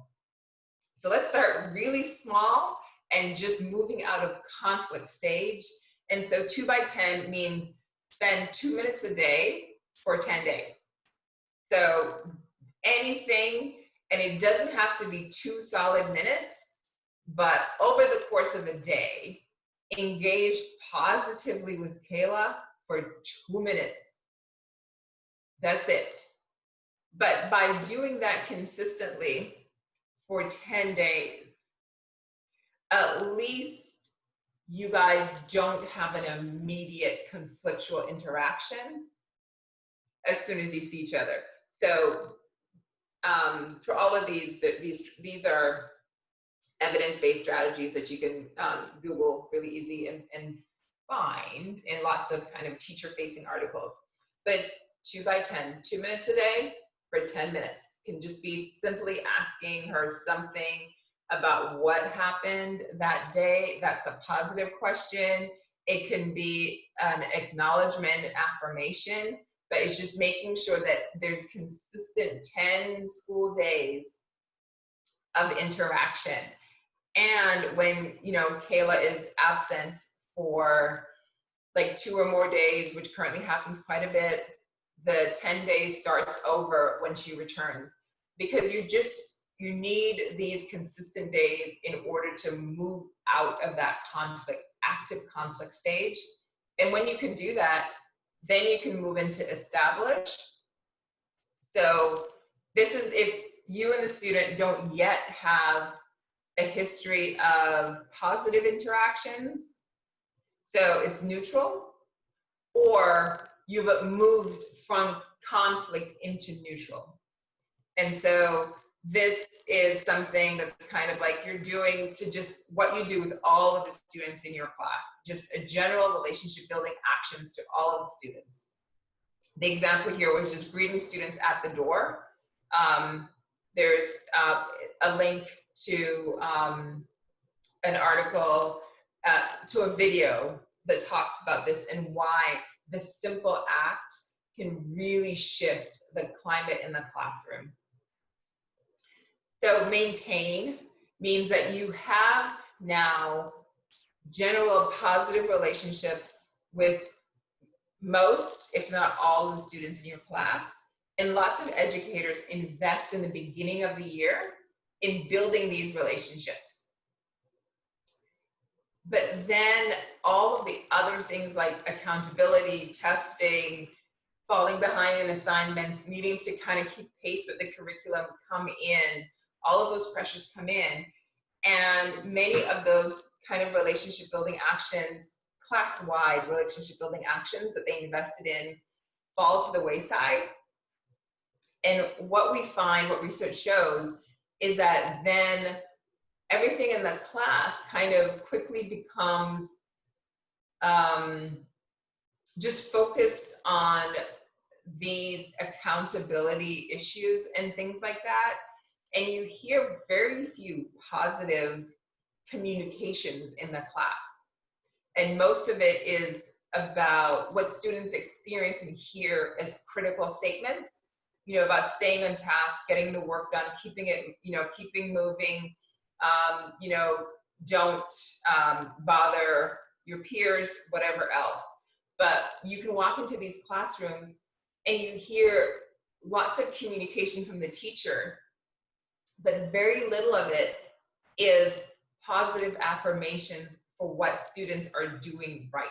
So let's start really small and just moving out of conflict stage. And so 2 by 10 means spend 2 minutes a day for 10 days. So anything, and it doesn't have to be 2 solid minutes, but over the course of a day, engage positively with Kayla for 2 minutes. That's it. But by doing that consistently for 10 days, at least you guys don't have an immediate conflictual interaction as soon as you see each other. So for all of these are evidence-based strategies that you can Google really easy and find in lots of kind of teacher-facing articles. But it's 2 by 10, 2 minutes a day for 10 minutes. Can just be simply asking her something about what happened that day. That's a positive question. It can be an acknowledgement, affirmation, but it's just making sure that there's consistent 10 school days of interaction. And when, you know, Kayla is absent for like 2 or more days, which currently happens quite a bit, the 10 days starts over when she returns, because you need these consistent days in order to move out of that conflict, active conflict stage. And when you can do that, then you can move into establish. So this is if you and the student don't yet have a history of positive interactions, so it's neutral, or you've moved from conflict into neutral. And so this is something that's kind of like you're doing to just what you do with all of the students in your class, just a general relationship building actions to all of the students. The example here was just greeting students at the door. There's a link to an article, to a video that talks about this and why this simple act can really shift the climate in the classroom. So maintain means that you have now general positive relationships with most, if not all, of the students in your class. And lots of educators invest in the beginning of the year in building these relationships. But then all of the other things like accountability, testing, falling behind in assignments, needing to kind of keep pace with the curriculum come in, all of those pressures come in. And many of those kind of relationship building actions, class-wide relationship building actions that they invested in, fall to the wayside. And what we find, what research shows, is that then everything in the class kind of quickly becomes just focused on these accountability issues and things like that. And you hear very few positive communications in the class. And most of it is about what students experience and hear as critical statements, about staying on task, getting the work done, keeping it, keeping moving, don't bother your peers, whatever else. But you can walk into these classrooms and you hear lots of communication from the teacher, but very little of it is positive affirmations for what students are doing right.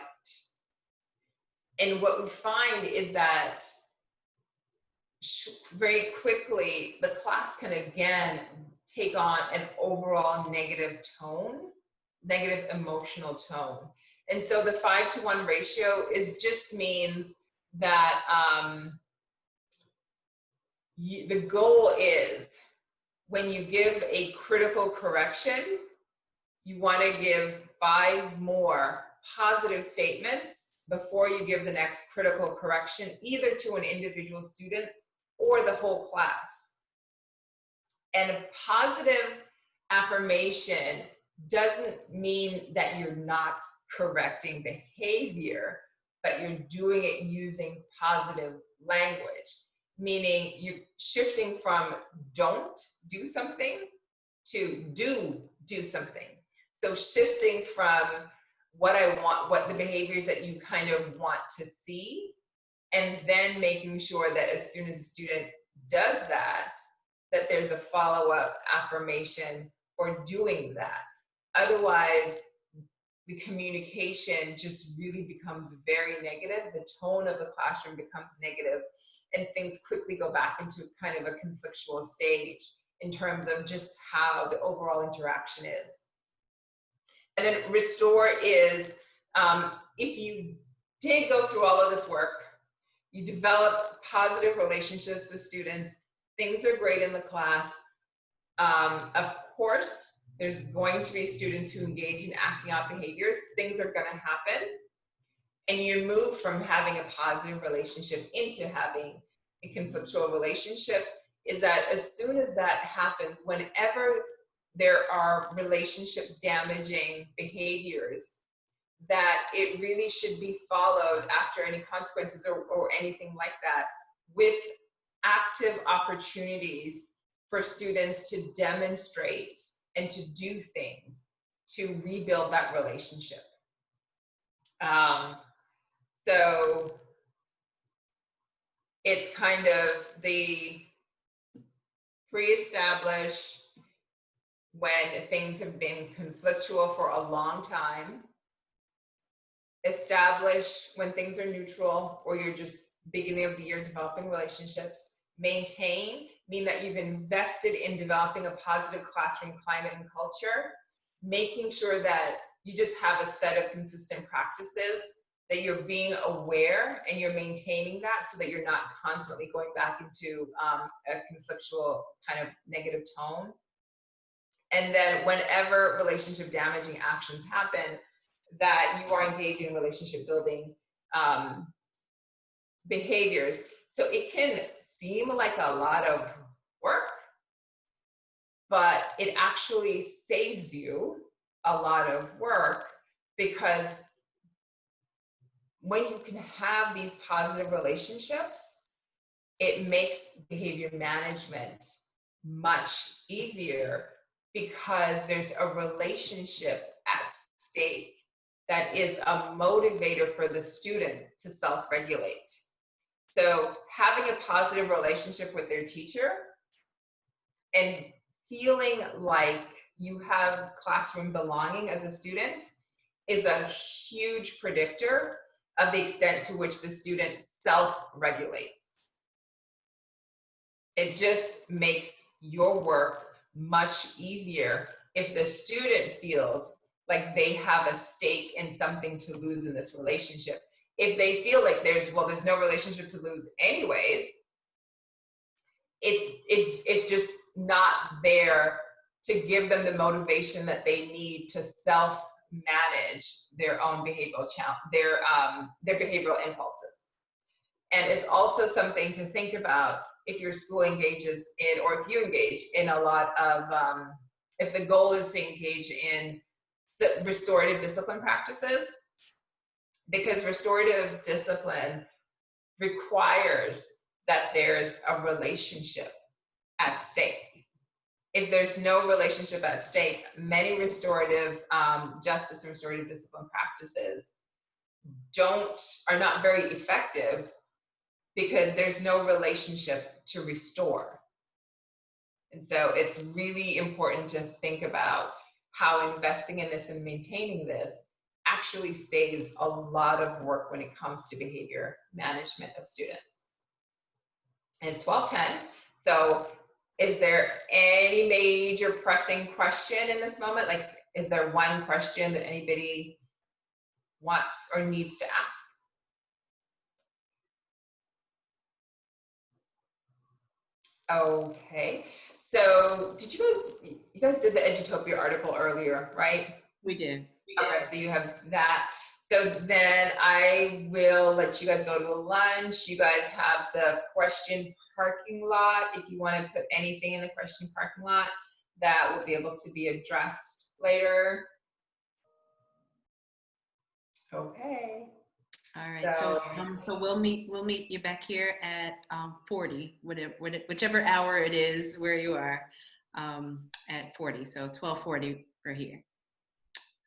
And what we find is that very quickly, the class can again take on an overall negative tone, negative emotional tone. And so the 5-to-1 ratio just means that the goal is when you give a critical correction, you want to give 5 more positive statements before you give the next critical correction, either to an individual student or the whole class. And a positive affirmation doesn't mean that you're not correcting behavior, but you're doing it using positive language, meaning you're shifting from don't do something to do something. So shifting from what I want, what the behaviors that you kind of want to see, and then making sure that as soon as a student does that, that there's a follow-up affirmation for doing that. Otherwise, the communication just really becomes very negative. The tone of the classroom becomes negative, and things quickly go back into kind of a conflictual stage in terms of just how the overall interaction is. And then restore is, if you did go through all of this work, you developed positive relationships with students, things are great in the class. Of course, there's going to be students who engage in acting out behaviors. Things are going to happen. And you move from having a positive relationship into having a conflictual relationship, is that as soon as that happens, whenever there are relationship damaging behaviors, that it really should be followed after any consequences or anything like that with active opportunities for students to demonstrate and to do things to rebuild that relationship. So it's kind of the pre-establish when things have been conflictual for a long time, establish when things are neutral or you're just beginning of the year developing relationships, maintain, mean that you've invested in developing a positive classroom climate and culture, making sure that you just have a set of consistent practices, that you're being aware and you're maintaining that so that you're not constantly going back into a conflictual kind of negative tone. And then whenever relationship damaging actions happen, that you are engaging in relationship building behaviors. So it can seem like a lot of work, but it actually saves you a lot of work, because when you can have these positive relationships, it makes behavior management much easier, because there's a relationship at stake that is a motivator for the student to self-regulate. So having a positive relationship with their teacher and feeling like you have classroom belonging as a student is a huge predictor of the extent to which the student self-regulates. It just makes your work much easier if the student feels like they have a stake in something to lose in this relationship. If they feel like there's no relationship to lose anyways, it's just not there to give them the motivation that they need to self-manage their own behavioral their behavioral impulses. And it's also something to think about if your school engages in, or if you engage in a lot of, if the goal is to engage in restorative discipline practices, because restorative discipline requires that there's a relationship at stake. If there's no relationship at stake, many restorative justice and restorative discipline practices are not very effective because there's no relationship to restore. And so it's really important to think about how investing in this and maintaining this actually saves a lot of work when it comes to behavior management of students. It's 12:10, so is there any major pressing question in this moment? Like, is there one question that anybody wants or needs to ask? Okay, so you guys did the Edutopia article earlier, right? We did. Okay, so you have that. So then I will let you guys go to lunch. You guys have the question parking lot. If you want to put anything in the question parking lot, that will be able to be addressed later. Okay. All right, so we'll meet you back here at 40, whichever hour it is where you are, at 40. So 12:40 for here.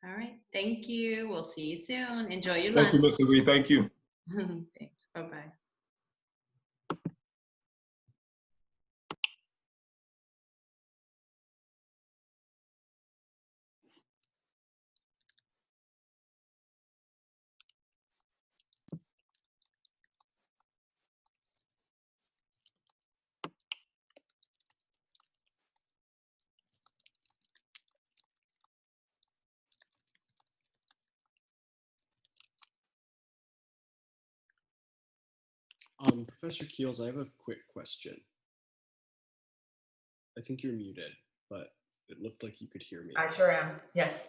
All right, thank you. We'll see you soon. Enjoy your lunch. Thank you, Mr. Lee. Thank you. Thanks. Bye-bye. Professor Keels, I have a quick question. I think you're muted, but it looked like you could hear me. I sure am, yes.